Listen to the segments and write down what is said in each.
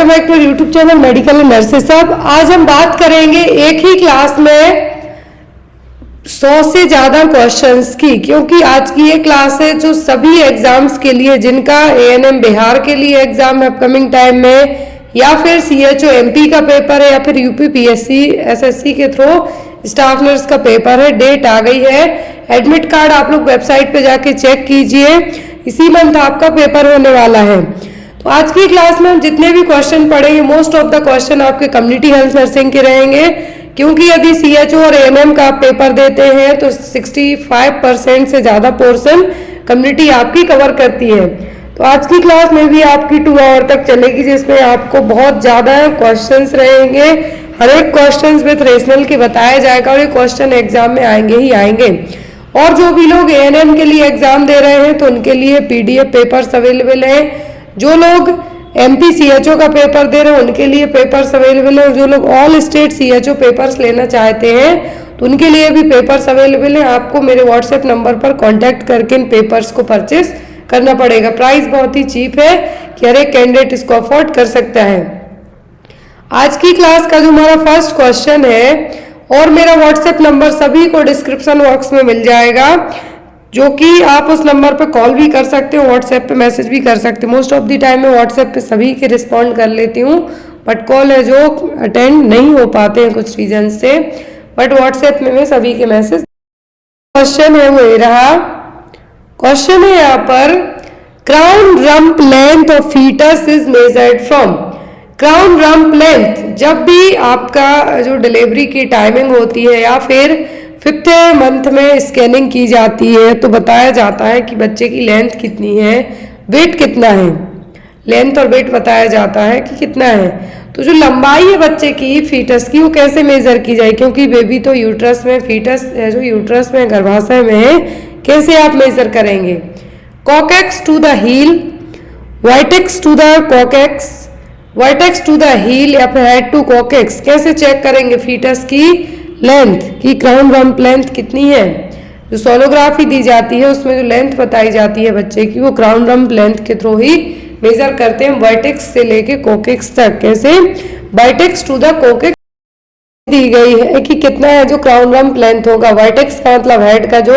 Welcome back to YouTube channel medical and nurses सब। आज हम बात करेंगे एक ही क्लास में 100 से ज़्यादा क्वेश्चंस की, क्योंकि आज की ये क्लास है जो सभी एग्जाम्स के लिए, जिनका एएनएम बिहार के लिए एग्जाम है अपकमिंग टाइम में, या फिर सीएचओ एमपी का पेपर है, या फिर यूपी पीएससी एसएससी के थ्रू स्टाफ नर्स का पेपर है। डेट आ गई है, एडमिट कार्ड आप लोग वेबसाइट पे जाके चेक कीजिए, इसी मंथ आपका पेपर होने वाला है। तो आज की क्लास में हम जितने भी क्वेश्चन पढ़ेंगे, मोस्ट ऑफ द क्वेश्चन आपके कम्युनिटी हेल्थ नर्सिंग के रहेंगे, क्योंकि यदि सीएचओ और एएनएम का आप पेपर देते हैं तो 65% से ज़्यादा पोर्शन कम्युनिटी आपकी कवर करती है। तो आज की क्लास में भी आपकी 2 आवर तक चलेगी, जिसमें आपको बहुत ज़्यादा क्वेश्चंस रहेंगे। हर एक क्वेश्चन विथ रेशनल के बताया जाएगा और ये क्वेश्चन एग्जाम में आएंगे ही आएंगे। और जो भी लोग एएनएम के लिए एग्जाम दे रहे हैं तो उनके लिए पीडीएफ पेपर्स अवेलेबल हैं। जो लोग एमपी सीएचओ का पेपर दे रहे हैं उनके लिए पेपर्स अवेलेबल है। जो लोग ऑल स्टेट सीएचओ पेपर्स लेना चाहते हैं तो उनके लिए भी पेपर्स अवेलेबल है। आपको मेरे व्हाट्सएप नंबर पर कांटेक्ट करके इन पेपर्स को परचेस करना पड़ेगा। प्राइस बहुत ही चीप है कि हर एक कैंडिडेट इसको अफोर्ड कर सकता है। आज की क्लास का जो हमारा फर्स्ट क्वेश्चन है, और मेरा व्हाट्सएप नंबर सभी को डिस्क्रिप्शन बॉक्स में मिल जाएगा, जो कि आप उस नंबर पे कॉल भी कर सकते हो, व्हाट्सएप पे मैसेज भी कर सकते हो। मोस्ट ऑफ द टाइम मैं व्हाट्सएप पे सभी के रिस्पॉन्ड कर लेती हूँ, बट कॉल है जो अटेंड नहीं हो पाते हैं कुछ रीजन से, बट व्हाट्सएप में मैं सभी के मैसेज। क्वेश्चन है वो ये रहा। क्वेश्चन है यहाँ पर, crown rump length of foetus is measured from. Crown rump length, जब भी आपका जो डिलीवरी की टाइमिंग होती है या फिर 5th मंथ में स्कैनिंग की जाती है तो बताया जाता है कि बच्चे की लेंथ कितनी है, वेट कितना है। लेंथ और वेट बताया जाता है कि कितना है। तो जो लंबाई है बच्चे की फीटस की, वो कैसे मेजर की जाए, क्योंकि बेबी तो यूट्रस में, फीटस है जो यूट्रस में, गर्भाशय में है, कैसे आप मेजर करेंगे। Coccyx to the heel, vertex to the coccyx, vertex to the heel, या फिर हेड टू कॉकेक्स, कैसे चेक करेंगे फीटस की लेंथ की क्राउन रम्प लेंथ कितनी है। जो सोनोग्राफी दी जाती है उसमें जो लेंथ बताई जाती है बच्चे की, वो क्राउन रम्प लेंथ के थ्रू ही मेजर करते हैं, वर्टेक्स से लेके कोकेक्स तक। कैसे, वर्टेक्स टू द कोकेक्स दी गई है कि कितना है जो क्राउन रम्प लेंथ होगा। वर्टेक्स का मतलब हेड का जो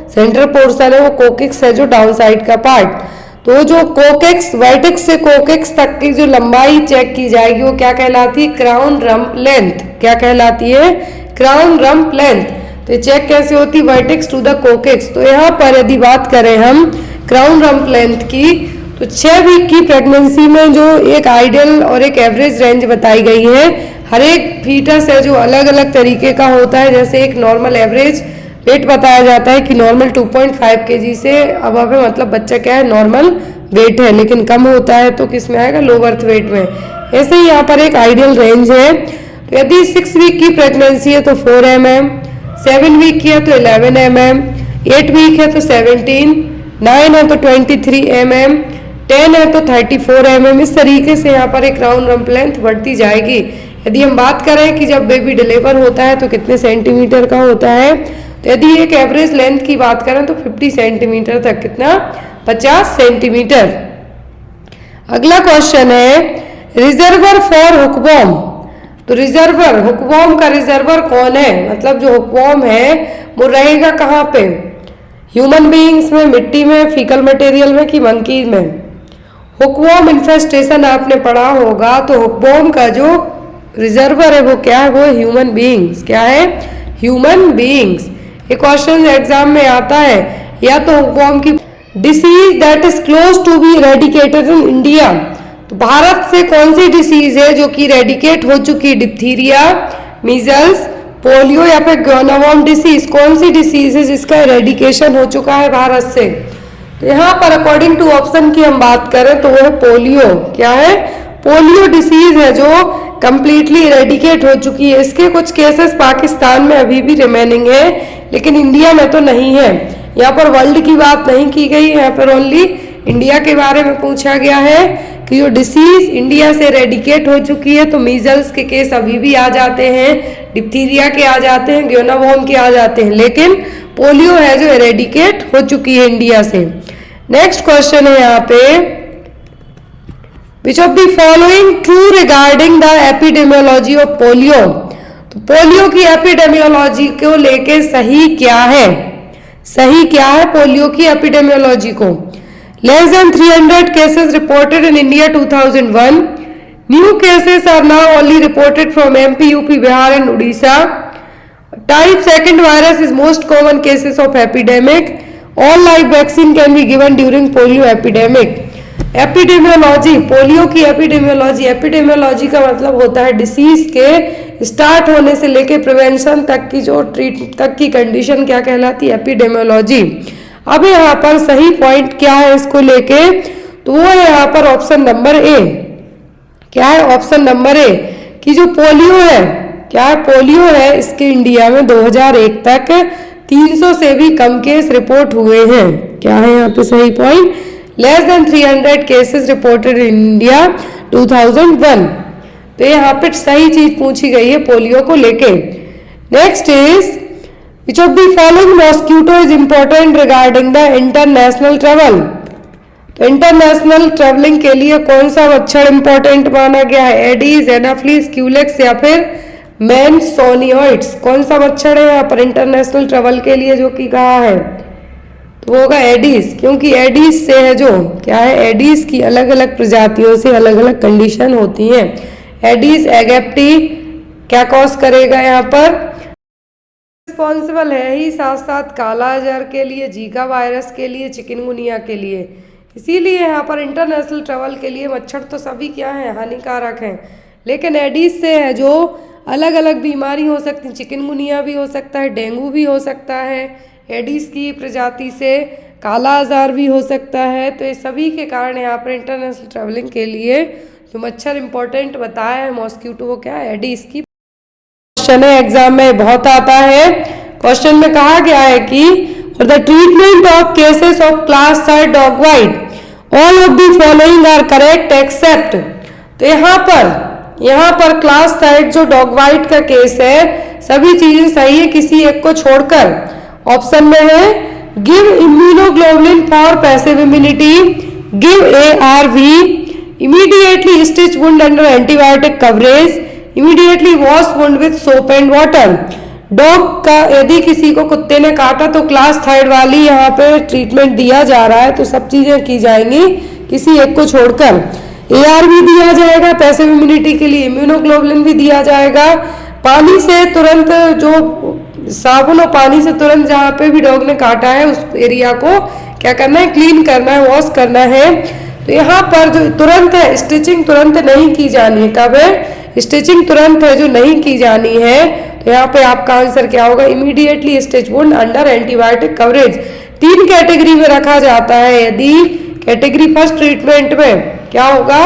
सेंटर पोर्शन है, वो कोकेक्स है जो डाउन साइड का पार्ट। तो जो कोकेक्स, वर्टेक्स से कोकेक्स तक की जो लंबाई चेक की जाएगी वो क्या कहलाती है, क्राउन रम्प लेंथ। क्या कहलाती है, क्राउन रम्प लेंथ। तो ये चेक कैसे होती है, वर्टेक्स टू द कोकेक्स। तो यहाँ पर यदि बात करें हम क्राउन रम्प लेंथ की, तो 6 वीक की प्रेगनेंसी में जो एक आइडियल और एक एवरेज रेंज बताई गई है। हर एक फीटस है जो अलग अलग तरीके का होता है। जैसे एक नॉर्मल एवरेज वेट बताया जाता है कि नॉर्मल 2.5 kg से अब है, मतलब बच्चा क्या है, नॉर्मल वेट है, लेकिन कम होता है तो किस में आएगा, लो बर्थ वेट में। ऐसे ही यहाँ पर एक आइडियल रेंज है। तो यदि 6 वीक की प्रेगनेंसी है तो 4 mm, 7 वीक की है तो 11 mm, 8 वीक है तो 17, 9 है तो 23 mm, 10 है तो 34 mm। इस तरीके से यहाँ पर एक क्राउन रम्प लेंथ बढ़ती जाएगी। यदि हम बात करें कि जब बेबी डिलीवर होता है तो कितने सेंटीमीटर का होता है, तो यदि एक एवरेज लेंथ की बात करें तो 50 सेंटीमीटर तक, कितना, 50 सेंटीमीटर। अगला क्वेश्चन है, रिजर्वर फॉर हुकवॉर्म। तो रिजर्वर, हुकवॉर्म का रिजर्वर कौन है, मतलब जो हुकवॉर्म है वो रहेगा कहाँ पे, ह्यूमन बीइंग्स में, मिट्टी में, फीकल मटेरियल में, कि मंकी में। हुकवॉर्म इन्फेस्टेशन आपने पढ़ा होगा, तो हुकवॉर्म का जो रिजर्वर है वो क्या है, वो ह्यूमन बीइंग्स। क्या है, ह्यूमन बीइंग्स। ये क्वेश्चन एग्जाम में आता है। या तो हुकवॉर्म की disease that is close to be eradicated in India. तो भारत से कौन सी डिसीज है जो कि इरेडिकेट हो चुकी है, डिप्थीरिया, मीजल्स, पोलियो, या फिर गोनोवॉर्म डिसीज, कौन सी डिसीज है जिसका इरेडिकेशन हो चुका है भारत से। तो यहाँ पर अकॉर्डिंग टू ऑप्शन की हम बात करें तो वो है पोलियो। क्या है, पोलियो डिसीज है जो कंप्लीटली इरेडिकेट हो चुकी है। इसके कुछ केसेस पाकिस्तान में अभी भी रिमेनिंग है, लेकिन इंडिया में तो नहीं है। यहाँ पर वर्ल्ड की बात नहीं की गई, यहाँ पर ओनली इंडिया के बारे में पूछा गया है कि जो डिसीज इंडिया से इरेडिकेट हो चुकी है, तो मीजल्स के केस अभी भी आ जाते हैं, डिप्थीरिया के आ जाते हैं, गोनोवॉर्म के आ जाते हैं, लेकिन पोलियो है जो इरेडिकेट हो चुकी है इंडिया से। नेक्स्ट क्वेश्चन है यहाँ पे, which of the following true regarding the epidemiology of polio. तो पोलियो की एपिडेमियोलॉजी को लेके सही क्या है, सही क्या है पोलियो की एपिडेमियोलॉजी को। Less than 300 cases reported in India 2001। New cases are now only reported from MP, UP, Bihar and Orissa. Type second virus is most common cases of epidemic. All live vaccine can be given during polio epidemic. Epidemiology, polio की epidemiology, epidemiology का मतलब होता है disease के start होने से लेके prevention तक की जो तक की कंडीशन क्या कहलाती है, एपिडेमियोलॉजी। अब यहाँ पर सही पॉइंट क्या है इसको लेके, तो वो है यहाँ पर ऑप्शन नंबर ए। क्या है ऑप्शन नंबर ए कि जो पोलियो है, क्या है पोलियो है, इसके इंडिया में 2001 तक 300 से भी कम केस रिपोर्ट हुए हैं। क्या है यहाँ पे सही point, less than 300 cases reported in India 2001। तो यहाँ पे सही चीज पूछी गई है पोलियो को लेके। Next is which of the following mosquito is important regarding the international travel. तो इंटरनेशनल ट्रेवलिंग के लिए कौन सा मच्छर इंपॉर्टेंट माना गया है, एडीज, एनाफ्लिस, क्यूलेक्स या फिर मेंसोनियोइड्स। कौन सा मच्छर है यहाँ पर इंटरनेशनल ट्रेवल के लिए जो कि कहा है, तो वो होगा एडीज, क्योंकि एडीज से है जो क्या है, एडीज की अलग अलग प्रजातियों से अलग अलग कंडीशन होती हैं। एडीज एगेप्टी क्या कॉज करेगा यहाँ पर, रिस्पॉन्सिबल है ही साथ साथ काला अजहर के लिए, जीका वायरस के लिए, चिकनगुनिया के लिए। इसीलिए यहाँ पर इंटरनेशनल ट्रेवल के लिए मच्छर तो सभी क्या है, हानिकारक हैं, लेकिन एडीज से है जो अलग अलग बीमारी हो सकती है, चिकनगुनिया भी हो सकता है, डेंगू भी हो सकता है, एडीज की प्रजाति से काला अजहर भी हो सकता है। तो ये सभी के कारण यहाँ पर इंटरनेशनल ट्रैवलिंग के लिए जो मच्छर इंपॉर्टेंट बताया है मॉस्किटो, वो क्या है, एडीज की। क्वेश्चन है एग्जाम में बहुत आता है। क्वेश्चन में कहा गया है कि for the treatment of cases of class 3 dog bite all of the following are correct except. तो यहाँ पर क्लास 3 जो डॉग बाइट का केस है सभी चीजें सही है किसी एक को छोड़कर। ऑप्शन में है give immunoglobulin for passive immunity, give ARV, immediately stitch wound under antibiotic coverage, immediately wash wound with soap and water. Dog का यदि किसी को कुत्ते ने काटा तो क्लास 3 वाली यहाँ पे ट्रीटमेंट दिया जा रहा है, तो सब चीजें की जाएंगी किसी एक को छोड़कर। ARV दिया जाएगा पैसिव इम्यूनिटी के लिए, इम्यूनोग्लोबुलिन भी दिया जाएगा। पानी से तुरंत जो साबुन और पानी से तुरंत जहाँ पे भी डॉग ने काटा है उस एरिया को क्या करना है, क्लीन करना है, वॉश करना है। तो यहाँ पर जो तुरंत है स्टिचिंग तुरंत नहीं की जानी है। कब है स्टिचिंग तुरंत है जो नहीं की जानी है, तो यहाँ पे आपका आंसर क्या होगा, immediately stitch wound under antibiotic coverage. 3 category में रखा जाता है। यदि कैटेगरी फर्स्ट ट्रीटमेंट में क्या होगा,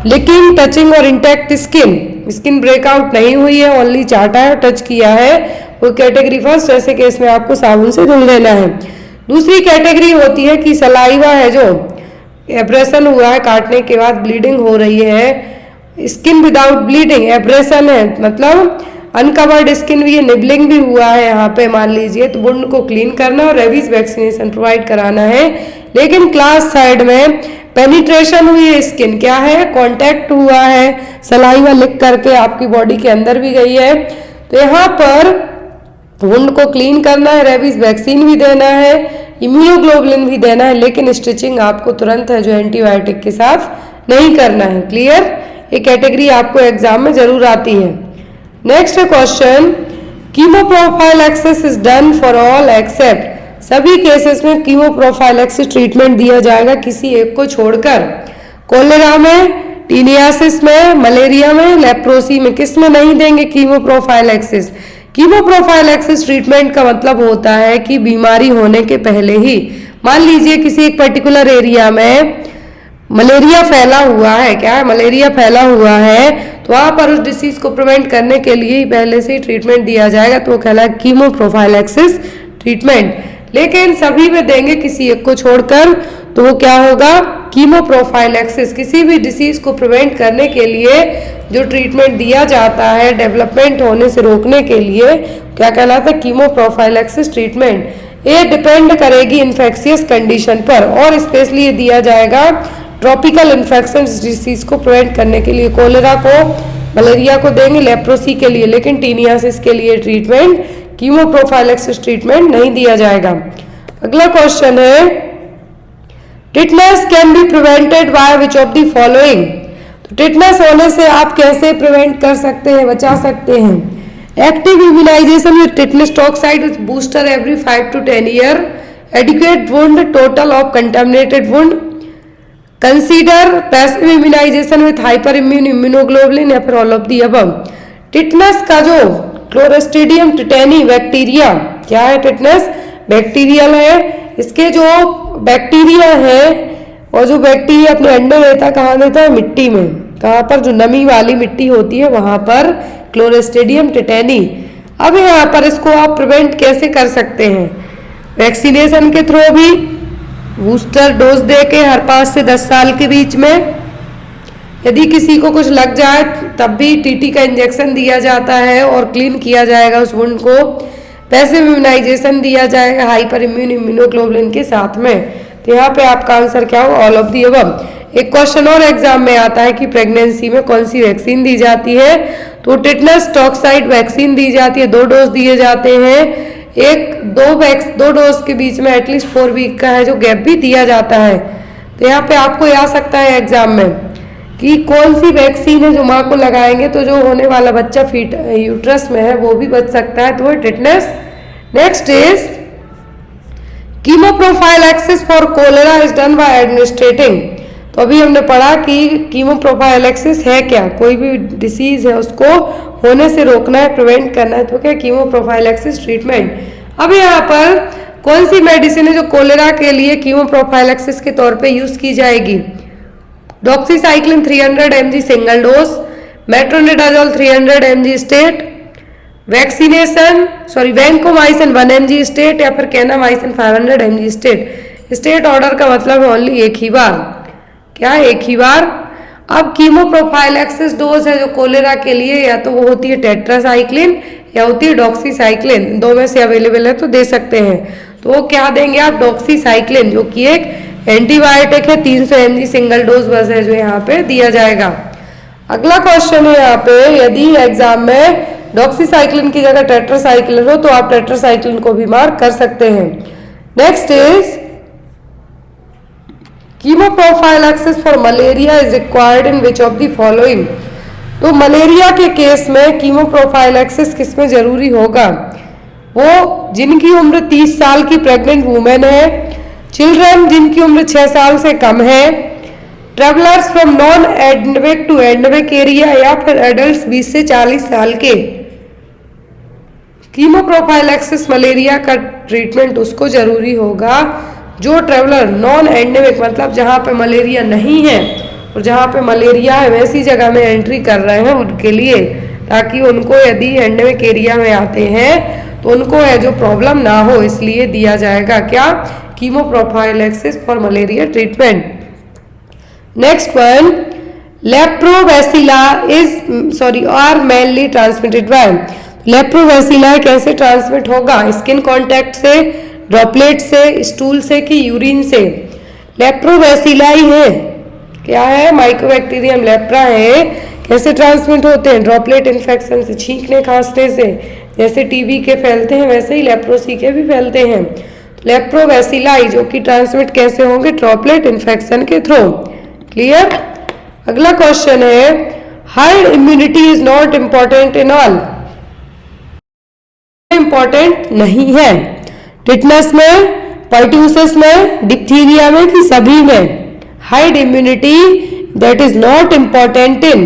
लिकिंग, टचिंग और इंटैक्ट स्किन ब्रेकआउट नहीं हुई है, ओनली चाटा है, टच किया है, वो कैटेगरी फर्स्ट। ऐसे केस में आपको साबुन से धुल देना है। दूसरी कैटेगरी होती है कि सलाइवा है जो एब्रेशन हुआ है, काटने के बाद ब्लीडिंग हो रही है, स्किन विदाउट ब्लीडिंग, एब्रेशन है मतलब अनकवर्ड स्किन भी है, निबलिंग भी हुआ है यहाँ पे मान लीजिए, तो वुंड को क्लीन करना और रेबीज वैक्सीनेशन प्रोवाइड कराना है। लेकिन क्लास 3 में पेनिट्रेशन हुई है स्किन, क्या है, कांटेक्ट हुआ है, सलाइवा लिक करके आपकी बॉडी के अंदर भी गई है, तो यहाँ पर वुंड को क्लीन करना है, रेबीज वैक्सीन भी देना है, इम्यूनोग्लोबुलिन भी देना है, लेकिन स्टिचिंग आपको तुरंत है जो एंटीबायोटिक के साथ नहीं करना है। क्लियर, ये कैटेगरी आपको एग्जाम में जरूर आती है। Next question, कीमोप्रोफाइलैक्सिस is done for all except. सभी केसेस में कीमोप्रोफाइलैक्सिस ट्रीटमेंट दिया जाएगा किसी एक को छोड़कर। कोलेरा में, टीनियासिस में, मलेरिया में, लेप्रोसी में, किस में नहीं देंगे कीमोप्रोफाइलैक्सिस। कीमोप्रोफाइलैक्सिस ट्रीटमेंट का मतलब होता है कि बीमारी होने के पहले ही, मान लीजिए किसी एक पर्टिकुलर एरिया में मलेरिया फैला हुआ है, क्या है, मलेरिया फैला हुआ है, तो वहां पर उस डिसीज को प्रिवेंट करने के लिए ही पहले से ही ट्रीटमेंट दिया जाएगा, तो वो कहलाएगा कीमोप्रोफाइलैक्सिस ट्रीटमेंट। लेकिन सभी में देंगे किसी एक को छोड़कर, तो वो क्या होगा, कीमोप्रोफाइलैक्सिस। किसी भी डिसीज को प्रिवेंट करने के लिए जो ट्रीटमेंट दिया जाता है डेवलपमेंट होने से रोकने के लिए, क्या कहलाता है, कीमोप्रोफाइलैक्सिस ट्रीटमेंट। ये डिपेंड करेगी इन्फेक्शियस कंडीशन पर, और स्पेशली ये दिया जाएगा ट्रॉपिकल इन्फेक्शन डिसीज को प्रिवेंट करने के लिए। कोलेरा को, मलेरिया को देंगे लेप्रोसी के लिए, लेकिन टीनियासिस के लिए ट्रीटमेंट, कीमोप्रोफाइलैक्सिस ट्रीटमेंट नहीं दिया जाएगा। अगला क्वेश्चन है, tetanus can be prevented by which of the following. तो टिटनस होने से आप कैसे प्रिवेंट कर सकते हैं, बचा सकते हैं? Active immunization with tetanus toxoid with booster every 5 to 10 year, adequate wound total of contaminated wound, consider passive immunization with hyper immune immunoglobulin या फिर all of the above. Tetanus का जो क्लोस्ट्रीडियम टिटेनी बैक्टीरिया, क्या है? Tetanus bacterial है। इसके जो bacteria है और जो बैक्टीरिया अपने अंडे देता कहाँ देता है? मिट्टी में। कहाँ पर? जो नमी वाली मिट्टी होती है वहां पर क्लोस्ट्रीडियम टिटेनी। अब यहाँ पर इसको आप प्रिवेंट कैसे कर सकते हैं? वैक्सीनेशन के थ्रू भी, बूस्टर डोज दे के हर 5 से 10 साल के बीच में, यदि किसी को कुछ लग जाए तब भी टीटी का इंजेक्शन दिया जाता है और क्लीन किया जाएगा उस वुंड को। पैसिव इम्यूनाइजेशन दिया जाएगा हाइपर इम्यून इम्यूनोग्लोबुलिन के साथ में। तो यहाँ पे आपका आंसर क्या होगा? All of the above. एक क्वेश्चन और एग्जाम में आता है कि प्रेगनेंसी में कौन सी वैक्सीन दी जाती है? तो टिटनस टॉक्साइड वैक्सीन दी जाती है, 2 डोज दिए जाते हैं। दो डोज के बीच में एटलीस्ट 4 वीक का है जो गैप भी दिया जाता है। तो यहाँ पे आपको आ सकता है एग्जाम में कि कौन सी वैक्सीन है जो माँ को लगाएंगे तो जो होने वाला बच्चा फीट यूट्रस में है वो भी बच सकता है, तो वो tetanus. Next is chemoprophylaxis for cholera is done by administrating. तो अभी हमने पढ़ा कि कीमोप्रोफाइलैक्सिस है क्या? कोई भी डिसीज है उसको होने से रोकना है, प्रिवेंट करना है, तो क्या? कीमोप्रोफाइलैक्सिस ट्रीटमेंट। अब यहाँ पर कौन सी मेडिसिन है जो कोलेरा के लिए कीमोप्रोफाइलैक्सिस के तौर पे यूज की जाएगी? Doxycycline 300 mg single dose, metronidazole 300 mg state, vancomycin 1 mg state या फिर kanamycin 500 mg state. State order का मतलब है ओनली एक ही बार। क्या? एक ही बार। अब कीमोप्रोफाइलैक्सिस डोज है जो कोलेरा के लिए, या तो वो होती है टेट्रासाइक्लिन या होती है डॉक्सीसाइक्लिन, दो में से अवेलेबल है तो दे सकते हैं। तो वो क्या देंगे आप? डॉक्सीसाइक्लिन, जो कि एक एंटीबायोटिक है, 300 mg सिंगल डोज बस है जो यहाँ पे दिया जाएगा। अगला क्वेश्चन है यहाँ पे, यदि एग्जाम में डॉक्सीसाइक्लिन की जगह टेट्रासाइक्लिन हो तो आप टेट्रासाइक्लिन को भी मार्क कर सकते हैं। Next is chemoprophylaxis for malaria is required in which of the following. तो मलेरिया के केस में कीमोप्रोफाइलैक्सिस किसमें जरूरी होगा? वो जिनकी उम्र 30 साल की प्रेग्नेंट वुमेन है, चिल्ड्रन जिनकी उम्र 6 साल से कम है, travellers from non endemic to endemic area, या फिर एडल्ट 20 से 40 साल के। कीमोप्रोफाइलैक्सिस मलेरिया का ट्रीटमेंट उसको जरूरी होगा जो ट्रेवलर नॉन एंडेमिक, मतलब जहाँ पे मलेरिया नहीं है और जहाँ पे मलेरिया है वैसी जगह में एंट्री कर रहे हैं उनके लिए, ताकि उनको यदि एंडेमिक एरिया में आते हैं तो उनको है जो प्रॉब्लम ना हो, इसलिए दिया जाएगा क्या? Chemoprophylaxis for malaria treatment. Next one, lepra bacilli are mainly transmitted by. Lepra bacilli कैसे ट्रांसमिट होगा? स्किन कांटेक्ट से, ड्रॉपलेट से, स्टूल से कि यूरिन से? लेप्रोबैसिला ही है। क्या है? माइकोबैक्टीरियम लेप्रा है। कैसे ट्रांसमिट होते हैं? ड्रॉपलेट इन्फेक्शन से, छींकने खांसने से। जैसे टीबी के फैलते हैं वैसे ही लेप्रोसी के भी फैलते हैं। लेप्रोबैसिलाई जो कि ट्रांसमिट कैसे होंगे? ड्रॉपलेट इन्फेक्शन के थ्रू। क्लियर? अगला क्वेश्चन है, herd immunity is not important in all. Important नहीं है। टिटनस में, पर्ट्यूसिस में, डिप्थीरिया में कि सभी में? Herd immunity that is not important in.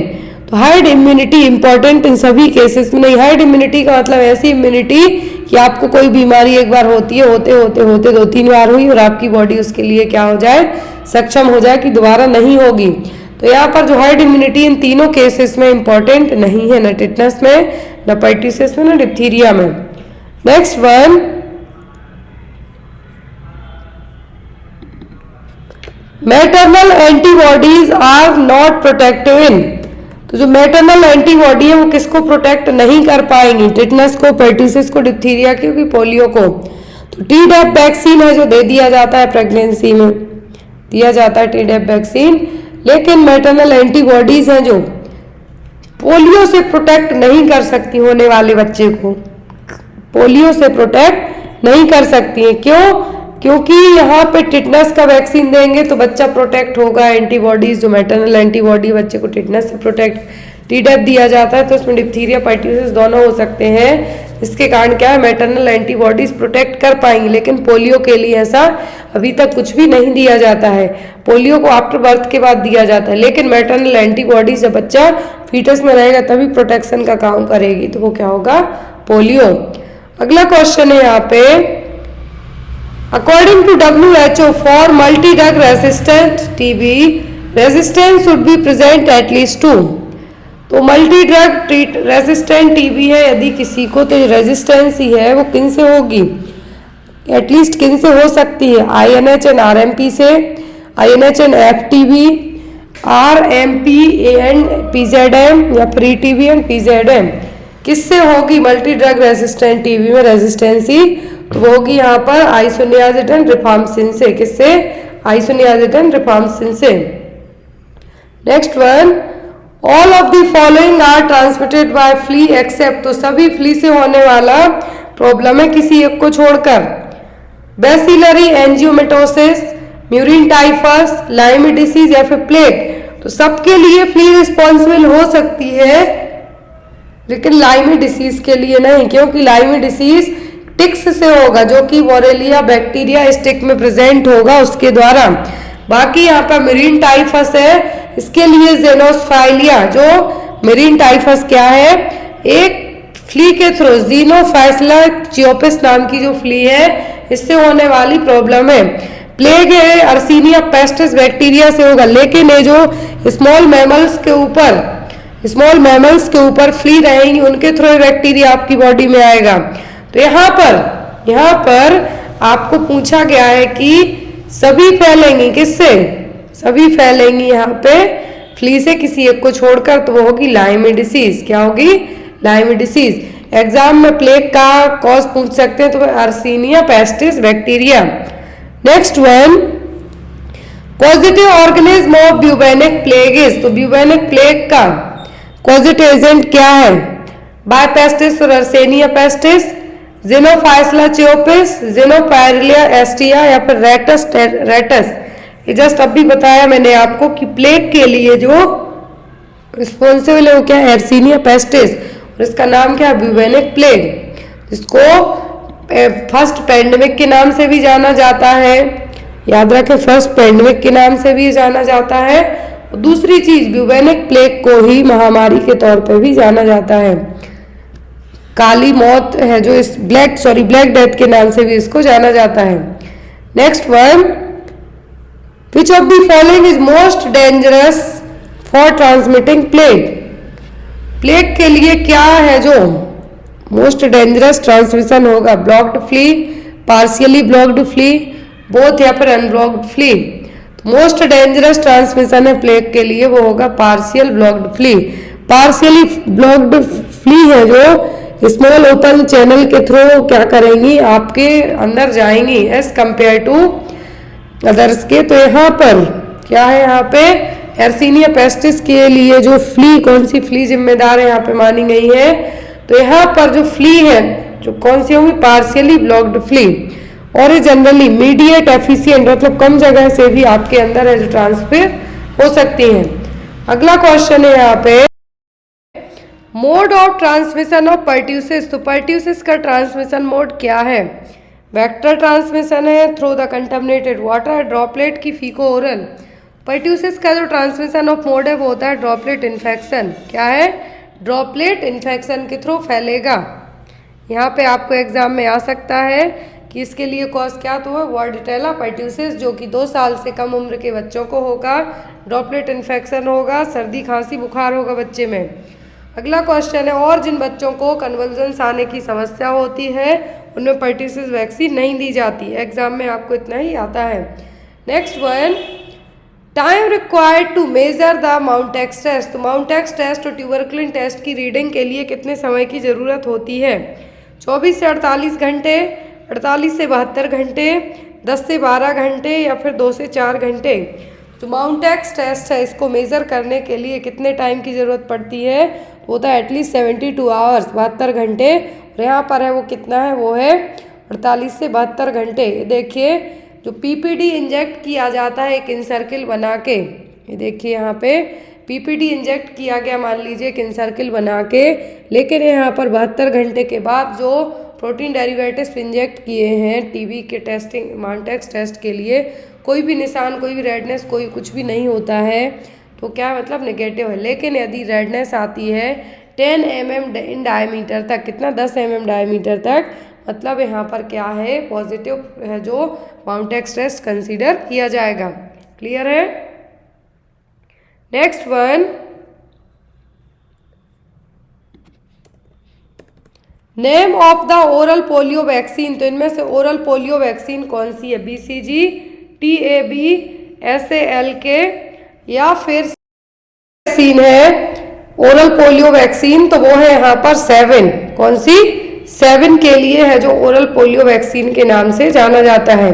तो हर्ड इम्यूनिटी इंपॉर्टेंट इन सभी केसेस में नहीं। हर्ड इम्यूनिटी का मतलब ऐसी इम्यूनिटी कि आपको कोई बीमारी एक बार होती है, होते होते होते 2-3 बार हुई और आपकी बॉडी उसके लिए क्या हो जाए? सक्षम हो जाए कि दोबारा नहीं होगी। तो यहाँ पर जो हर्ड इम्यूनिटी इन तीनों केसेस में इंपॉर्टेंट नहीं है, न टिटनस में, न पर्ट्यूसिस में, न डिप्थीरिया में। Next one, maternal antibodies are not protective in. तो जो मैटरनल एंटीबॉडी है वो किसको प्रोटेक्ट नहीं कर पाएंगी? टिटनस को, पर्ट्यूसिस को, डिप्थीरिया को, पोलियो को। तो टी-डैप वैक्सीन है जो दे दिया जाता है प्रेगनेंसी में, दिया जाता है टीडीएफ वैक्सीन। लेकिन मैटरनल एंटीबॉडीज हैं जो पोलियो से प्रोटेक्ट नहीं कर सकती, होने वाले बच्चे को पोलियो से प्रोटेक्ट नहीं कर सकती हैं। क्यों? क्योंकि यहाँ पे टिटनस का वैक्सीन देंगे तो बच्चा प्रोटेक्ट होगा। एंटीबॉडीज जो मैटरनल एंटीबॉडी बच्चे को टिटनस से प्रोटेक्ट टीडीएफ दिया जाता है तो उसमें डिप्थीरिया पर्ट्यूसिस दोनों हो सकते हैं। इसके कारण क्या है, मैटरनल एंटीबॉडीज प्रोटेक्ट कर पाएंगी। लेकिन पोलियो के लिए ऐसा अभी तक कुछ भी नहीं दिया जाता है। पोलियो को आफ्टर बर्थ के बाद दिया जाता है, लेकिन मैटरनल एंटीबॉडीज जब बच्चा फीटस में रहेगा तभी प्रोटेक्शन का काम करेगी, तो वो क्या होगा, पोलियो। अगला क्वेश्चन है यहाँ पे, according to WHO for multi drug resistant TB resistance should be present at least 2। तो मल्टी ड्रग रेसिस्टेंट टीबी है यदि किसी को, तो रेजिस्टेंस ही है वो किन से होगी, एटलीस्ट किन से हो सकती है, INH एंड RMP से, INH and FTB, RMP and PZM या फ्री टीबी एंड PZM। किससे होगी मल्टी ड्रग रेसिस्टेंट टीबी में रेजिस्टेंसी, तो वो होगी यहाँ पर आइसोनियाजिड एंड रिफाम्सिन से। किससे, आइसोनियाजिड एंड रिफाम्सिन से। Next one, all of the following are transmitted by flea except, तो सभी फ्ली से होने वाला प्रॉब्लम है किसी एक को छोड़कर, बैसिलरी एंजियोमेटोसिस, म्यूरिन टाइफस, लाइमी डिसीज या फिर प्लेग। तो सबके लिए फ्ली रिस्पॉन्सिबल हो सकती है, लेकिन लाइमी डिसीज के लिए नहीं, क्योंकि लाइमी डिसीज टिक्स से होगा जो कि बोरेलिया बैक्टीरिया स्टिक में प्रेजेंट होगा उसके द्वारा। बाकी यहाँ पर मेरीन टाइफस है, इसके लिए जेनोस्फाइलिया, जो मेरीन टाइफस क्या है, एक फ्ली के थ्रू जीनोफाइसला चियोपिस नाम की जो फ्ली है इससे होने वाली प्रॉब्लम है। प्लेग है अर्सीनिया पेस्टिस बैक्टीरिया से होगा, लेकिन ये जो स्मॉल मैमल्स के ऊपर फ्ली रहेंगी उनके थ्रू बैक्टीरिया आपकी बॉडी में आएगा। तो यहाँ पर आपको पूछा गया है कि सभी फैलेंगी किससे, सभी फैलेंगी यहाँ पे फ्ली से किसी एक को छोड़कर, तो वो होगी लाइमी डिसीज। क्या होगी, लाइमी डिसीज। एग्जाम में प्लेग का कॉज पूछ सकते हैं तो Yersinia pestis bacteria. Next one, positive organism of bubonic plague, तो ब्यूबेनिक प्लेग का पॉजिटिव एजेंट क्या है, बायपेस्टिस और अर्सेनिया पेस्टिस, जिनोफाइसला चियोपिस, जिनोपायरिलिया एस्टिया या फिर रेटस। ये जस्ट अभी बताया मैंने आपको कि प्लेग के लिए जो रिस्पॉन्सिबल है वो क्या है, एर्सीनिया पेस्टिस, और इसका नाम क्या है, ब्यूबेनिक प्लेग, जिसको फर्स्ट पैंडेमिक के नाम से भी जाना जाता है। याद रखें, फर्स्ट पैंडेमिक के नाम से भी जाना जाता है, और दूसरी चीज ब्यूबेनिक प्लेग को ही महामारी के तौर पर भी जाना जाता है। काली मौत है जो इस ब्लैक डेथ के नाम से भी इसको जाना जाता है। Next one, which of the following is most dangerous for transmitting plague, plague के लिए क्या है जो मोस्ट डेंजरस ट्रांसमिशन होगा, blocked flea, partially blocked flea, both या फिर unblocked flea. Most dangerous transmission है प्लेग के लिए वो होगा partial blocked flea. Partially blocked flea है जो स्मॉल ओपन चैनल के थ्रू क्या करेंगी, आपके अंदर जाएंगी एज कंपेयर टू अदर्स के। तो यहाँ पर क्या है, यहाँ पे एर्सीनिया पेस्टिस के लिए जो फ्ली, कौन सी फ्ली जिम्मेदार है यहाँ पे मानी गई है, तो यहाँ पर जो फ्ली है जो कौन सी होगी, पार्शियली ब्लॉक्ड फ्ली, और ये जनरली मीडिएट एफिशिएंट, मतलब कम जगह से भी आपके अंदर है जो ट्रांसफर हो सकती है। अगला क्वेश्चन है यहाँ पे, mode of transmission of pertussis, तो पर्ट्यूसिस का ट्रांसमिशन मोड क्या है, वेक्टर ट्रांसमिशन है, through the contaminated water, droplet की फीको ओरल। पर्ट्यूसिस का जो ट्रांसमिशन ऑफ मोड है वो होता है ड्रॉपलेट इन्फेक्शन। क्या है, ड्रॉपलेट इन्फेक्शन के थ्रू फैलेगा। यहाँ पे आपको एग्जाम में आ सकता है कि इसके लिए कॉज क्या तो है, वर्डिटेला पर्ट्यूसिस, जो कि 2 साल से कम उम्र के बच्चों को होगा। ड्रॉपलेट इन्फेक्शन होगा, सर्दी खांसी बुखार होगा बच्चे में। अगला क्वेश्चन है, और जिन बच्चों को कन्वल्जन्स आने की समस्या होती है उनमें पर्ट्यूसिस वैक्सीन नहीं दी जाती। एग्जाम में आपको इतना ही आता है। Next one, time required to measure the Mantoux test, तो माउंटेक्स टेस्ट और ट्यूबरकुलिन टेस्ट की रीडिंग के लिए कितने समय की ज़रूरत होती है, 24 से 48 घंटे, 48 से 72 घंटे, 10 से 12 घंटे या फिर 2 से 4 घंटे। जो माउंटेक्स टेस्ट है इसको मेज़र करने के लिए कितने टाइम की ज़रूरत पड़ती है, वो था एटलीस्ट 72 आवर्स, 72 घंटे। और यहाँ पर है वो कितना है, वो है 48 से 72 घंटे। देखिए जो पीपीडी इंजेक्ट किया जाता है एक इनसर्किल बना के, ये देखिए यहाँ पे पीपीडी इंजेक्ट किया गया मान लीजिए एक इनसर्किल बना के, लेकिन यहाँ पर 72 घंटे के बाद जो प्रोटीन डेरिवेटिव्स इंजेक्ट किए हैं टीबी के टेस्टिंग माउंटेक्स टेस्ट के लिए, कोई भी निशान, कोई भी रेडनेस, कोई कुछ भी नहीं होता है, तो क्या मतलब नेगेटिव है। लेकिन यदि रेडनेस आती है 10 mm इन डायमीटर तक, कितना 10 mm डायमीटर तक, मतलब यहाँ पर क्या है, पॉजिटिव है, जो माउंटेक्स टेस्ट कंसीडर किया जाएगा। क्लियर है। Next one, name of the oral polio vaccine. तो इनमें से ओरल पोलियो वैक्सीन कौन सी है, BCG, TAB, SALK या फिर वैक्सीन है ओरल पोलियो वैक्सीन, तो वो है यहाँ पर 7, कौन सी, 7 के लिए है जो ओरल पोलियो वैक्सीन के नाम से जाना जाता है।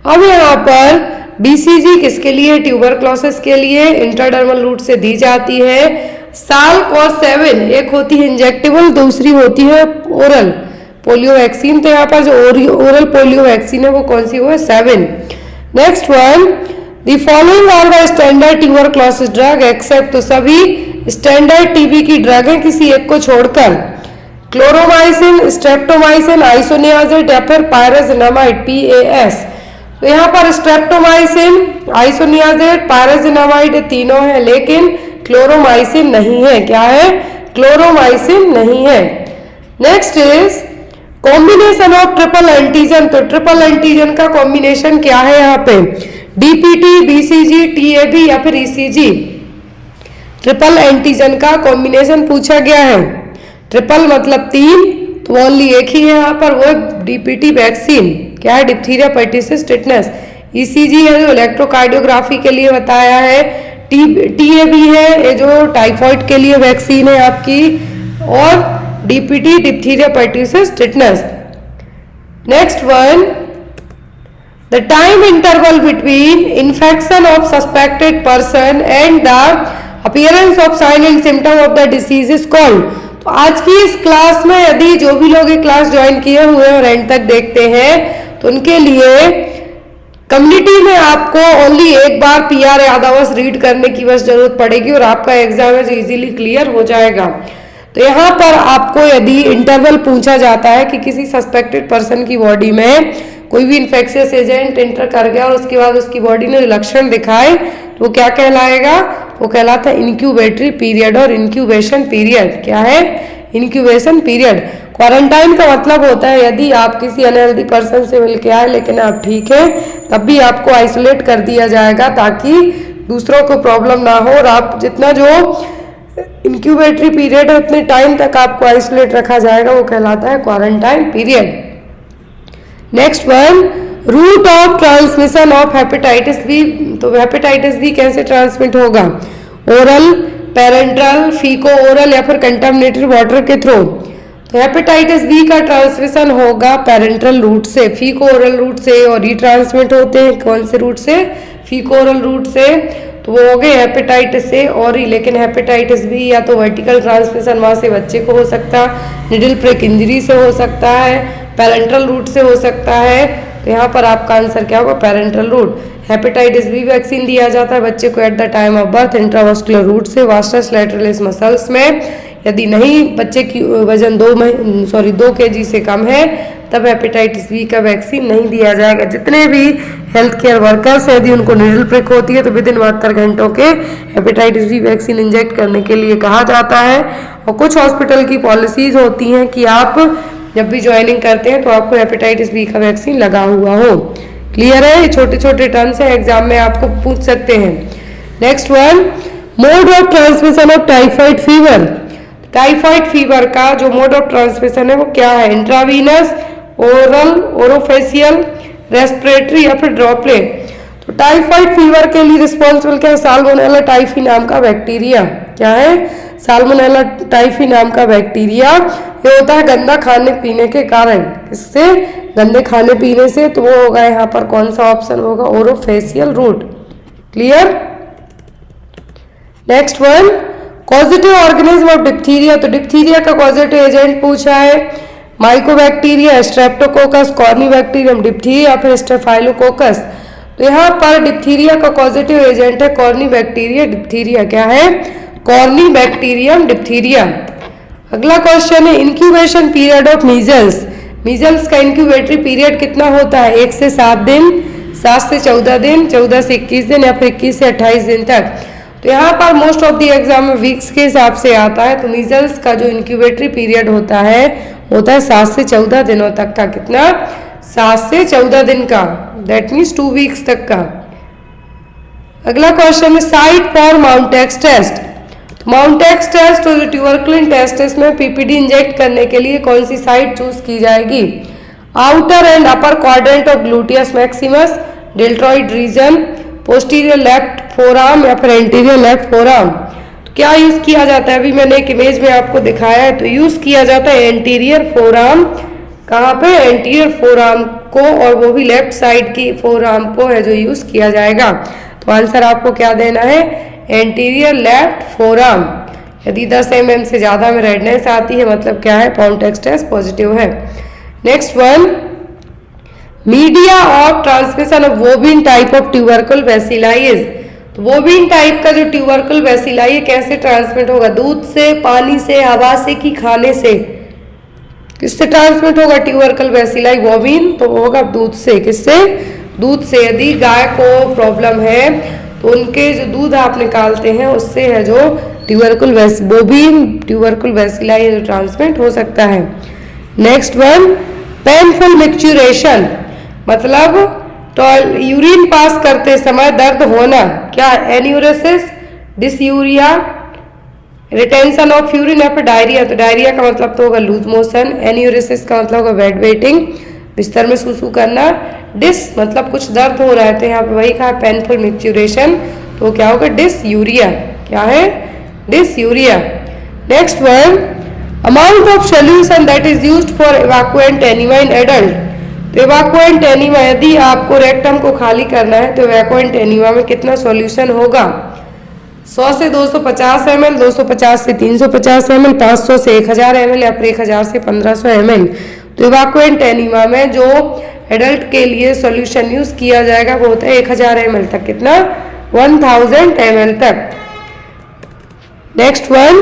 अब यहाँ पर BCG किसके लिए, ट्यूबरक्लोसिस के लिए, इंट्राडर्मल रूट से दी जाती है। साल्क और 7, एक होती है इंजेक्टेबल, दूसरी होती है ओरल पोलियो वैक्सीन। तो यहाँ पर जो ओरल पोलियो वैक्सीन है वो कौन सी, वो है 7। Next one, the following are the standard tuberculosis drug except. तो सभी स्टैंडर्ड टीबी की ड्रग है किसी एक को छोड़कर, क्लोरोमाइसिन, स्ट्रेप्टोमाइसिन, आइसोनियाजिड या फिर पायराजिनामाइड PAS। तो यहाँ पर स्ट्रेप्टोमाइसिन, आइसोनियाजिड, पायराजिनामाइड तीनों है, लेकिन क्लोरोमाइसिन नहीं है। क्या है, क्लोरोमाइसिन नहीं है। Next is combination of triple antigen. तो ट्रिपल एंटीजन का कॉम्बिनेशन क्या है यहाँ पे, DPT, BCG, TAB या फिर ECG। ट्रिपल एंटीजन का कॉम्बिनेशन पूछा गया है। ट्रिपल मतलब 3, तो ओनली एक ही है यहाँ पर, वो DPT वैक्सीन। क्या है, डिप्थीरिया पर्टिसिस टिटनेस। ECG है जो इलेक्ट्रोकार्डियोग्राफी के लिए बताया है। TAB है ये जो टाइफाइड के लिए वैक्सीन है आपकी, और DPT diphtheria pertussis tetanus. Next one, the time interval between infection of suspected person and the appearance of sign and symptom of the disease is called. तो आज की इस क्लास में यदि जो भी लोग ये क्लास ज्वाइन किए हुए हैं और एंड तक देखते हैं, तो उनके लिए कम्युनिटी में आपको ओनली एक बार PR या बस रीड करने की बस जरूरत पड़ेगी और आपका एग्जाम है जो इजीली क्लियर हो जाएगा। तो यहाँ पर आपको यदि इंटरवल पूछा जाता है कि किसी सस्पेक्टेड पर्सन की बॉडी में कोई भी इन्फेक्शियस एजेंट एंटर कर गया और उसके बाद उसकी बॉडी ने लक्षण दिखाए, तो वो क्या कहलाएगा, वो कहलाता है इंक्यूबेटरी पीरियड और इंक्यूबेशन पीरियड। क्या है, इंक्यूबेशन पीरियड। क्वारंटाइन का मतलब होता है यदि आप किसी अनहेल्दी पर्सन से मिल के आए लेकिन आप ठीक है, तब भी आपको आइसोलेट कर दिया जाएगा ताकि दूसरों को प्रॉब्लम ना हो, और आप जितना जो इंक्यूबेटरी पीरियड है उतने टाइम तक आपको आइसोलेट रखा जाएगा, वो कहलाता है quarantine period. Next one, route of transmission of hepatitis B. तो हेपेटाइटिस बी कैसे ट्रांसमिट होगा, ओरल, पेरेंट्रल, फीको ओरल या फिर कंटामिनेटेड वाटर के थ्रू। तो हेपेटाइटिस बी का ट्रांसमिशन होगा पेरेंट्रल रूट से, फीको ओरल रूट से, और ये ट्रांसमिट होते हैं कौन से रूट से, फीको ओरल रूट से। तो वो हो गए हेपेटाइटिस से और ही, लेकिन हेपेटाइटिस बी या तो वर्टिकल ट्रांसमिशन वहाँ से बच्चे को हो सकता है, निडल प्रिक इंजरी से हो सकता है, पेरेंट्रल रूट से हो सकता है। तो यहाँ पर आपका आंसर क्या होगा, parenteral route. Hepatitis B vaccine दिया जाता है बच्चे को at the time of birth intravascular route से, वास्टस लैटरलिस मसल्स में। यदि नहीं, बच्चे की वजन 2 kg से कम है, तब हेपेटाइटिस बी का वैक्सीन नहीं दिया जाएगा। जितने भी हेल्थ केयर वर्कर्स हैं, यदि उनको नीडल प्रिक होती है तो विद इन 72 घंटों के हेपेटाइटिस बी वैक्सीन इंजेक्ट करने के लिए कहा जाता है। और कुछ हॉस्पिटल की पॉलिसीज होती हैं कि आप जब भी ज्वाइनिंग करते हैं तो आपको हेपेटाइटिस बी का वैक्सीन लगा हुआ हो। क्लियर है, ये छोटे छोटे टर्म्स है, एग्जाम में आपको पूछ सकते हैं। Next one, mode of transmission of typhoid fever. Typhoid fever का जो मोड ऑफ ट्रांसमिशन है वो क्या है, इंट्रावीनस, ओरल, ओरोफेशियल, रेस्पिरेटरी या फिर ड्रॉपलेट। तो टाइफाइड फीवर के लिए रिस्पॉन्सिबल क्या है, साल्मोनेला टाइफी नाम का बैक्टीरिया। क्या है, साल्मोनेला टाइफी नाम का बैक्टीरिया। ये होता है गंदा खाने पीने के कारण। किससे? गंदे खाने पीने से। तो वो होगा यहाँ पर कौन सा ऑप्शन होगा? Orofacial route. Clear? Next one, causative organism of diphtheria. तो डिप्थीरिया का कॉजेटिव एजेंट पूछा है, माइकोबैक्टीरिया, स्ट्रेप्टोकोकस, कॉर्नीबैक्टीरियम, डिप्थीरिया, फिर स्टेफाइलोकोकस। तो यहाँ पर डिप्थीरिया का पॉजिटिव एजेंट है कॉर्नीबैक्टीरिया डिप्थीरिया। क्या है? Corynebacterium diphtheria. अगला क्वेश्चन है incubation period of measles. Measles का इंक्यूबेटरी पीरियड कितना होता है? 1 से 7 दिन, 7 से 14 दिन, 14 से 21 दिन या फिर 21 से 28 दिन तक। तो यहाँ पर मोस्ट ऑफ द एग्जाम में वीक्स के हिसाब से आता है। तो मीजल्स का जो इंक्यूबेटरी पीरियड होता है 7 से 14 दिनों तक का। कितना? 7 से 14 दिन का, दैट मीन्स 2 वीक्स तक का। अगला क्वेश्चन है site for Mantoux test. Mantoux test और ट्यूबरकुलिन टेस्ट, इसमें पीपीडी इंजेक्ट करने के लिए कौन सी साइट चूज की जाएगी? Outer and upper quadrant of gluteus maximus, deltoid region, posterior left forearm या फिर एंटीरियर लेफ्ट फोरआर्म। तो क्या यूज किया जाता है? अभी मैंने एक इमेज में आपको दिखाया है। तो यूज किया जाता है एंटीरियर फोरआर्म। कहाँ पे? एंटीरियर फोरआर्म को, और वो भी लेफ्ट साइड की फोरआर्म को है जो यूज किया जाएगा। तो आंसर आपको क्या देना है? Anterior left forearm. यदि 10 mm से ज्यादा में रेडनेस आती है मतलब क्या है? माउंटेक्स टेस्ट पॉजिटिव है। Next one, media of transmission of bovine type of tubercle bacilli. तो वोबिन टाइप का जो ट्यूबरकुल बैसिलाई है कैसे ट्रांसमिट होगा? दूध से, पानी से, हवा से कि खाने से? किससे ट्रांसमिट होगा ट्यूबरकुल बैसिलाई वोबिन? तो होगा दूध से। किससे? दूध से। यदि गाय को प्रॉब्लम है तो उनके जो दूध आप निकालते हैं उससे है जो वोबिन ट्यूबरकुल बैसिलाई जो ट्रांसमिट हो सकता है। नेक्स्ट वन, पेनफुल मिक्चुरेशन मतलब तो यूरिन पास करते समय दर्द होना। क्या? Enuresis, dysuria, retention of urine या फिर डायरिया। तो डायरिया का मतलब तो होगा लूज मोशन, एन्यूरेसिस का मतलब होगा बेड वेटिंग, बिस्तर में सुसु करना, डिस मतलब कुछ दर्द हो रहा है। तो यहाँ पे वही कहा पेनफुल मिक्चुरेशन। तो क्या होगा? डिसयूरिया। क्या है? Dysuria. Next one, amount of solution that is used for evacuant enema in adult. तो इवैक्यूएंट एनीमा, यदि आपको रेक्टम को खाली करना है तो इवैक्यूएंट एनीमा में कितना सॉल्यूशन होगा? 100 से 250 ml, 250 से 350 ml, 500 से 1000 ml या फिर 1000 से 1500 ml। तो इवैक्यूएंट एनीमा में जो एडल्ट के लिए सॉल्यूशन यूज किया जाएगा वो होता है 1000 ml तक। कितना? 1000 ml तक। Next one,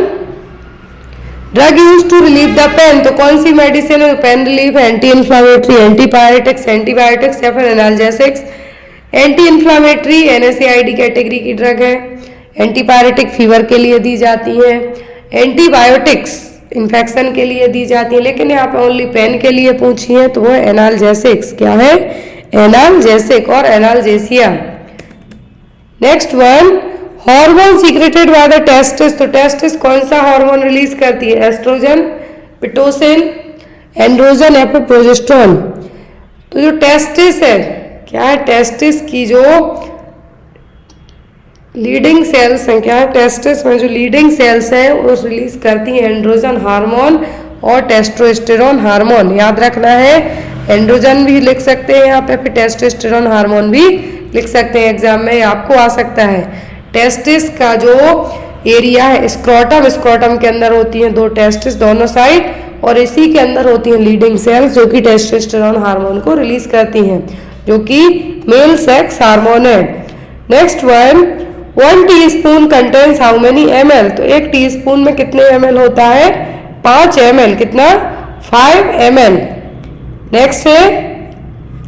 drug use to relieve the pain. तो कौन सी मेडिसिन है? Pain relief, anti inflammatory, antipyretics, antibiotics या फिर analgesics. Anti inflammatory NSAID category की ड्रग है। एंटीपायरेटिक फीवर के लिए दी जाती है। एंटीबायोटिक्स इन्फेक्शन के लिए दी जाती है, लेकिन यहाँ पे ओनली पेन के लिए पूछी है तो वो एनाल्जेसिक्स। क्या है? एनाल्जेसिक और analgesia. Next one, hormone secreted by the testis. तो टेस्टिस कौन सा हार्मोन रिलीज करती है? एस्ट्रोजन, पिटोसिन, एंड्रोजन या फिर प्रोजेस्टेरोन। तो जो टेस्टिस है, क्या है? टेस्टिस की जो लीडिंग सेल्स हैं, क्या है? टेस्टिस में जो लीडिंग सेल्स हैं वो रिलीज करती हैं एंड्रोजन हार्मोन और टेस्टोस्टेरोन हार्मोन। याद रखना है, एंड्रोजन भी लिख सकते हैं यहाँ पे, फिर टेस्टोस्टेरोन हार्मोन भी लिख सकते हैं। एग्जाम में आपको आ सकता है। टेस्टिस का जो एरिया है स्क्रोटम, स्क्रोटम के अंदर होती हैं 2 टेस्टिस दोनों साइड, और इसी के अंदर होती हैं लीडिंग सेल्स जो कि टेस्टोस्टेरोन हार्मोन को रिलीज करती हैं, जो कि मेल सेक्स हार्मोन है। Next one, 1 teaspoon contains how many ml। तो 1 टीस्पून में कितने ml होता है? 5 ml। कितना? 5 ml। नेक्स्ट है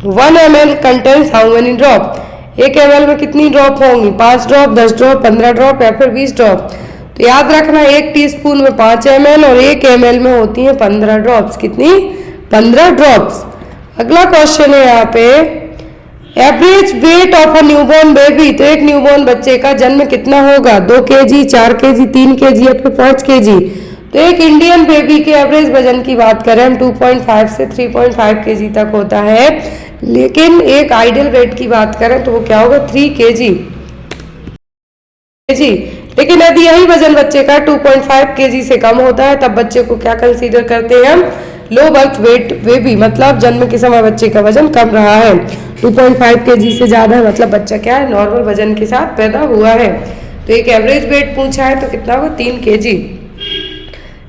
1 ml contains how many drop. 1 ml में कितनी ड्रॉप होंगी? 5 ड्रॉप, 10 ड्रॉप, 15 ड्रॉप या फिर 20 ड्रॉप। तो याद रखना 1 टीस्पून में 5 ml और 1 ml में होती हैं 15 ड्रॉप्स। कितनी? 15 ड्रॉप्स। अगला क्वेश्चन है यहाँ पे, average weight of a newborn baby. तो एक न्यूबॉर्न बच्चे का जन्म कितना होगा? 2 kg, 4 kg, 3 kg या फिर 5 kg। तो एक इंडियन बेबी के एवरेज वजन की बात करें हम 2.5 से 3.5 kg तक होता है, लेकिन एक आइडियल वेट की बात करें तो वो क्या होगा? 3 kg। लेकिन यदि यही वजन बच्चे का 2.5 kg से कम होता है तब बच्चे को क्या कंसीडर करते हैं हम? लो बर्थ वेट बेबी, मतलब जन्म के समय बच्चे का वजन कम रहा है, 2.5 kg से ज्यादा है, मतलब बच्चा क्या है? नॉर्मल वजन के साथ पैदा हुआ है। तो एक एवरेज वेट पूछा है तो कितना होगा? 3 kg।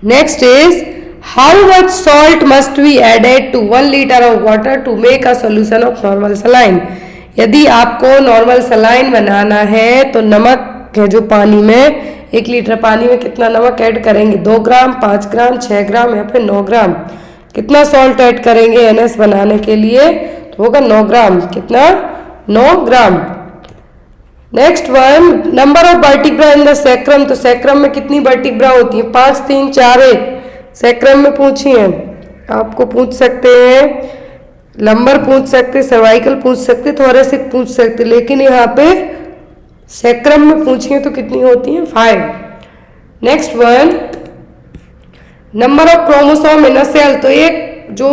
Next is how much salt must be added to 1 litre of water to make a solution of normal saline. यदि आपको नॉर्मल सलाइन बनाना है तो नमक है जो पानी में, 1 लीटर पानी में कितना नमक ऐड करेंगे? 2 ग्राम, 5 ग्राम, 6 ग्राम या फिर 9 ग्राम। कितना सॉल्ट ऐड करेंगे NS बनाने के लिए? तो होगा 9 ग्राम। कितना? 9 gram. Next one, number of vertebra in the sacrum. तो सैक्रम में कितनी वर्टिब्रा होती है? 5, 3, 4, 1। सैक्रम में पूछी है, आपको पूछ सकते हैं लंबर, पूछ सकते सर्वाइकल, पूछ सकते थोरेसिक, पूछ सकते, लेकिन यहाँ पे सैक्रम में पूछिए तो कितनी होती है? 5। Next one, number of chromosome in a cell. तो एक जो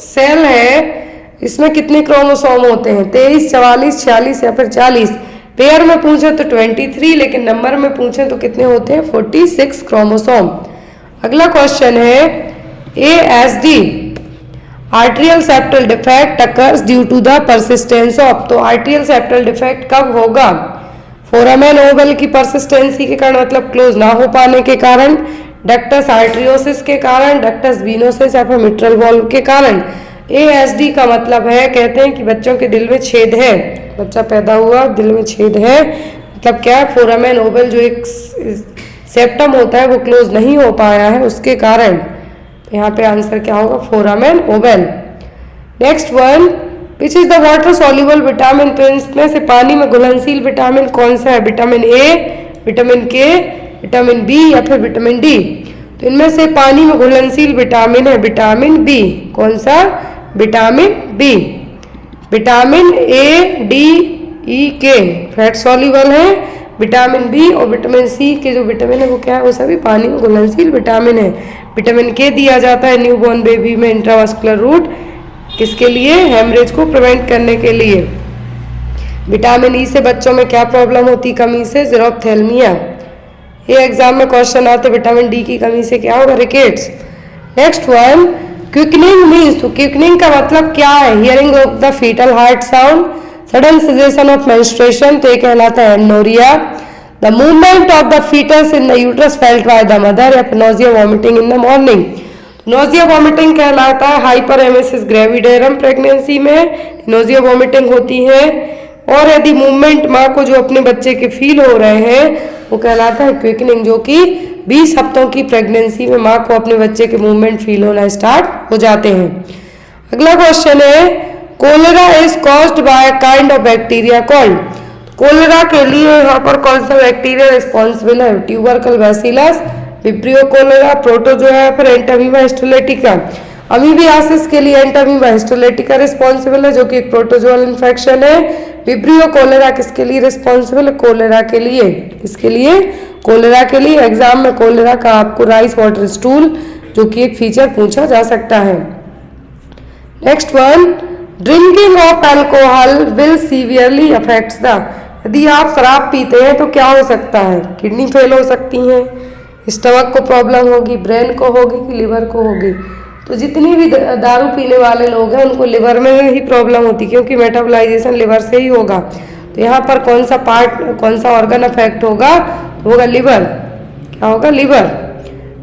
सेल है इसमें कितने क्रोमोसोम होते हैं? 23, 44, 46 या फिर 40। पेयर में पूछे तो 23, लेकिन नंबर में पूछे तो कितने होते हैं? 46 क्रोमोसोम। अगला क्वेश्चन है ASD, arterial septal defect occurs due to the persistence of. तो आर्टरियल सेप्टल डिफेक्ट कब होगा? फोरामेन ओवल की परसिस्टेंसी के कारण, मतलब क्लोज ना हो पाने के कारण, डक्टस आर्टरियोसिस के कारण, डक्टस वीनोसिस या फिर मिट्रल वॉल्व के कारण। ASD का मतलब है, कहते हैं कि बच्चों के दिल में छेद है, बच्चा पैदा हुआ दिल में छेद है, मतलब क्या? फोरामेन ओवल जो एक सेप्टम होता है वो क्लोज नहीं हो पाया है उसके कारण। तो यहाँ पे आंसर क्या होगा? Foramen Oval. Next one, which is the water soluble vitamin. तो इसमें से पानी में घुलनशील विटामिन कौन सा है? Vitamin A, vitamin K, vitamin B या फिर विटामिन D। तो इनमें से पानी में घुलनशील विटामिन है विटामिन B। कौन सा? Vitamin B। Vitamin A, D, E, K fat soluble है। विटामिन B और विटामिन C के जो विटामिन है वो क्या है? वो सभी पानी में घुलनशील विटामिन है। विटामिन K दिया जाता है न्यूबॉर्न बेबी में इंट्रावास्कुलर रूट, किसके लिए? हेमरेज को प्रिवेंट करने के लिए। विटामिन E से बच्चों में क्या प्रॉब्लम होती? कमी से ज़ीरोफ्थैल्मिया। ये एग्जाम में क्वेश्चन आते, विटामिन D की कमी से क्या होगा? Rickets. Next one, quickening means. तो क्विकनिंग का मतलब क्या है? Hearing of the foetal heart sound, sudden cessation of menstruation, तो ये कहलाता है amenorrhoea. The movement of the foetus in the uterus felt by the mother, या फिर nausea vomiting in the morning. Nausea vomiting कहलाता है हाइपर एमेसिस ग्रेविडेरम। प्रेगनेंसी में nausea vomiting होती है। और यदि मूवमेंट माँ को जो अपने बच्चे के फील हो रहे हैं वो कहलाता है क्विकनिंग, जो कि 20 हफ्तों की प्रेगनेंसी में माँ को अपने बच्चे के मूवमेंट फील होना स्टार्ट हो जाते हैं। अगला क्वेश्चन है, cholera is caused by kind of bacteria called. Cholera के लिए यहाँ पर कौन सा बैक्टीरिया रिस्पॉन्सिबल है? Tubercle bacillus, vibrio cholera, protozoa, फिर एंटामीबा हिस्टोलेटिका। अमीबियासिस के लिए एंटामीबा हिस्टोलेटिका रिस्पॉन्सिबल है, जो कि एक प्रोटोजोअल इन्फेक्शन है। विब्रियो कोलेरा किसके लिए रिस्पॉन्सिबल है? कोलेरा के लिए। किसके लिए? कोलेरा के लिए। एग्जाम में कोलेरा का आपको राइस वाटर स्टूल जो कि एक फीचर पूछा जा सकता है। Next one, drinking of alcohol will severely affects the. यदि आप शराब पीते हैं तो क्या हो सकता है? किडनी फेल हो सकती है, स्टमक को प्रॉब्लम होगी, ब्रेन को होगी कि लिवर को होगी। तो जितनी भी दारू पीने वाले लोग हैं उनको लिवर में ही प्रॉब्लम होती है, क्योंकि मेटाबॉलाइजेशन लिवर से ही होगा। तो यहाँ पर कौन सा पार्ट, कौन सा ऑर्गन अफेक्ट होगा? होगा लिवर। क्या होगा? Liver.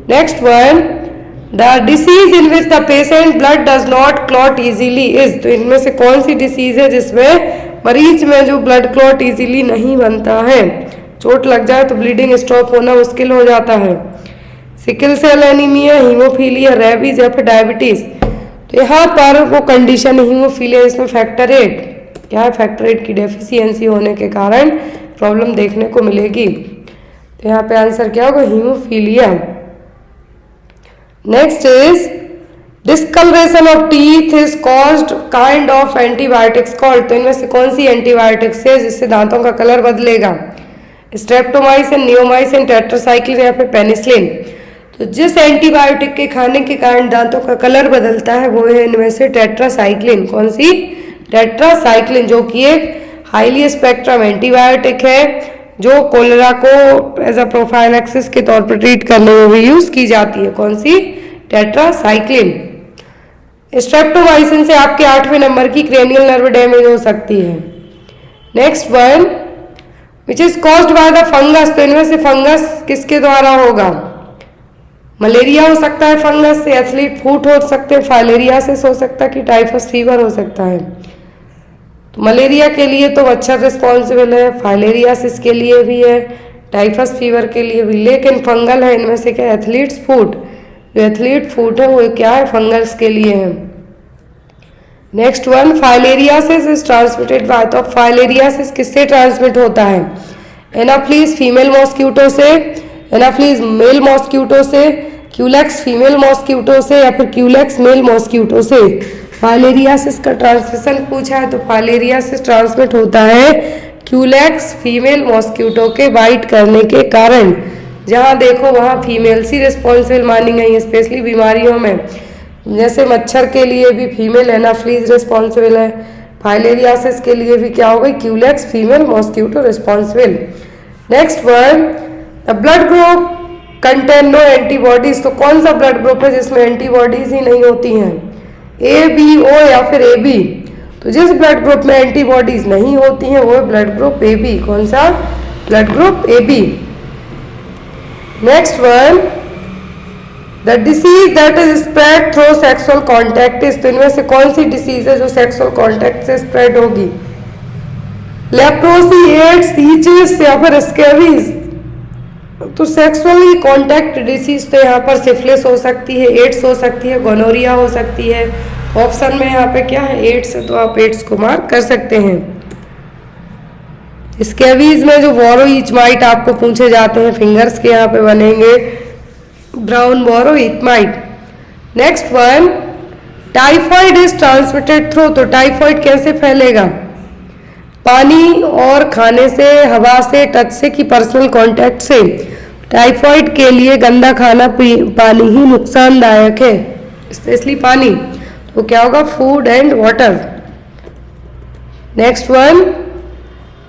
Next one, the disease in which the patient blood does not clot easily is. तो इनमें से कौन सी डिसीज है जिसमें मरीज में जो ब्लड क्लॉट इजीली नहीं बनता है? चोट लग जाए तो ब्लीडिंग स्टॉप होना मुश्किल हो जाता है। Sickle cell anaemia, haemophilia, rabies या फिर डायबिटीज। तो यहाँ पर वो कंडीशन हीमोफीलिया, इसमें फैक्टर 8 क्या है? फैक्टर 8 की डेफिशिएंसी होने के कारण प्रॉब्लम देखने को मिलेगी। तो यहाँ पे आंसर क्या होगा? Haemophilia. Next is discolouration of teeth is caused kind of antibiotics called. तो इनमें से कौन सी एंटीबायोटिक्स है जिससे दांतों का कलर बदलेगा? स्ट्रेप्टोमाइसिन, नियोमाइसिन, टेट्रासाइक्लिन या फिर पेनिसिलिन। तो जिस एंटीबायोटिक के खाने के कारण दांतों का कलर बदलता है वो है इनमें से टेट्रासाइक्लिन। कौन सी? टेट्रासाइक्लिन, जो कि एक हाईली स्पेक्ट्रम एंटीबायोटिक है, जो कोलेरा को एज अ प्रोफाइलैक्सिस के तौर पर ट्रीट करने में भी यूज की जाती है। कौन सी? टेट्रासाइक्लिन। स्ट्रेप्टोमाइसिन से आपके 8वें नंबर की क्रेनियल नर्व डैमेज हो सकती है। Next one, which is caused by the fungus. तो इनमें से फंगस किसके द्वारा होगा? मलेरिया हो सकता है फंगस से, एथलीट फूट हो सकते हैं, फाइलेरियासिस हो सकता है कि टाइफस फीवर हो सकता है। तो मलेरिया के लिए तो मच्छर रिस्पॉन्सिबल है, फाइलेरियासिस के लिए भी है, टाइफस फीवर के लिए भी, लेकिन फंगल है इनमें से क्या? एथलीट्स फूट। जो एथलीट फूट है वो क्या है? फंगस के लिए है। Next one, filariasis is transmitted by. तो फाइलेरियासिस किससे ट्रांसमिट होता है? एनाफ्लीज फीमेल मॉस्क्यूटो से, एनाफ्लीज मेल मॉस्क्यूटो से, क्यूलेक्स फीमेल मॉस्क्यूटो से, या फिर क्यूलेक्स मेल मॉस्क्यूटो से। फाइलेरियासिस का ट्रांसमिशन पूछा है तो फाइलेरियासिस ट्रांसमिट होता है क्यूलेक्स फीमेल मॉस्क्यूटो के बाइट करने के कारण। जहाँ देखो वहाँ फीमेल्स ही रिस्पॉन्सिबल मानी गई है, स्पेशली बीमारियों में। जैसे मच्छर के लिए भी फीमेल एनाफ्लीज रिस्पॉन्सिबल है, फाइलेरियासिस के लिए भी क्या हो गई? Culex female mosquito responsible. Next one, the blood group contain no antibodies. तो कौन सा ब्लड ग्रुप है जिसमें एंटीबॉडीज ही नहीं होती हैं? ए, बी, ओ या फिर ए बी। तो जिस ब्लड ग्रुप में एंटीबॉडीज नहीं होती हैं वो है ब्लड ग्रुप ए बी। कौन सा? Blood group A B. Next one, the disease that is spread through sexual contact is. तो इनमें से कौन सी डिसीज है जो सेक्सुअल कॉन्टैक्ट से स्प्रेड होगी? लेप्रोसी, एड्स, सीचिस या फिर स्कैबीज। तो सेक्सुअली कॉन्टैक्ट डिसीज तो यहाँ पर सिफिलिस हो सकती है, एड्स हो सकती है, गोनोरिया हो सकती है। ऑप्शन में यहाँ पे क्या है? एड्स है, तो आप एड्स को मार्क कर सकते हैं। स्कैबीज में जो बोरोइचमाइट आपको पूछे जाते हैं, फिंगर्स के यहाँ पे बनेंगे ब्राउन बोरोइचमाइट। Next one, typhoid is transmitted through. तो टाइफाइड कैसे फैलेगा? पानी और खाने से, हवा से, टच से कि पर्सनल कांटेक्ट से। टाइफाइड के लिए गंदा खाना पानी ही नुकसानदायक है, स्पेशली पानी। तो क्या होगा? Food and water. Next one,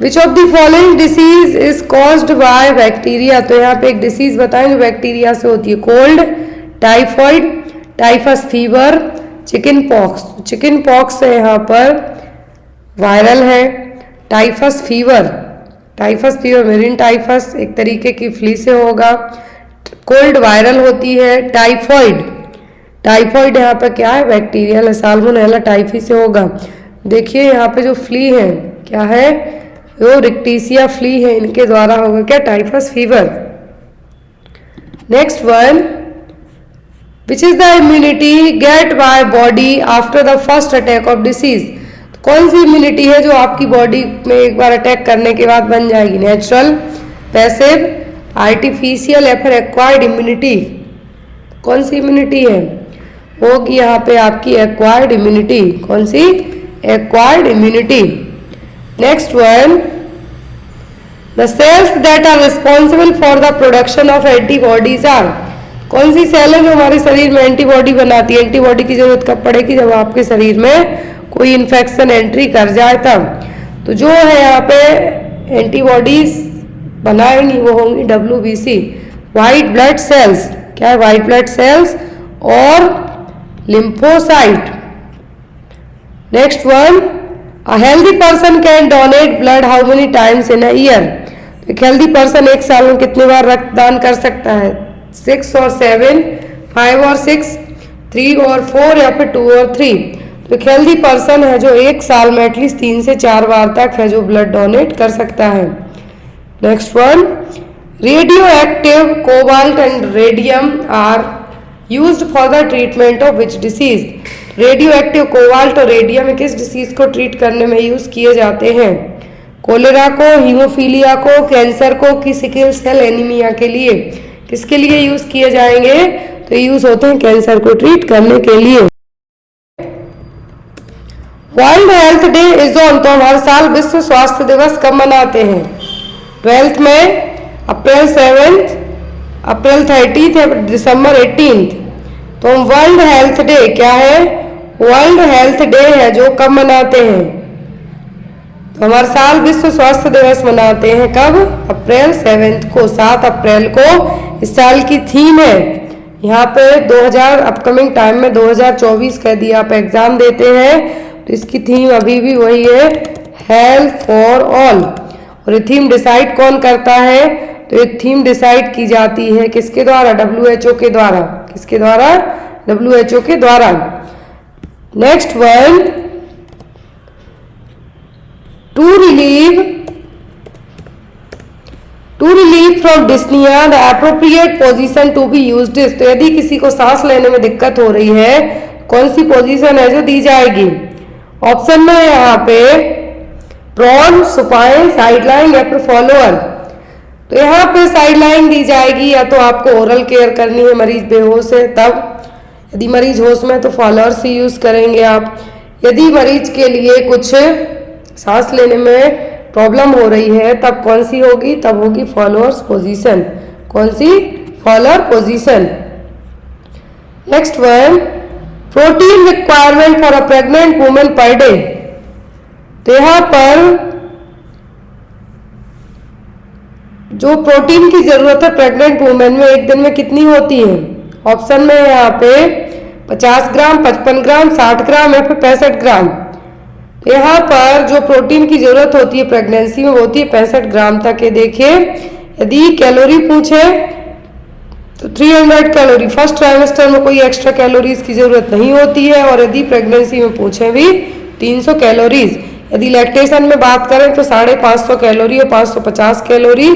which of the following disease is caused by bacteria. तो यहाँ पे एक डिसीज बताएं जो बैक्टीरिया से होती है। Cold, typhoid, typhus fever, chicken pox. Chicken pox है यहाँ पर वायरल है। Typhus fever, typhus fever marine typhus एक तरीके की फ्ली से होगा। कोल्ड वायरल होती है। टाइफॉइड, टाइफॉइड यहाँ पे क्या है? बैक्टीरियल है, साल्मोनेला टाइफी से होगा। देखिए यहाँ पे जो फ्ली है क्या है? वो रिक्टीसिया फ्ली है, इनके द्वारा होगा क्या? Typhus fever. Next one, which is the immunity get by body after the first attack of disease. कौन सी इम्यूनिटी है जो आपकी बॉडी में एक बार अटैक करने के बाद बन जाएगी? नेचुरल, पैसिव, आर्टिफिशियल या फिर एक्वायर्ड इम्यूनिटी। कौन सी इम्यूनिटी है? होगी यहाँ पे आपकी एक्वायर्ड इम्यूनिटी। कौन सी? Acquired immunity. Next one, the cells that are responsible for the production of antibodies are. कौन सी सेल है जो हमारे शरीर में एंटीबॉडी बनाती है? एंटीबॉडी की जरूरत कब पड़ेगी? जब आपके शरीर में कोई इन्फेक्शन एंट्री कर जाए तब। तो जो है यहाँ पे एंटीबॉडीज बनाएंगी वो होंगी WBC, वाइट ब्लड सेल्स। क्या है? वाइट ब्लड सेल्स और lymphocyte. Next one, a healthy person can donate blood how many times in a year. एक हेल्दी पर्सन एक साल में कितनी बार रक्तदान कर सकता है? 6 और 7, 5 और 6, 3 और 4 या फिर 2 और 3। तो एक हेल्दी पर्सन है जो एक साल में एटलीस्ट 3 से 4 बार तक है जो ब्लड डोनेट कर सकता है। Next one, radioactive cobalt and radium are used for the treatment of which disease. Radioactive cobalt और रेडियम किस डिसीज को ट्रीट करने में यूज किए जाते हैं? कोलेरा को, हीमोफीलिया को, कैंसर को कि सिकल सेल एनीमिया के लिए? किसके लिए यूज किए जाएंगे? तो यूज होते हैं कैंसर को ट्रीट करने के लिए। World health day is on. तो हम हर साल विश्व स्वास्थ्य दिवस कब मनाते हैं? 12th में, अप्रैल 7th, अप्रैल 30th या दिसंबर 18th। तो हम वर्ल्ड हेल्थ डे क्या है? वर्ल्ड हेल्थ डे है जो कब मनाते हैं? तो हर साल विश्व स्वास्थ्य दिवस मनाते हैं कब? अप्रैल 7 को, 7 अप्रैल को। इस साल की थीम है यहाँ पे 2000 अपकमिंग टाइम में 2024 का यदि आप एग्जाम देते हैं तो इसकी थीम अभी भी वही है, हेल्थ फॉर ऑल। और ये थीम डिसाइड कौन करता है? तो ये थीम डिसाइड की जाती है किसके द्वारा? WHO के द्वारा। किसके द्वारा? WHO के द्वारा। Next one, to relieve from dyspnoea the appropriate position to be used is. तो यदि किसी को सांस लेने में दिक्कत हो रही है, कौन सी पोजीशन है जो दी जाएगी? ऑप्शन में है यहाँ पे प्रॉन, सुपाइन, साइडलाइन या फिर फॉलोअर। तो यहाँ पे साइडलाइन दी जाएगी, या तो आपको ओरल केयर करनी है, मरीज बेहोश है तब। यदि मरीज होश में तो फॉलोअर्स ही यूज करेंगे आप। यदि मरीज के लिए कुछ सांस लेने में प्रॉब्लम हो रही है तब कौन सी होगी? तब होगी फॉलोअर्स पोजीशन। कौन सी? Fowler position. Next one, protein requirement for a pregnant women per day. तो यहाँ पर जो प्रोटीन की जरूरत है प्रेग्नेंट वुमेन में एक दिन में कितनी होती है? ऑप्शन में है यहाँ पे 50 ग्राम, 55 ग्राम, 60 ग्राम या फिर 65 ग्राम। तो यहाँ पर जो प्रोटीन की जरूरत होती है प्रेगनेंसी में वो होती है 65 ग्राम तक। ये देखिए, यदि कैलोरी पूछे तो 300 कैलोरी फर्स्ट ट्राइमेस्टर में, कोई एक्स्ट्रा कैलोरीज की जरूरत नहीं होती है। और यदि प्रेगनेंसी में पूछे भी 300 कैलोरीज। यदि लैक्टेशन में बात करें तो 550 कैलोरी और 550 calorie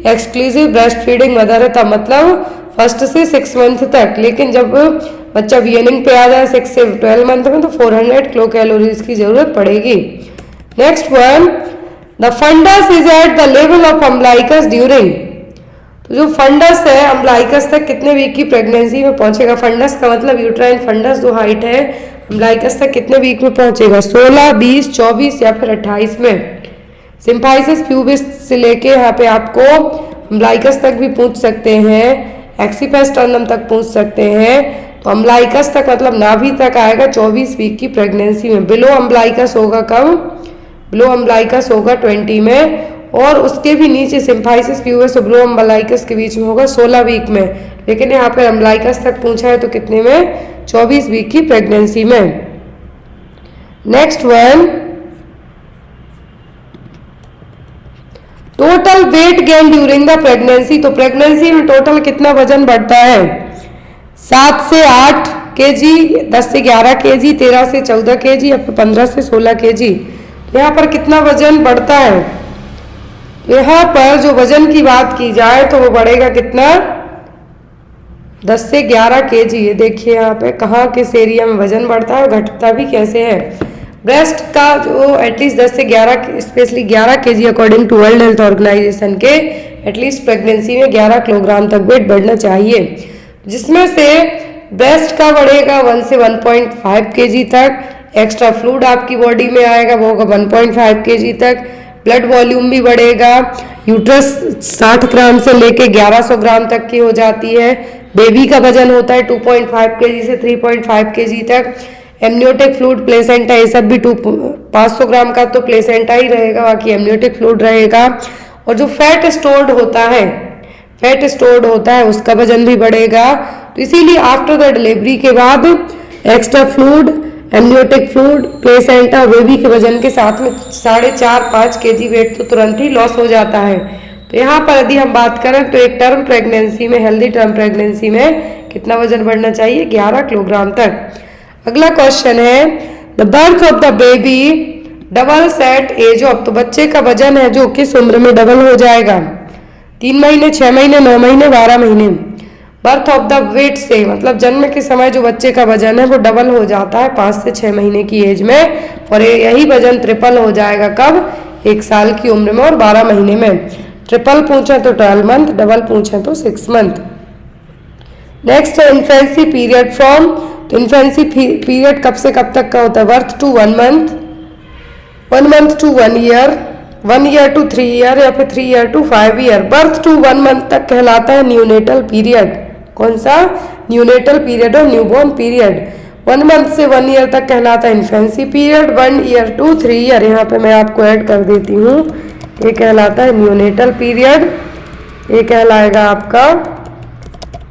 exclusive breast feeding mother है तब, मतलब फर्स्ट से 6 मंथ तक। लेकिन जब बच्चा वीनिंग पे आ जाए 6 से 12 मंथ में तो 400 किलो कैलोरीज की जरूरत पड़ेगी। Next one, the fundus is at the level of umbilicus during. तो जो फंडस है अम्बलाइकस तक कितने वीक की प्रेगनेंसी में पहुंचेगा? फंडस का मतलब यूट्राइन फंडस जो हाइट है, अम्बलाइकस तक कितने वीक में पहुंचेगा? 16, 20, 24 या फिर 28 में। सिम्फाइसिस प्यूबिस से लेके यहाँ पे आपको अम्बलाइकस तक भी पूछ सकते हैं, एक्सीपैस टर्नम तक पूछ सकते हैं। तो अम्बलाइकस तक मतलब नाभि तक आएगा 24 वीक की प्रेगनेंसी में। बिलो अम्बलाइकस होगा कब? बिलो अम्बलाइकस होगा 20 में। और उसके भी नीचे सिम्फाइसिस प्यूबिस और बिलो अम्बलाइकस के बीच में होगा 16 वीक में। लेकिन यहाँ पे अम्बलाइकस तक पूछा है तो कितने में? 24 वीक की प्रेगनेंसी में। Next one, total weight gain during the pregnancy. तो प्रेगनेंसी में टोटल कितना वजन बढ़ता है? 7 से 8 केजी, 10 से 11 केजी, 13 से 14 केजी या फिर 15 से 16 केजी। यहाँ पर कितना वजन बढ़ता है? यहाँ पर जो वजन की बात की जाए तो वो बढ़ेगा कितना? 10 से 11 केजी। ये देखिए यहाँ पे कहाँ किस एरिया में वजन बढ़ता है और घटता भी कैसे है। ब्रेस्ट का जो एटलीस्ट 10 से 11 specially 11 KG according to world health organisation के एटलीस्ट प्रेगनेंसी में 11 किलोग्राम तक वेट बढ़ना चाहिए, जिसमें से ब्रेस्ट का बढ़ेगा 1 से 1.5 केजी तक। एक्स्ट्रा फ्लूइड आपकी बॉडी में आएगा वो होगा 1.5 केजी तक। ब्लड वॉल्यूम भी बढ़ेगा। यूट्रस 60 ग्राम से लेके 1100 ग्राम तक की हो जाती है। बेबी का वजन होता है 2.5 केजी से 3.5 केजी तक। एमनियोटिक फ्लूइड, प्लेसेंटा, ये सब भी 500 ग्राम का तो प्लेसेंटा ही रहेगा, बाकी एमनियोटिक फ्लूइड रहेगा। और जो फैट स्टोर्ड होता है उसका वजन भी बढ़ेगा। तो इसीलिए आफ्टर द डिलीवरी के बाद extra fluid, amniotic fluid, placenta और बेबी के वजन के साथ में 4.5-5 केजी वेट तो तुरंत ही लॉस हो जाता है। तो यहाँ पर यदि हम बात करें तो एक टर्म प्रेगनेंसी में, हेल्दी टर्म प्रेगनेंसी में कितना वजन बढ़ना चाहिए? 11 किलोग्राम तक। अगला क्वेश्चन है, the birth of the baby doubles at age of. तो बच्चे का वजन है जो किस उम्र में डबल हो जाएगा? 3 महीने, 6 महीने, 9 महीने, 12 महीने। बर्थ ऑफ द वेट से मतलब जन्म के समय जो बच्चे का वजन है वो डबल हो जाता है 5 से 6 महीने की एज में। और यही वजन ट्रिपल हो जाएगा कब? 1 साल की उम्र में और 12 महीने में। ट्रिपल पूछे तो 12 मंथ, डबल पूछे तो 6 मंथ। नेक्स्ट है इन्फेंसी पीरियड फ्रॉम। तो इन्फेंसी पीरियड कब से कब तक का होता है? Birth to 1 month, 1 month to 1 year, 1 year to 3 year या फिर 3 year to 5 year. Birth to 1 month तक कहलाता है न्यूनेटल पीरियड। कौन सा? न्यूनेटल पीरियड और न्यूबॉर्न पीरियड। 1 मंथ से 1 ईयर तक कहलाता है infancy period, 1 year to 3 year यहाँ पे मैं आपको ऐड कर देती हूँ, ये कहलाता है न्यूनेटल पीरियड, ये कहलाएगा आपका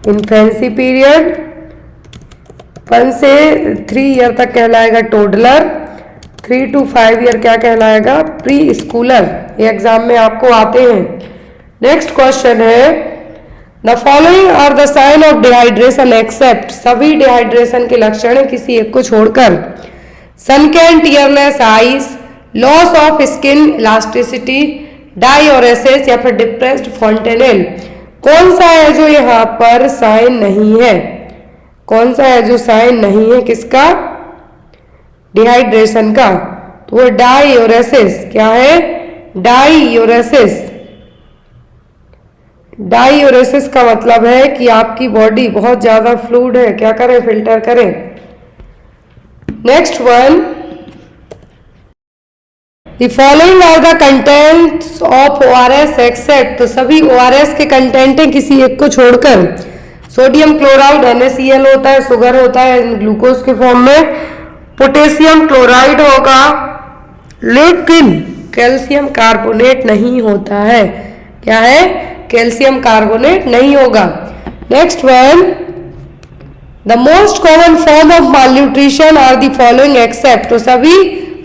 इन्फेंसी पीरियड, 1 से 3 ईयर तक कहलाएगा टोडलर, 3 to 5 ईयर क्या कहलाएगा प्री स्कूलर। ये एग्जाम में आपको आते हैं। नेक्स्ट क्वेश्चन है the following are the sign of dehydration except, सभी डिहाइड्रेशन के लक्षण है किसी एक को छोड़कर, sunken tearless eyes, loss of skin elasticity, diuresis या फिर डिप्रेस्ड फॉन्टेनेल। कौन सा है जो यहाँ पर साइन नहीं है, कौन सा है जो साइन नहीं है किसका डिहाइड्रेशन का, तो वो डाययूरेसिस। क्या है डाययूरेसिस, डाययूरेसिस का मतलब है कि आपकी बॉडी बहुत ज्यादा फ्लूइड है, क्या करें फिल्टर करें। Next one the following are the contents of ORS except, तो सभी ORS के कंटेंट हैं किसी एक को छोड़कर, सोडियम क्लोराइड NaCl होता है, शुगर होता है ग्लूकोज के फॉर्म में, पोटेशियम क्लोराइड होगा, लेकिन कैल्शियम कार्बोनेट नहीं होता है। क्या है कैल्शियम कार्बोनेट नहीं होगा। Next one the most common form of malnutrition are the following except, तो सभी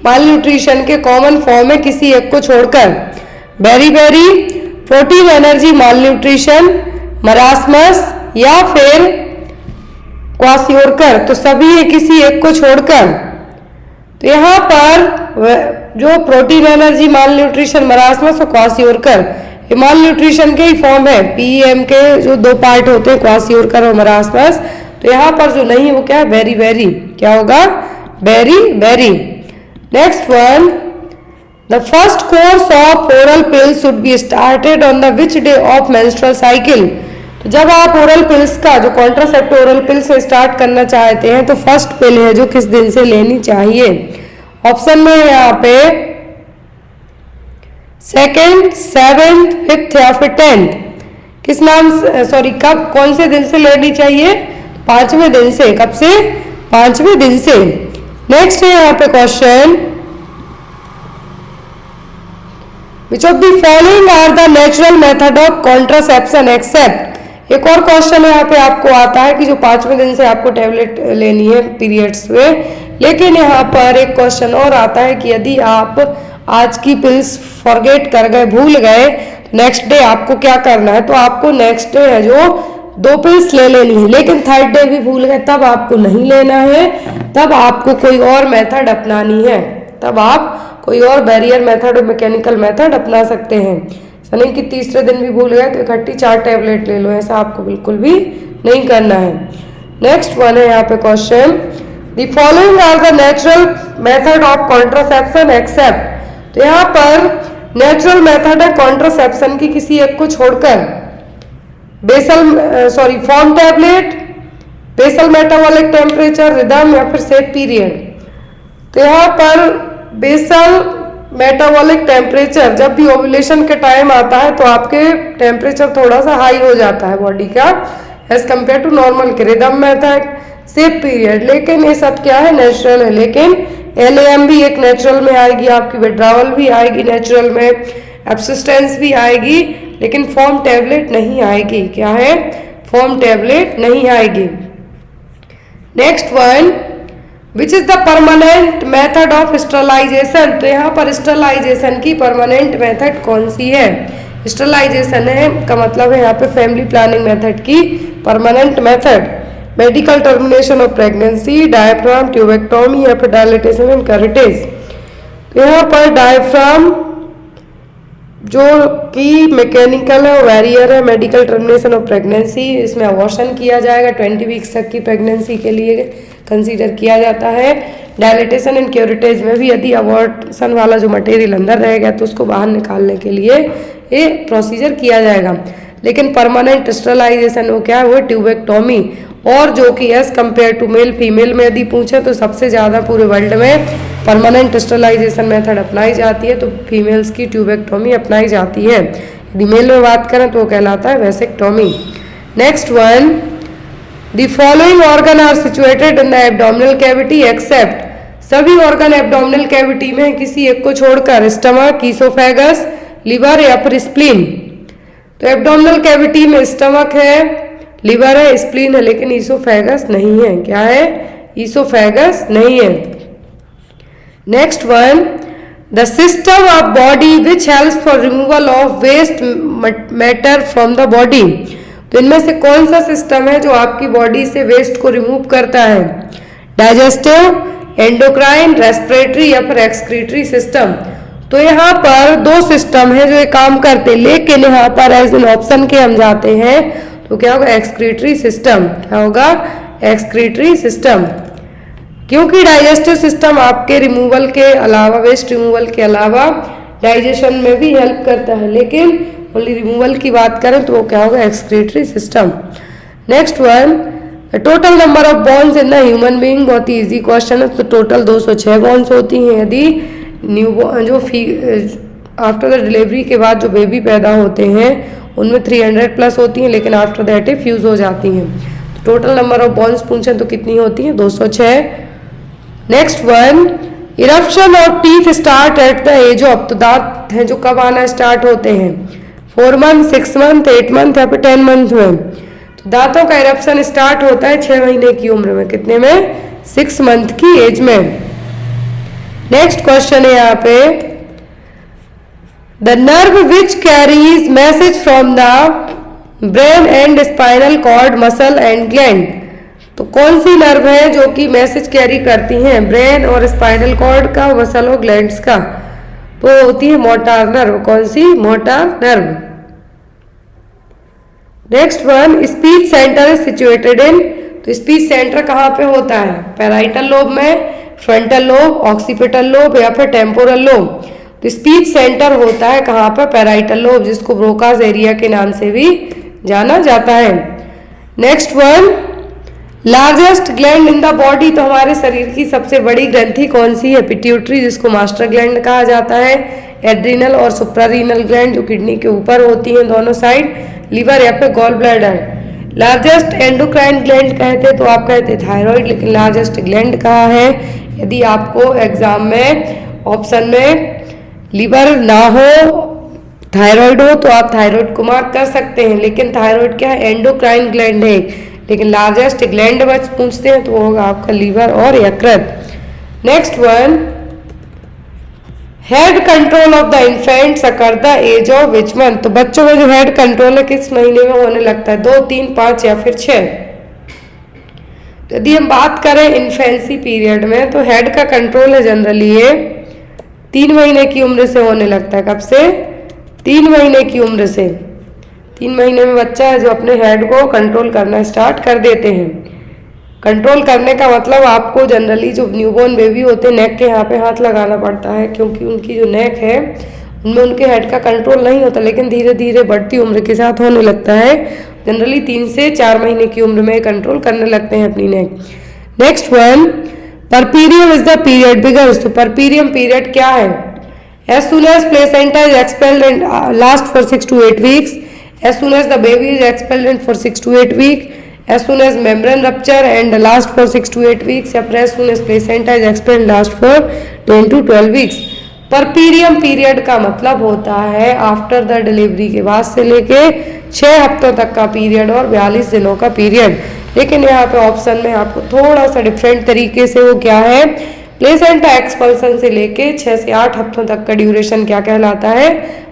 मालन्यूट्रिशन के कॉमन फॉर्म है किसी एक को छोड़कर, beriberi, protein energy malnutrition, marasmus या फिर क्वासियोरकर, तो सभी है किसी एक को छोड़कर। तो यहाँ पर जो प्रोटीन एनर्जी मालन्यूट्रिशन, मरासमस और क्वासियोरकर, ये मालन्यूट्रिशन के ही फॉर्म है, PEM के जो 2 पार्ट होते हैं क्वासियोरकर और मरासमस। तो यहाँ पर जो नहीं वो क्या है बेरी बेरी, क्या होगा beriberi. Next one the first course of oral pill should be started on the which day of menstrual cycle, तो जब आप ओरल पिल्स का जो कॉन्ट्रासेप्टिव ओरल पिल से स्टार्ट करना चाहते हैं तो फर्स्ट पिल है जो किस दिन से लेनी चाहिए। ऑप्शन में यहाँ पे 2nd, 7th, 5th या फिर 10th, किस नाम सॉरी कब कौन से दिन से लेनी चाहिए 5वें दिन से, कब से 5वें दिन से। नेक्स्ट है यहाँ पे question which of the following are the natural method of contraception except, एक और क्वेश्चन यहाँ पे आपको आता है कि जो 5वें दिन से आपको टेबलेट लेनी है पीरियड्स में, लेकिन यहाँ पर एक क्वेश्चन और आता है कि यदि आप आज की पिल्स फॉरगेट कर गए, भूल गए, नेक्स्ट डे आपको क्या करना है, तो आपको नेक्स्ट डे है जो 2 पिल्स ले लेनी है, लेकिन 3rd डे भी भूल गए तब आपको नहीं लेना है, तब आपको कोई और मेथड अपनानी है, तब आप कोई और बैरियर मेथड और मैकेनिकल मेथड अपना सकते हैं। यानी कि 3रे दिन भी भूल गए तो इकट्ठी 4 टैबलेट ले लो, ऐसा आपको बिल्कुल भी नहीं करना है। नेक्स्ट वन है यहाँ पे question the following are the natural method of contraception except, तो यहाँ पर नेचुरल मेथड है कॉन्ट्रासेप्शन की किसी एक को छोड़कर, basal sorry form tablet, basal metabolic temperature, rhythm या फिर सेट पीरियड। तो यहाँ पर बेसल मेटाबॉलिक टेम्परेचर, जब भी ओव्यूलेशन के टाइम आता है तो आपके टेम्परेचर थोड़ा सा हाई हो जाता है बॉडी का एज कम्पेयर टू नॉर्मल के। रिदम मेथड, सेप पीरियड, लेकिन ये सब क्या है नेचुरल है, लेकिन LAM भी एक नेचुरल में आएगी, आपकी विड्रावल भी आएगी नेचुरल में, एब्सिस्टेंस भी आएगी, लेकिन फॉर्म टैबलेट नहीं आएगी। क्या है फॉर्म टैबलेट नहीं आएगी। Next one which is the permanent method of sterilisation, तो यहाँ पर स्टरलाइजेशन की परमानेंट मेथड कौन सी है, स्टरलाइजेशन है का मतलब है यहाँ पे फैमिली प्लानिंग मेथड की permanent method, medical termination of pregnancy, diaphragm, tubectomy या फिर डायलिटेशन एंड कैरेटेज। तो यहाँ पर डायफ्राम जो कि मैकेनिकल है, वैरियर है, मेडिकल टर्मिनेशन ऑफ प्रेगनेंसी, इसमें अबॉर्शन किया जाएगा, 20 वीक्स तक की प्रेगनेंसी के लिए कंसीडर किया जाता है। डायलिटेशन एंड क्यूरेटेज में भी यदि अबॉर्शन वाला जो मटेरियल अंदर रहेगा तो उसको बाहर निकालने के लिए ये प्रोसीजर किया जाएगा। लेकिन परमानेंट स्टरलाइजेशन वो क्या है, वो ट्यूबेक्टोमी, और जो कि as compare to male female में यदि पूछे तो सबसे ज़्यादा पूरे वर्ल्ड में परमानेंट स्टरलाइजेशन मेथड अपनाई जाती है, तो फीमेल्स की ट्यूबेक्टोमी अपनाई जाती है। यदि मेल में बात करें तो वो कहलाता है vasectomy. Next one the following organ are situated in the abdominal cavity except, सभी ऑर्गन एब्डोमिनल कैविटी में किसी एक को छोड़कर, स्टमक, ईसोफेगस, लिवर या फिर स्प्लीन। तो एब्डोमिनल कैविटी में स्टमक है, लिवर है, स्प्लीन है, लेकिन ईसोफेगस नहीं है। क्या है? ईसोफेगस नहीं है। Next one, the system of body which helps for removal of waste matter from the body, तो इनमें से कौन सा सिस्टम है जो आपकी बॉडी से वेस्ट को रिमूव करता है? डाइजेस्टिव, एंडोक्राइन, रेस्पिरेटरी या फिर एक्सक्रीटरी सिस्टम। तो यहाँ पर दो सिस्टम है जो ये काम करते हैं, लेकिन यहाँ पर एज एन ऑप्शन के हम जाते हैं तो क्या होगा? Excretory system. क्या होगा? Excretory system. क्योंकि डाइजेस्टिव सिस्टम आपके रिमूवल के अलावा, वेस्ट रिमूवल के अलावा डाइजेशन में भी हेल्प करता है, लेकिन ओनली रिमूवल की बात करें तो वो क्या होगा? Excretory system. Next one, total number of bones in the human being, बहुत ही इजी क्वेश्चन है। तो टोटल 206 बोन्स होती हैं। यदि न्यूबॉर्न जो आफ्टर द डिलीवरी के बाद जो बेबी पैदा होते हैं उनमें 300 प्लस होती हैं, लेकिन आफ्टर दैट फ्यूज हो जाती हैं। तो टोटल नंबर ऑफ बोन्स पूछें तो कितनी होती है? 206। Next one, eruption of teeth start at the age of, तो दांत हैं जो कब आना स्टार्ट होते हैं? 4 मंथ, 6 मंथ, 8 मंथ या फिर 10 मंथ में। तो दांतों का इरप्शन स्टार्ट होता है 6 महीने की उम्र में। कितने में? 6 मंथ की एज में। नेक्स्ट क्वेश्चन है यहाँ पे, the nerve which carries message from the brain and spinal cord, muscle and gland, तो कौन सी नर्व है जो कि मैसेज कैरी करती हैं ब्रेन और स्पाइनल कॉर्ड का, मसल और ग्लैंड्स का? तो होती है मोटार नर्व। कौन सी? Motor nerve. Next one, speech centre is situated in, तो स्पीच सेंटर कहाँ पे होता है? पैराइटल लोब में, फ्रंटल लोब, ऑक्सीपिटल लोब या फिर टेम्पोरल लोब। तो स्पीच सेंटर होता है कहाँ पर? पैराइटल लोब, जिसको ब्रोकास एरिया के नाम से भी जाना जाता है। Next one, largest gland in the body, तो हमारे शरीर की सबसे बड़ी ग्रंथि कौन सी है? पिट्यूटरी, जिसको मास्टर ग्लैंड कहा जाता है। एड्रिनल और सुप्रारीनल ग्लैंड जो किडनी के ऊपर होती हैं दोनों साइड, लिवर या फिर gall bladder. Largest endocrine gland कहते तो आप कहते थायराइड, लेकिन लार्जेस्ट ग्लैंड कहाँ है? यदि आपको एग्जाम में ऑप्शन में लिवर ना हो, थायराइड हो, तो आप थायराइड को मार्क कर सकते हैं, लेकिन थायराइड क्या है? एंडोक्राइन ग्लैंड है। लेकिन लार्जेस्ट ग्लैंड बच पूछते हैं तो वो होगा आपका लिवर और यकृत। Next one, head control of the infants occur the age of which month, तो बच्चों में जो हेड कंट्रोल है किस महीने में होने लगता है? 2, 3, 5 या फिर 6। तो यदि हम बात करें इन्फेंसी पीरियड में, तो हेड का कंट्रोल है जनरली ये 3 महीने की उम्र से होने लगता है। कब से? 3 महीने की उम्र से। 3 महीने में बच्चा है जो अपने हेड को कंट्रोल करना स्टार्ट कर देते हैं। कंट्रोल करने का मतलब आपको जनरली जो न्यूबॉर्न बेबी होते हैं नेक के यहाँ पे हाथ लगाना पड़ता है, क्योंकि उनकी जो नेक है उनमें उनके हेड का कंट्रोल नहीं होता, लेकिन धीरे धीरे बढ़ती उम्र के साथ होने लगता है। जनरली 3 से 4 महीने की उम्र में कंट्रोल करने लगते हैं अपनी neck. Next one, puerperium is the period begins, तो परपीरियम पीरियड क्या है? As soon as placenta is expelled and last for 6 to 8 weeks, as soon as the baby is expelled for 6 to 8 weeks, as soon as membrane rupture and last for 6 to 8 weeks, या as soon as placenta is expelled last for 10 to 12 weeks। Puerperium period का मतलब होता है after the delivery के बाद से लेके 6 हफ्तों तक का पीरियड और 42 दिनों का पीरियड। लेकिन यहाँ पे ऑप्शन में आपको थोड़ा सा डिफरेंट तरीके से वो क्या है, प्लेसेंटा एक्सपल्सन से लेके 6 से 8 हफ्तों तक का ड्यूरेशन क्या कहलाता है?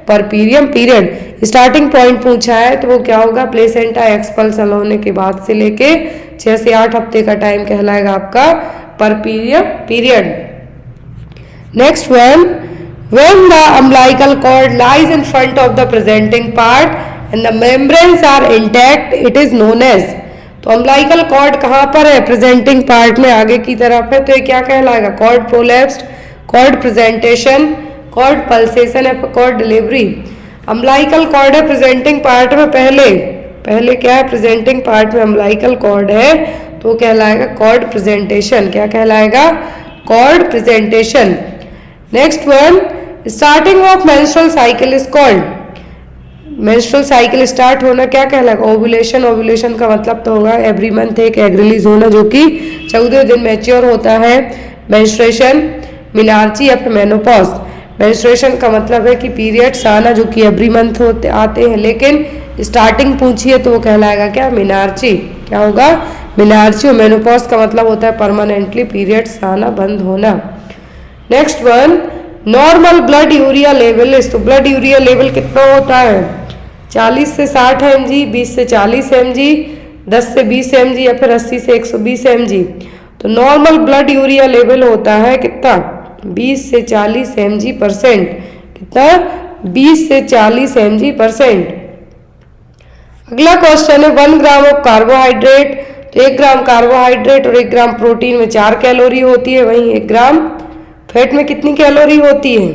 Puerperium period. स्टार्टिंग पॉइंट पूछा है तो वो क्या होगा? प्लेसेंटा एक्सपल्सन होने के बाद से लेके 6 से 8 हफ्ते का टाइम कहलाएगा आपका puerperium period. Next one, when the umbilical cord lies in front of the presenting part and the membranes are intact, it is known as, तो अम्बिलिकल कॉर्ड कहाँ पर है? प्रेजेंटिंग पार्ट में आगे की तरफ है, तो ये क्या कहलाएगा? Cord prolapsed, cord presentation, cord pulsation या कॉर्ड डिलीवरी। अम्बिलिकल कॉर्ड है प्रेजेंटिंग पार्ट में, पहले क्या है? प्रेजेंटिंग पार्ट में अम्बिलिकल कॉर्ड है तो कहलाएगा कॉर्ड प्रेजेंटेशन। क्या कहलाएगा? Cord presentation. Next one, starting of menstrual cycle is called, menstrual cycle start होना क्या कहलाएगा? ओव्यूलेशन। ओव्यूलेशन का मतलब तो होगा एवरी मंथ एक एग रिलीज होना जो कि 14 दिन मैच्योर होता है। मेंस्ट्रुएशन, मिनार्ची या फिर मेनोपॉज। मेंस्ट्रुएशन का मतलब है कि पीरियड्स आना जो कि एवरी मंथ होते आते हैं, लेकिन स्टार्टिंग पूछिए तो वो कहलाएगा क्या? मिनार्ची। क्या होगा? मिनार्ची। और मेनोपॉज का मतलब होता है परमानेंटली पीरियड्स आना बंद होना। Next one, normal blood urea level is. तो ब्लड यूरिया लेवल कितना होता है? 40 से 60 mg, 20 से 40 mg, 10 से 20 mg या फिर 80 से 120 mg। तो नॉर्मल ब्लड यूरिया लेवल होता है कितना? 20 से 40 mg%। कितना? 20 से 40 mg%। अगला क्वेश्चन है 1 ग्राम ऑफ कार्बोहाइड्रेट। तो 1 ग्राम कार्बोहाइड्रेट और 1 ग्राम प्रोटीन में 4 कैलोरी होती है, वहीं 1 ग्राम फैट में कितनी कैलोरी होती है?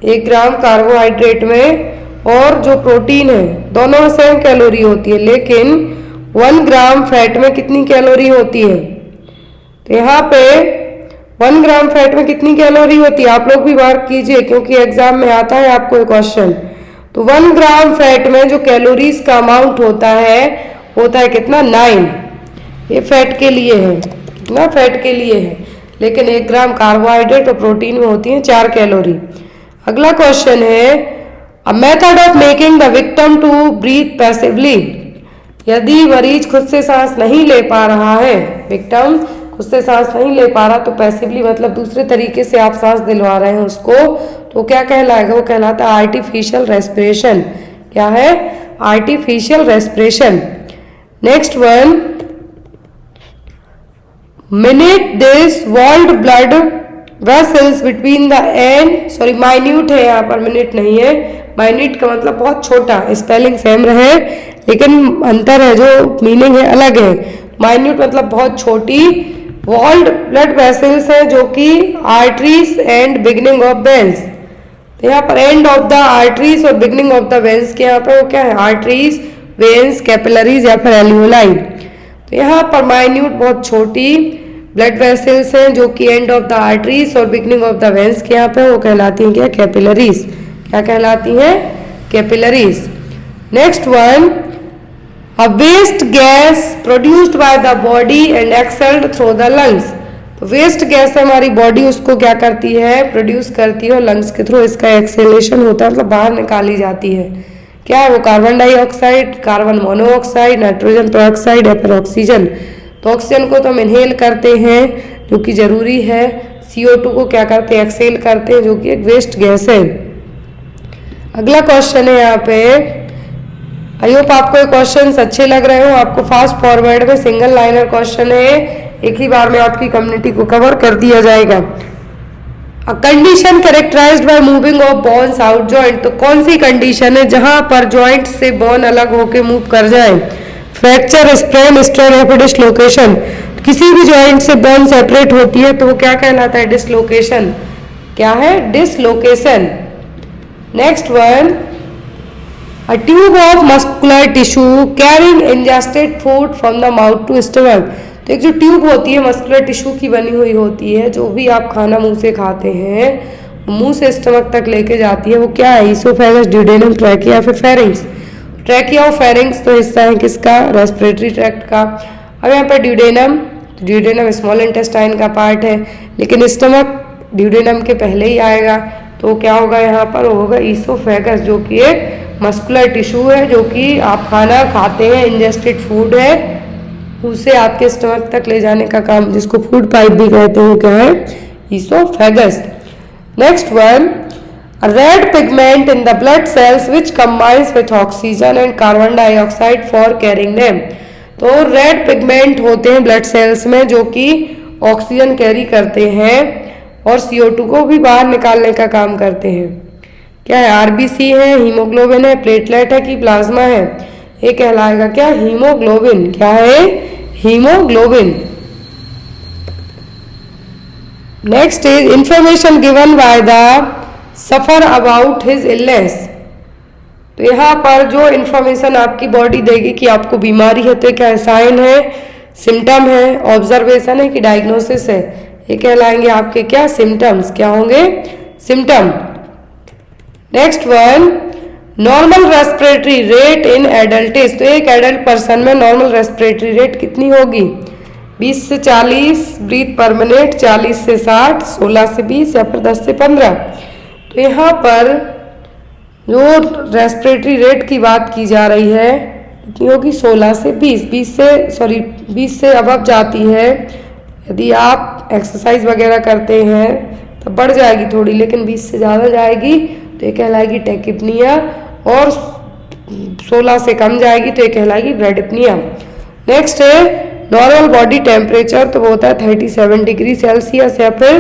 1 ग्राम कार्बोहाइड्रेट में और जो प्रोटीन है दोनों में सेम कैलोरी होती है, लेकिन 1 ग्राम फैट में कितनी कैलोरी होती है? तो यहाँ पे 1 ग्राम फैट में कितनी कैलोरी होती है? आप लोग भी मार्क कीजिए क्योंकि एग्जाम में आता है आपको ये क्वेश्चन। तो 1 ग्राम फैट में जो कैलोरीज का अमाउंट होता है कितना? 9। ये फैट के लिए है, कितना? फैट के लिए है। लेकिन 1 ग्राम कार्बोहाइड्रेट और प्रोटीन में होती है 4 कैलोरी। अगला क्वेश्चन है a method of making the victim to breathe passively. यदि मरीज खुद से सांस नहीं ले पा रहा है, विक्टिम खुद से सांस नहीं ले पा रहा, तो पैसिवली मतलब दूसरे तरीके से आप सांस दिलवा रहे हैं उसको, तो क्या कहलाएगा? वो कहलाता है आर्टिफिशियल रेस्पिरेशन। क्या है? Artificial respiration. Next one, minute this walled blood vessels between the end, sorry minute है यहाँ पर, मिनट नहीं है। माइन्यूट का मतलब बहुत छोटा, स्पेलिंग सेम रहे लेकिन अंतर है, जो मीनिंग है अलग है। माइन्यूट मतलब बहुत छोटी। वॉल्ड ब्लड वेसल्स है जो कि arteries and beginning of veins. तो यहाँ पर एंड ऑफ द आर्टरीज और बिगनिंग ऑफ द वेन्स के यहाँ पर वो क्या है? आर्टरीज, वेन्स, कैपिलरीज या फिर एल्यूलाई। तो यहाँ पर माइन्यूट बहुत छोटी ब्लड वेसल्स हैं जो कि एंड ऑफ द आर्टरीज और बिगनिंग ऑफ द वेन्स के यहाँ पे वो कहलाती हैं क्या? कैपिलरीज। क्या कहलाती हैं? Capillaries. Next one, a waste gas produced by the body and exhaled through the lungs. तो वेस्ट गैस हमारी बॉडी उसको क्या करती है? प्रोड्यूस करती है और लंग्स के थ्रू इसका एक्सेलेशन होता है, मतलब बाहर निकाली जाती है। क्या है वो? Carbon dioxide, carbon monoxide, nitrogen peroxide या फिर ऑक्सीजन। तो ऑक्सीजन को तो हम इनहेल करते हैं जो कि जरूरी है। CO2 को क्या करते हैं? एक्सेल करते हैं जो कि एक वेस्ट गैस है। अगला क्वेश्चन है यहाँ पे, आई होप आपको ये क्वेश्चंस अच्छे लग रहे हो। आपको फास्ट फॉरवर्ड में सिंगल लाइनर क्वेश्चन है, एक ही बार में आपकी कम्युनिटी को कवर कर दिया जाएगा। A condition characterised by moving of bones out joint. तो कौन सी कंडीशन है जहां पर जॉइंट से बोन अलग होके मूव कर जाए? फ्रैक्चर, स्ट्रेन, स्ट्रेन या फिर डिसलोकेशन। किसी भी जॉइंट से बोन सेपरेट होती है तो वो क्या कहलाता है? डिसलोकेशन। क्या है? Dislocation. Next one, a tube of muscular tissue carrying ingested food from the mouth to stomach. तो एक जो ट्यूब होती है मस्कुलर टिश्यू की बनी हुई होती है, जो भी आप खाना मुंह से खाते हैं मुंह से स्टमक तक लेके जाती है, वो क्या है? ईसोफेगस, ड्यूडेनम, ट्रैकिया या फिर फेरिंग्स। ट्रैकिया और फेरिंग्स तो हिस्सा है किसका? रेस्पिरेटरी ट्रैक्ट का। अब यहाँ पर ड्यूडेनम, ड्यूडेनम स्मॉल इंटेस्टाइन का पार्ट है, लेकिन स्टमक ड्यूडेनम के पहले ही आएगा, तो क्या होगा यहाँ पर? वो होगा ईसोफेगस, जो कि एक मस्कुलर टिश्यू है, जो कि आप खाना खाते हैं, इंजेस्टेड फूड है, उसे आपके स्टमक तक ले जाने का काम, जिसको फूड पाइप भी कहते हैं, क्या है? Oesophagus. Next one, red pigment in the blood cells which combines with oxygen and carbon dioxide for carrying them. तो रेड पिगमेंट होते हैं ब्लड सेल्स में जो कि ऑक्सीजन कैरी करते हैं और CO2 को भी बाहर निकालने का काम करते हैं। क्या है? RBC है, हीमोग्लोबिन है, प्लेटलेट है कि प्लाज्मा है? ये कहलाएगा क्या? हीमोग्लोबिन। क्या है? Haemoglobin. Next is information given by the suffer about his illness. तो यहाँ पर जो इंफॉर्मेशन आपकी बॉडी देगी कि आपको बीमारी है, तो क्या साइन है, सिम्टम है, ऑब्जर्वेशन है कि डायग्नोसिस है? ये कहलाएंगे आपके क्या? सिम्टम्स। क्या होंगे? Symptom. Next one, normal respiratory rate in adult, तो एक एडल्ट पर्सन में नॉर्मल रेस्पिरेटरी रेट कितनी होगी? 20 से 40 ब्रीथ पर मिनट, 40 से 60, 16 से 20 या फिर 10 से 15। तो यहाँ पर जो रेस्पिरेटरी रेट की बात की जा रही है कितनी होगी? 16 से 20, 20 से अबव जाती है। यदि आप एक्सरसाइज वगैरह करते हैं तो बढ़ जाएगी थोड़ी, लेकिन 20 से ज़्यादा जाएगी तो ये कहलाएगी टैकिपनिया, और 16 से कम जाएगी तो ये कहलाएगी ब्रैडिपनिया। नेक्स्ट है नॉर्मल बॉडी टेम्परेचर, तो वो होता है 37 डिग्री सेल्सियस या फिर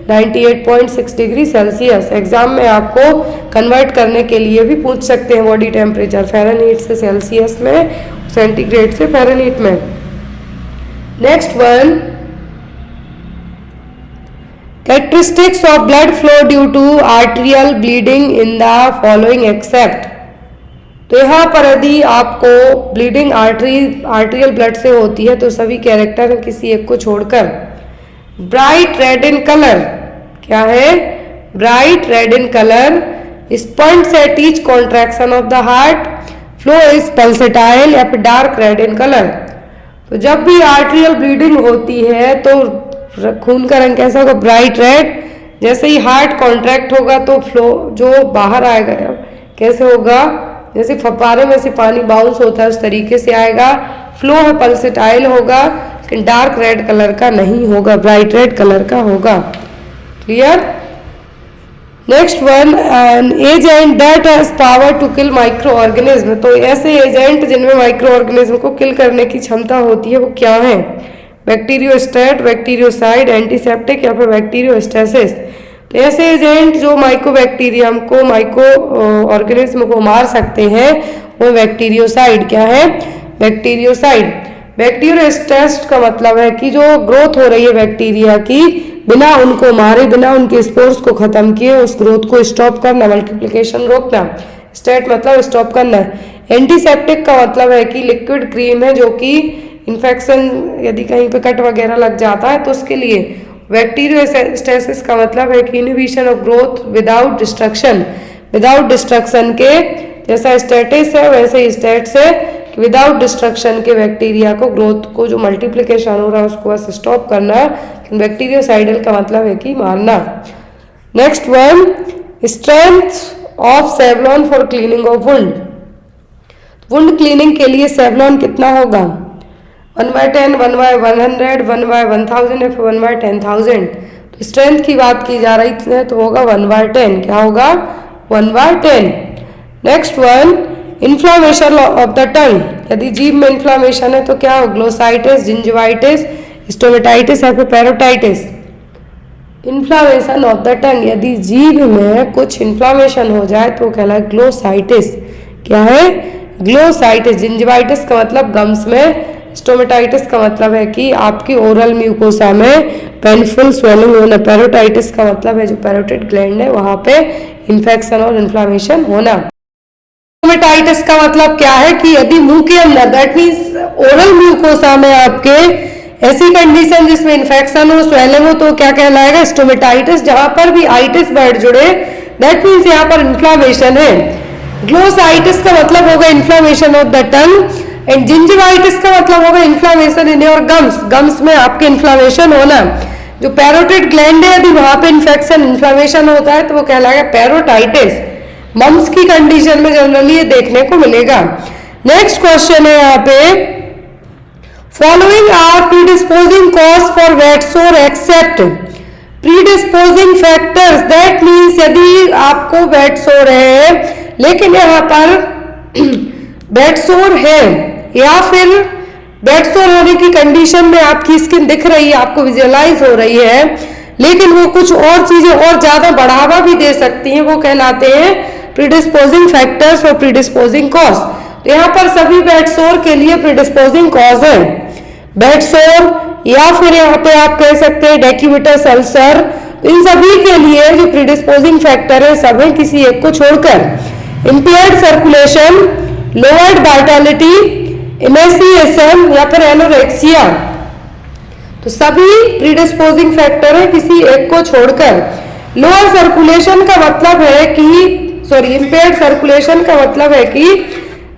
98.6 डिग्री सेल्सियस। एग्जाम में आपको कन्वर्ट करने के लिए भी पूछ सकते हैं बॉडी टेम्परेचर, फ़ारेनहीट से सेल्सियस में, सेंटीग्रेड से फ़ारेनहीट में। Next one, characteristics of blood flow due to arterial bleeding in the following except. तो यहाँ पर यदि आपको ब्लीडिंग आर्टेरियल ब्लड से होती है तो सभी कैरेक्टर किसी एक को छोड़कर। ब्राइट रेड इन कलर, क्या है? Bright red in colour, spurts at each contraction of the heart, flow is pulsatile या फिर डार्क रेड इन कलर। तो जब भी आर्टेरियल ब्लीडिंग होती है तो खून का रंग कैसा होगा? Bright red. जैसे ही हार्ट कॉन्ट्रैक्ट होगा तो फ्लो जो बाहर आएगा कैसे होगा? जैसे फव्वारे में से पानी बाउंस होता है उस तरीके से आएगा। फ्लो है पल्सेटाइल होगा, लेकिन डार्क रेड कलर का नहीं होगा, ब्राइट रेड कलर का होगा। Clear? Next one, an agent that has power to kill microorganism. तो ऐसे एजेंट जिनमें माइक्रो ऑर्गेनिज्म को किल करने की क्षमता होती है वो क्या है? बैक्टीरियोस्टेट, बैक्टीरियोसाइड, एंटीसेप्टिक या फिर बैक्टीरियोस्टेसिस। तो ऐसे एजेंट जो माइक्रोबैक्टीरियम को, माइक्रो ऑर्गेनिज्म को मार सकते हैं वो बैक्टीरियोसाइड। क्या है? बैक्टीरियोसाइड। बैक्टीरियोस्टेस्ट का मतलब है कि जो ग्रोथ हो रही है बैक्टीरिया की, बिना उनको मारे, बिना उनके स्पोर्स को खत्म किए उस ग्रोथ को स्टॉप करना, मल्टीप्लिकेशन रोकना। स्टेट मतलब स्टॉप करना। एंटीसेप्टिक का मतलब है कि लिक्विड क्रीम है जो कि इन्फेक्शन यदि कहीं पे कट वगैरह लग जाता है तो उसके लिए। बैक्टीरियोस्टेसिस का मतलब है कि inhibition of growth without destruction. Without destruction के, जैसा स्टेटिस है वैसे ही स्टेट्स है, विदाउट डिस्ट्रक्शन के बैक्टीरिया को, ग्रोथ को, जो मल्टीप्लिकेशन हो रहा है उसको बस स्टॉप करना। बैक्टीरियोसाइडल का मतलब है कि मारना। Next one, strength of Savlon for cleaning of wound. Wound cleaning के लिए सेवलॉन कितना होगा? 1/10, 1/100, 1/1000 या फिर 1/10,000। तो स्ट्रेंथ की बात की जा रही है तो होगा 1/10। क्या होगा? 1/10। Next one, inflammation of the tongue. यदि जीभ में इन्फ्लामेशन है तो क्या हो? ग्लोसाइटिस, जिंजिवाइटिस, स्टोमेटाइटिस या फिर पेरोटाइटिस। इन्फ्लामेशन ऑफ द टंग, यदि जीभ में कुछ इन्फ्लामेशन हो जाए तो कहलाए ग्लोसाइटिस। क्या है? ग्लोसाइटिस। जिंजिवाइटिस का मतलब गम्स में, स्टोमेटाइटिस का मतलब है कि आपकी ओरल म्यूकोसा में पेनफुल स्वेलिंग होना। पेरोटाइटिस का मतलब है जो पैरोटिड ग्लैंड है वहां पे इन्फेक्शन और इन्फ्लामेशन होना। स्टोमेटाइटिस का मतलब क्या है कि यदि मुंह के अंदर, दैट मीन्स ओरल म्यूकोसा में आपके ऐसी कंडीशन जिसमें इन्फेक्शन हो, स्वेलिंग हो, तो क्या कहलाएगा? स्टोमेटाइटिस। जहां पर भी आइटिस वर्ड जुड़े दैट मीन्स यहाँ पर इन्फ्लामेशन है। ग्लोसाइटिस का मतलब होगा inflammation of the tongue, and gingivitis का मतलब होगा inflammation in your gums. Gums में आपके इन्फ्लामेशन होना। जो पैरोटिड ग्लैंड है यदि वहां पे इन्फेक्शन, इन्फ्लामेशन होता है तो वो कहलाएगा पैरोटाइटिस। मम्स की कंडीशन में जनरली ये देखने को मिलेगा। नेक्स्ट क्वेश्चन है यहाँ पे, following are predisposing cause for bed sore except predisposing factors. That means यदि आपको वेट सोर है लेकिन यहाँ पर बेड सोर है या फिर बेड सोर होने की कंडीशन में आपकी स्किन दिख रही है, आपको विजुअलाइज हो रही है, लेकिन वो कुछ और चीजें और ज्यादा बढ़ावा भी दे सकती हैं, वो कहलाते हैं प्रीडिस्पोजिंग फैक्टर्स और प्रीडिस्पोजिंग कॉज। तो यहाँ पर सभी बेड सोर के लिए प्रीडिस्पोजिंग कॉज है बेड सोर, या फिर यहाँ पे आप कह सकते हैं डेक्यूबिटस अल्सर। तो इन सभी के लिए जो प्रीडिस्पोजिंग फैक्टर है सब है किसी एक को छोड़कर। Impaired circulation, lowered Vitality, emaciation या फिर एनोरेक्सिया, तो सभी प्रीडिस्पोजिंग फैक्टर है किसी एक को छोड़कर। लोअर सर्कुलेशन का मतलब है कि सॉरी इम्पेयर्ड सर्कुलेशन का मतलब है कि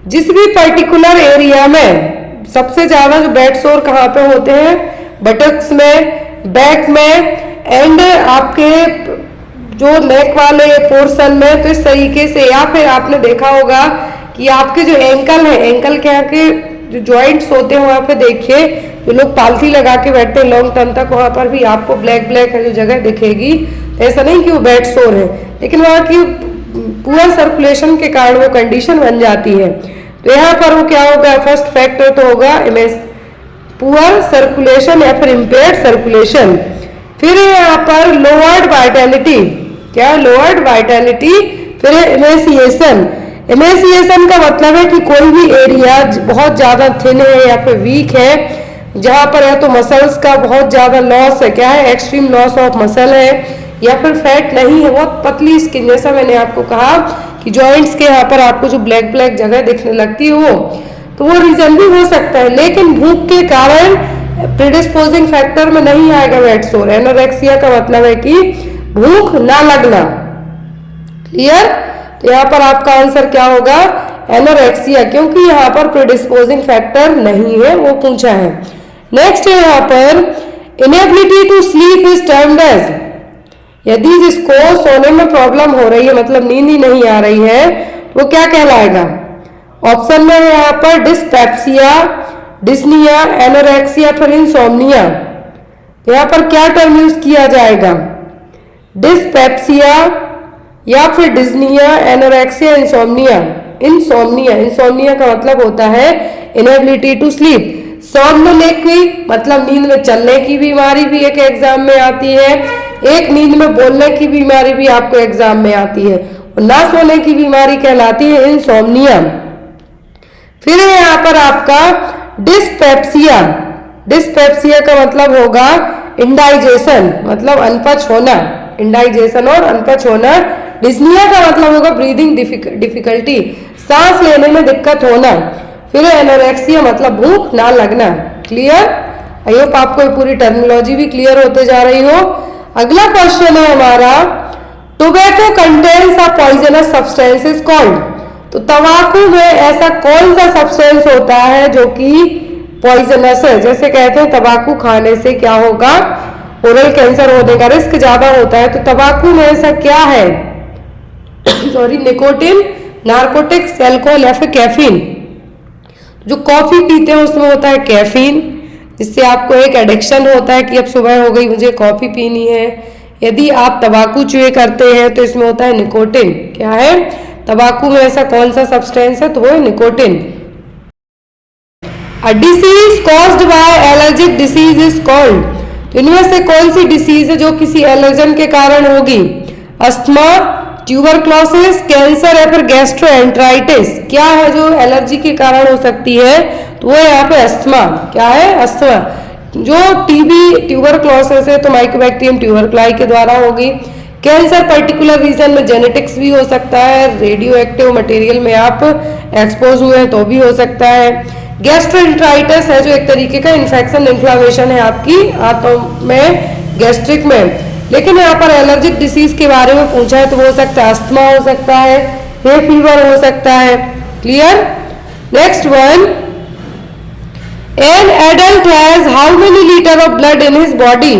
जिस भी पर्टिकुलर एरिया में सबसे ज्यादा जो बेड सोर कहाँ पे होते हैं, बटक्स में, बैक में एंड आपके जो नेक वाले पोर्शन में, तो इस तरीके से, या फिर आपने देखा होगा कि आपके जो एंकल है, एंकल के यहाँ के जो जॉइंट्स होते हैं वहां पे देखिए जो लोग पालथी लगा के बैठते हैं लॉन्ग टर्म तक, वहां पर भी आपको ब्लैक ब्लैक जो जगह दिखेगी। ऐसा नहीं कि वो बेड सोर है, लेकिन वहां की पुअर सर्कुलेशन के कारण वो कंडीशन बन जाती है। तो यहाँ पर वो क्या होगा, फर्स्ट फैक्टर तो होगा पुअर सर्कुलेशन या फिर इम्पेयर्ड सर्कुलेशन। फिर यहाँ पर लोअर्ड वाइटैलिटी, क्या लोअर्ड वाइटैलिटी, फिर इमेसिएशन। इमेसिएशन का मतलब है कि कोई भी एरिया बहुत ज्यादा थिन है या फिर वीक है, जहां पर या तो मसल्स का बहुत ज्यादा लॉस है, क्या है, एक्सट्रीम लॉस ऑफ मसल है, या फिर फैट नहीं है, बहुत पतली स्किन, जैसा मैंने आपको कहा कि जॉइंट्स के यहाँ पर आपको जो ब्लैक ब्लैक जगह दिखने लगती है वो, तो वो रीजन भी हो सकता है। लेकिन भूख के कारण प्रीडिस्पोजिंग फैक्टर में नहीं आएगा बेड सोर। एनोरेक्सिया का मतलब है कि भूख ना लगना। क्लियर? तो यहाँ पर आपका आंसर क्या होगा, एनोरेक्सिया, क्योंकि यहाँ पर प्रीडिस्पोजिंग फैक्टर नहीं है, वो पूछा है। नेक्स्ट है यहाँ पर inability to sleep is termed as, यदि जिसको सोने में प्रॉब्लम हो रही है, मतलब नींद ही नहीं आ रही है, वो क्या कहलाएगा? ऑप्शन में है यहाँ पर डिस्पेप्सिया, डिस्निया, एनोरेक्सिया, फिर इंसोम्निया। यहाँ पर क्या टर्म यूज किया जाएगा? डिस्पेप्सिया या फिर dyspnoea, anorexia, insomnia. Insomnia, insomnia का मतलब होता है इनएबिलिटी टू स्लीप। सोमनोलेक की मतलब नींद में चलने की बीमारी भी एक एग्जाम में आती है, एक नींद में बोलने की बीमारी भी आपको एग्जाम में आती है, और ना सोने की बीमारी कहलाती है इंसोम्निया। फिर है यहाँ पर आपका डिस्पेप्सिया। डिस्पेप्सिया का मतलब होगा इंडाइजेशन, मतलब अनपच होना, इंडाइजेशन और अनपच होना। डिस्निया का मतलब होगा ब्रीदिंग डिफिकल्टी, सांस लेने में दिक्कत होना। फिर एनोरेक्सिया मतलब भूख ना लगना। क्लियर? आई होप आपको पूरी टर्मिनोलॉजी भी क्लियर होते जा रही हो। अगला क्वेश्चन है हमारा, tobacco contains a poisonous substance is called. तो तंबाकू में ऐसा कौन सा सब्सटेंस होता है जो कि पॉइजनस है? जैसे कहते हैं तंबाकू खाने से क्या होगा, ओरल कैंसर होने का रिस्क ज्यादा होता है, तो तंबाकू में ऐसा क्या है? सॉरी, निकोटिन, नार्कोटिक्स, अल्कोहल या फिर कैफीन। जो कॉफी पीते हैं उसमें होता है कैफीन, जिससे आपको एक एडिक्शन होता है कि अब सुबह हो गई मुझे कॉफी पीनी है। यदि आप तंबाकू च्युए करते हैं तो इसमें होता है निकोटिन। क्या है? तंबाकू में ऐसा कौन सा सब्सटेंस है? तो वो है nicotine. A disease caused by allergic disease is called. तो इनमें से कौन सी डिसीज है जो किसी एलर्जन के कारण होगी? अस्थमा, ट्यूबरक्लोसिस, कैंसर या फिर गैस्ट्रोएंटराइटिस। क्या है जो एलर्जी के कारण हो सकती है? तो वो यहाँ पे अस्थमा। क्या है? अस्थमा। जो टीबी, ट्यूबरक्लोसिस है तो माइकोबैक्टीरियम ट्यूबरक्लाई के द्वारा होगी। कैंसर पर्टिकुलर रीजन में जेनेटिक्स भी हो सकता है, रेडियो एक्टिव मटेरियल में आप एक्सपोज हुए हैं तो भी हो सकता है। गैस्ट्रोएंटराइटिस है जो एक तरीके का इन्फेक्शन, इन्फ्लामेशन है आपकी आंतों में, गैस्ट्रिक में। लेकिन यहाँ पर एलर्जिक डिसीज के बारे में पूछा है तो हो सकता है अस्थमा हो सकता है, हे फीवर हो सकता है। Clear? Next one, an adult has how many litre of blood in his body.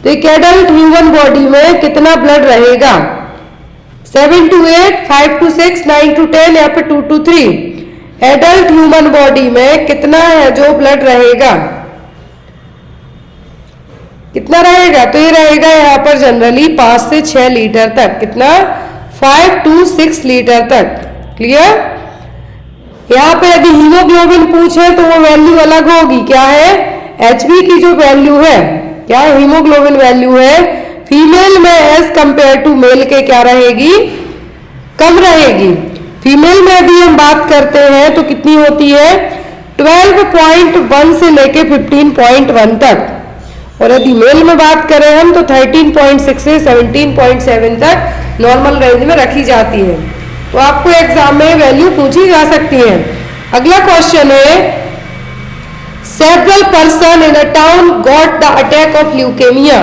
तो एक एडल्ट ह्यूमन बॉडी में कितना ब्लड रहेगा? 7 to 8, 5 to 6, 9 to 10 या फिर 2 to 3। एडल्ट ह्यूमन बॉडी में कितना है जो ब्लड रहेगा? कितना रहेगा? तो ये रहेगा यहाँ पर जनरली 5 से 6 लीटर तक। कितना? 5 to 6 लीटर तक। क्लियर? यहाँ पे यदि हीमोग्लोबिन पूछे तो वो वैल्यू अलग होगी। क्या है? एचबी की जो वैल्यू है, क्या हीमोग्लोबिन वैल्यू है, फीमेल में एज कंपेयर टू मेल के क्या रहेगी? कम रहेगी। फीमेल में यदि हम बात करते हैं तो कितनी होती है? 12.1 से लेके 15.1 तक। और यदि मेल में बात करें हम तो 13.6 से 17.7 तक नॉर्मल रेंज में रखी जाती है। तो आपको एग्जाम में वैल्यू पूछी जा सकती है। अगला क्वेश्चन है, several person in a town got the attack of leukaemia.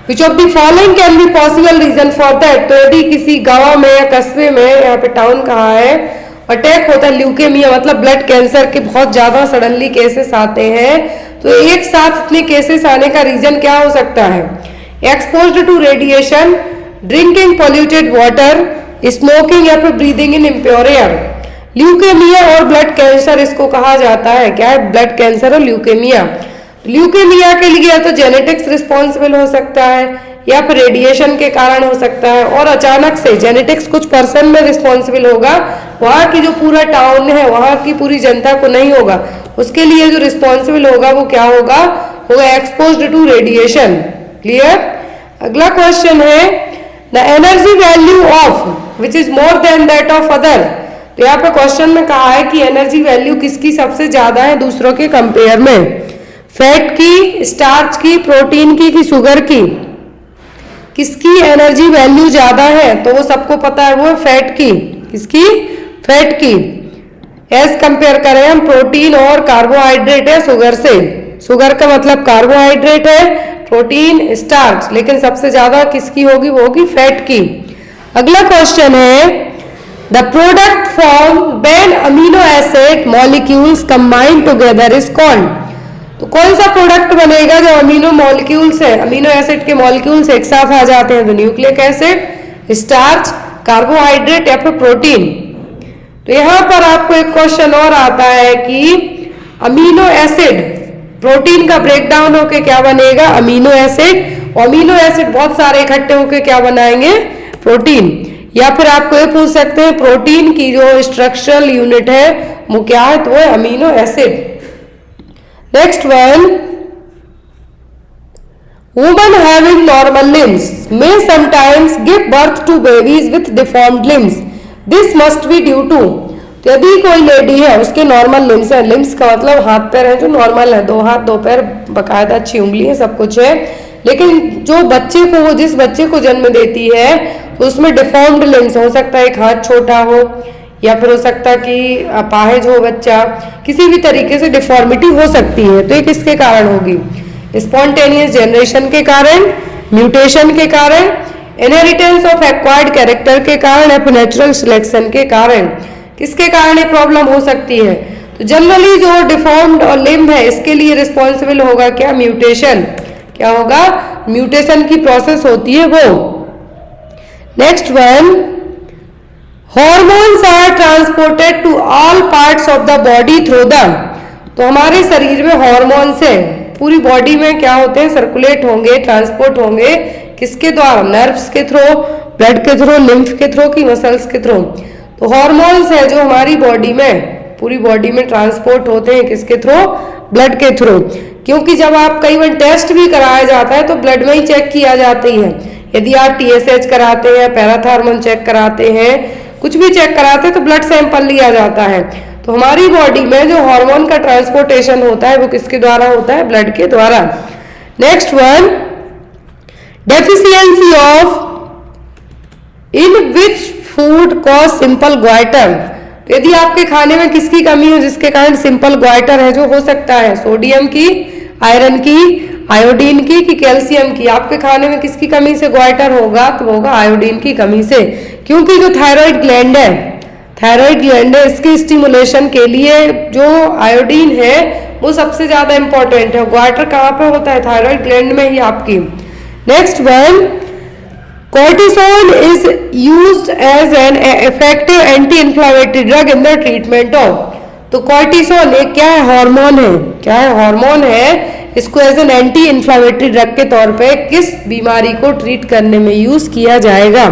Which of the following can be possible reason for that. तो यदि किसी गांव में या कस्बे में, यहाँ पे टाउन कहा है, अटैक होता है, ल्यूकेमिया मतलब ब्लड कैंसर के बहुत ज्यादा सडनली केसेस आते हैं, तो एक साथ इतने केसेस आने का रीजन क्या हो सकता है? Exposed to radiation, drinking polluted water, smoking या फिर breathing in impure air. Leukaemia और ब्लड कैंसर इसको कहा जाता है, क्या है? ब्लड कैंसर और ल्यूकेमिया। ल्यूकेमिया के लिए या तो जेनेटिक्स रिस्पॉन्सिबल हो सकता है या फिर रेडिएशन के कारण हो सकता है, और अचानक से जेनेटिक्स कुछ पर्सन में रिस्पॉन्सिबल होगा, वहां की जो पूरा टाउन है, वहां की पूरी जनता को नहीं होगा। उसके लिए जो रिस्पॉन्सिबल होगा वो क्या होगा? Exposed to radiation. क्लियर? अगला क्वेश्चन है the energy value of which is more than that of other. तो यहाँ पे क्वेश्चन में कहा है कि एनर्जी वैल्यू किसकी सबसे ज्यादा है दूसरों के कंपेयर में? फैट की, स्टार्च की, प्रोटीन की, कि शुगर की? किसकी एनर्जी वैल्यू ज्यादा है? तो वो सबको पता है, वो फैट की। किसकी? फैट की। एज कंपेयर करें हम प्रोटीन और कार्बोहाइड्रेट है शुगर से। शुगर का मतलब कार्बोहाइड्रेट है, प्रोटीन स्टार्च, लेकिन सबसे ज्यादा किसकी होगी? वो होगी फैट की। अगला क्वेश्चन है the product form when amino acid molecules combine together is called. तो कौन सा प्रोडक्ट बनेगा जो अमीनो मॉलिक्यूल्स है, अमीनो एसिड के मॉलिक्यूल्स एक साथ आ जाते हैं? तो न्यूक्लिक एसिड, स्टार्च, कार्बोहाइड्रेट या फिर प्रोटीन। तो यहां पर आपको एक क्वेश्चन और आता है कि अमीनो एसिड, प्रोटीन का ब्रेकडाउन होके क्या बनेगा? Amino acid. अमीनो एसिड बहुत सारे इकट्ठे होके क्या बनाएंगे? प्रोटीन। या फिर आपको ये पूछ सकते हैं प्रोटीन की जो स्ट्रक्चरल यूनिट है वो क्या है? तो वो है amino acid. Next one, woman having normal limbs may sometimes give birth to babies with deformed limbs, this must be due to. तो यदि कोई लेडी है उसके नॉर्मल लिम्स है, लिम्स का मतलब हाथ पैर है जो नॉर्मल है, 2 हाथ 2 पैर, बकायदा अच्छी उंगली है, सब कुछ है, लेकिन जो बच्चे को, वो जिस बच्चे को जन्म देती है तो उसमें डिफॉर्म्ड लिम्स हो सकता है, एक हाथ छोटा हो या फिर हो सकता है कि अपाहिज हो बच्चा, किसी भी तरीके से डिफॉर्मिटी हो सकती है। तो ये किसके कारण होगी? स्पॉन्टेनियस जनरेशन के कारण, म्यूटेशन के कारण, इनहेरिटेंस ऑफ एक्वायर्ड कैरेक्टर के कारण या फिर नेचुरल सिलेक्शन के कारण। किसके कारण ये प्रॉब्लम हो सकती है? तो जनरली जो डिफॉर्म्ड और लिम्ब है इसके लिए रिस्पॉन्सिबल होगा क्या? म्यूटेशन। क्या होगा? म्यूटेशन की प्रोसेस होती है वो। Next one, hormones are transported to all parts of the body through the. तो हमारे शरीर में हॉर्मोन्स है, पूरी बॉडी में क्या होते हैं? सर्कुलेट होंगे, ट्रांसपोर्ट होंगे, किसके द्वारा? नर्व्स के थ्रू, ब्लड के थ्रू, लिम्फ के थ्रू, की मसल्स के थ्रू। तो हॉर्मोन्स है जो हमारी बॉडी में, पूरी बॉडी में ट्रांसपोर्ट होते हैं, किसके थ्रू? ब्लड के थ्रू। क्योंकि जब आप कई बार टेस्ट भी कराया जाता है तो ब्लड में ही चेक किया जाती है। यदि आप TSH कराते हैं, पैराथॉर्मोन चेक कराते हैं, कुछ भी चेक कराते हैं तो ब्लड सैंपल लिया जाता है। तो हमारी बॉडी में जो हार्मोन का ट्रांसपोर्टेशन होता है वो किसके द्वारा होता है? ब्लड के द्वारा। Next one, deficiency of in which food cause simple goitre. यदि आपके खाने में किसकी कमी है जिसके कारण सिंपल ग्वाइटर है जो हो सकता है? सोडियम की, आयरन की, आयोडीन की, कि कैल्शियम की? आपके खाने में किसकी कमी से ग्वाइटर होगा? तो होगा आयोडीन की कमी से। क्योंकि जो थायराइड ग्लैंड है, थायराइड ग्लैंड है, इसके स्टिमुलेशन के लिए जो आयोडीन है वो सबसे ज्यादा इंपॉर्टेंट है। ग्वाइटर कहाँ पे होता है? थायराइड ग्लैंड में ही आपकी। Next one, cortisol is used as an effective anti-inflammatory drug in the treatment of। तो cortisol एक क्या है? हार्मोन है। क्या है? हार्मोन है। इसको as an anti inflammatory drug के तौर पे किस बीमारी को ट्रीट करने में यूज किया जाएगा?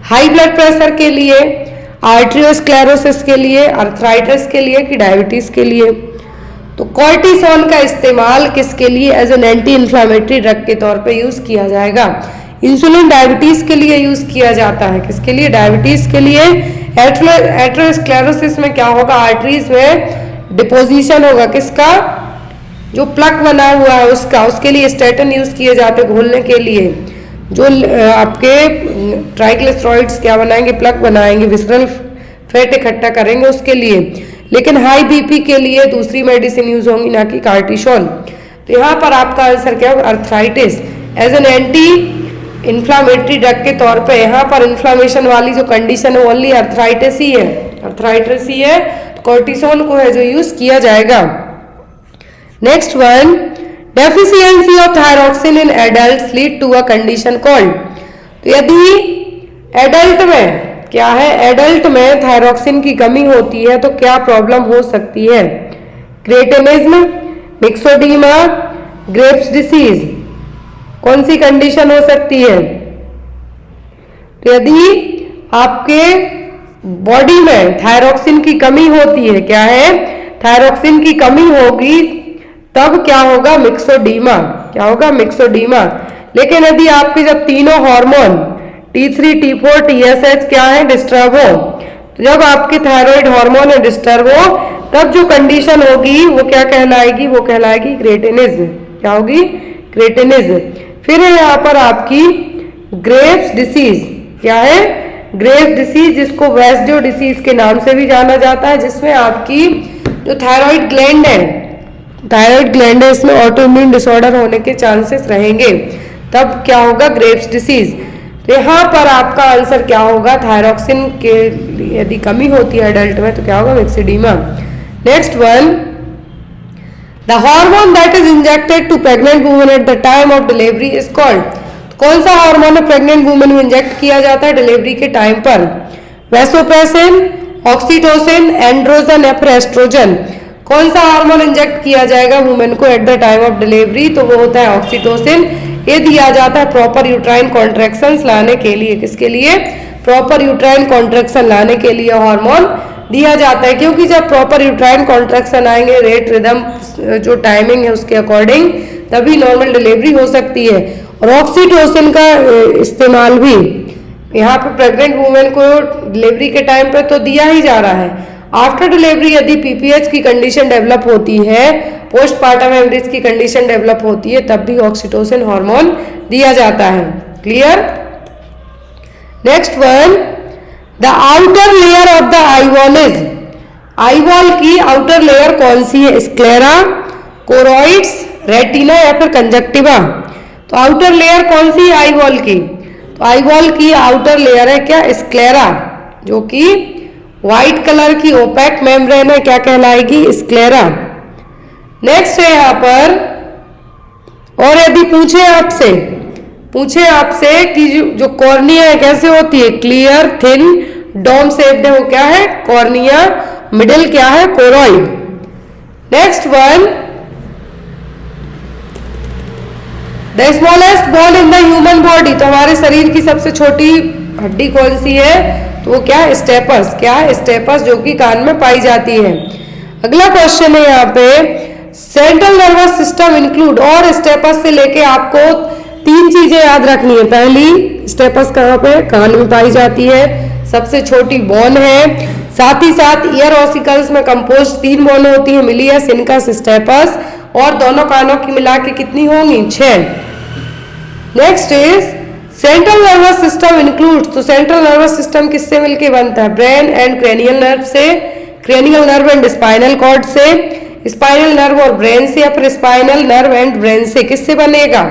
हाई ब्लड प्रेशर के लिए, आर्ट्रियोस्क्लेरोसिस के लिए, अर्थराइटिस के लिए, कि डायबिटीज के लिए? तो कॉर्टिसोल का इस्तेमाल किसके लिए as an anti inflammatory drug के तौर पे यूज किया जाएगा? इंसुलिन डायबिटीज के लिए यूज किया जाता है। किसके लिए? डायबिटीज के लिए। एथेरोस्क्लेरोसिस में क्या होगा? आर्टरीज में डिपोजिशन होगा किसका? जो प्लग बना हुआ है उसका, उसके लिए स्टेटिन यूज किए जाते हैं घोलने के लिए। जो आपके ट्राइग्लिसराइड्स क्या बनाएंगे? प्लग बनाएंगे, विसरल फैट इकट्ठा करेंगे उसके लिए। लेकिन हाई BP के लिए दूसरी मेडिसिन यूज होंगी, ना कि कार्टिसोल। तो यहाँ पर आपका आंसर क्या होगा? Arthritis. As an anti inflammatory drug के तौर पे। यहाँ पर इन्फ्लामेशन वाली जो कंडीशन है ओनली अर्थराइटिस ही है, अर्थराइटिस ही है, तो कॉर्टिसोन को है जो यूज किया जाएगा। Next one, deficiency of thyroxine in adult lead to a condition called. तो यदि एडल्ट में क्या है, एडल्ट में थायरॉक्सिन की कमी होती है तो क्या प्रॉब्लम हो सकती है? क्रेटिनिज्म, मिक्सोडीमा, ग्रेव्स डिसीज, कौन सी कंडीशन हो सकती है? तो यदि आपके बॉडी में थायरॉक्सिन की कमी होती है, क्या है, थायरॉक्सिन की कमी होगी, तब क्या होगा? मिक्सोडीमा। क्या होगा? मिक्सोडीमा। लेकिन यदि आपके जब तीनों हार्मोन T3, T4, TSH क्या है, डिस्टर्ब हो, तो जब आपके थायराइड हार्मोन है डिस्टर्ब हो, तब जो कंडीशन होगी वो क्या कहलाएगी? वो कहलाएगी क्रेटिनिज्म। क्या होगी? क्रेटिनिज्म। फिर है यहाँ पर आपकी ग्रेव्स डिसीज। क्या है? ग्रेव्स डिसीज, जिसको वेस्डो डिसीज के नाम से भी जाना जाता है, जिसमें आपकी जो थायराइड ग्लैंड है, थायराइड ग्लैंड है, इसमें ऑटोइम्यून डिसऑर्डर होने के चांसेस रहेंगे, तब क्या होगा? Graves disease. तो यहाँ पर आपका आंसर क्या होगा? थायरॉक्सिन के यदि कमी होती है एडल्ट में तो क्या होगा? Myxoedema. Next one, the hormone that is injected to pregnant women at the time of delivery is called. कौन सा हार्मोन है प्रेग्नेंट वुमेन में इंजेक्ट किया जाता है डिलीवरी के टाइम पर? वैसोप्रेसिन, ऑक्सीटोसिन, एंड्रोजन या फिर एस्ट्रोजन। कौन सा हार्मोन इंजेक्ट किया जाएगा वुमेन को at the time of delivery? तो वो होता है ऑक्सीटोसिन। ये दिया जाता है प्रॉपर यूट्राइन कॉन्ट्रैक्शंस लाने के लिए। किसके लिए? प्रॉपर यूट्राइन कॉन्ट्रैक्शन लाने के लिए हार्मोन दिया जाता है, क्योंकि जब प्रॉपर यूट्राइन कॉन्ट्रैक्शन आएंगे, रेट रिदम जो टाइमिंग है उसके अकॉर्डिंग, तभी नॉर्मल डिलीवरी हो सकती है। और ऑक्सीटोसिन का इस्तेमाल भी यहाँ पे प्रेग्नेंट वुमेन को डिलीवरी के टाइम पे तो दिया ही जा रहा है। आफ्टर डिलीवरी यदि पीपीएच की कंडीशन डेवलप होती है, पोस्टपार्टम हेमरेज की कंडीशन डेवलप होती है, तब भी ऑक्सीटोसिन हार्मोन दिया जाता है। Clear? Next one, the outer layer of the eyeball is. Eyeball की आउटर लेयर कौन सी है? स्क्लेरा, कोरोइड्स, रेटिना या फिर कंजक्टिवा। तो आउटर लेयर कौन सी है आईवॉल की? तो आईवॉल की आउटर लेयर है क्या? स्क्लेरा, जो कि व्हाइट कलर की ओपेक मेम्ब्रेन है, क्या कहलाएगी? स्क्लेरा। नेक्स्ट है यहाँ पर, और यदि पूछे आपसे कि जो कॉर्निया है कैसे होती है? क्लियर, थिन, डोम शेप्ड है, वो क्या है? कॉर्निया। मिडिल क्या है? Choroid. Next one, the smallest bone in the human body. तो हमारे शरीर की सबसे छोटी हड्डी कौन सी है? तो वो क्या है? स्टेपस। क्या है? स्टेपस, जो कि कान में पाई जाती है। अगला क्वेश्चन है यहाँ पे, सेंट्रल नर्वस सिस्टम इंक्लूड, और स्टेपस से लेके आपको 3 चीजें याद रखनी है। पहली, स्टेपस कहाँ पे? कान में पाई जाती है, सबसे छोटी बोन है। साथ ही साथ ईयर ऑसिकल्स में कंपोज 3 बोन होती है, मिलियस, इनकस, स्टेपस, और दोनों कानों की मिला के कितनी होंगी? 6। Next is central nervous system includes. तो सेंट्रल नर्वस सिस्टम किससे मिलके बनता है? ब्रेन एंड क्रेनियल नर्व से, cranial nerve and spinal cord से, स्पाइनल नर्व और ब्रेन से, या फिर स्पाइनल नर्व एंड ब्रेन से। किससे बनेगा?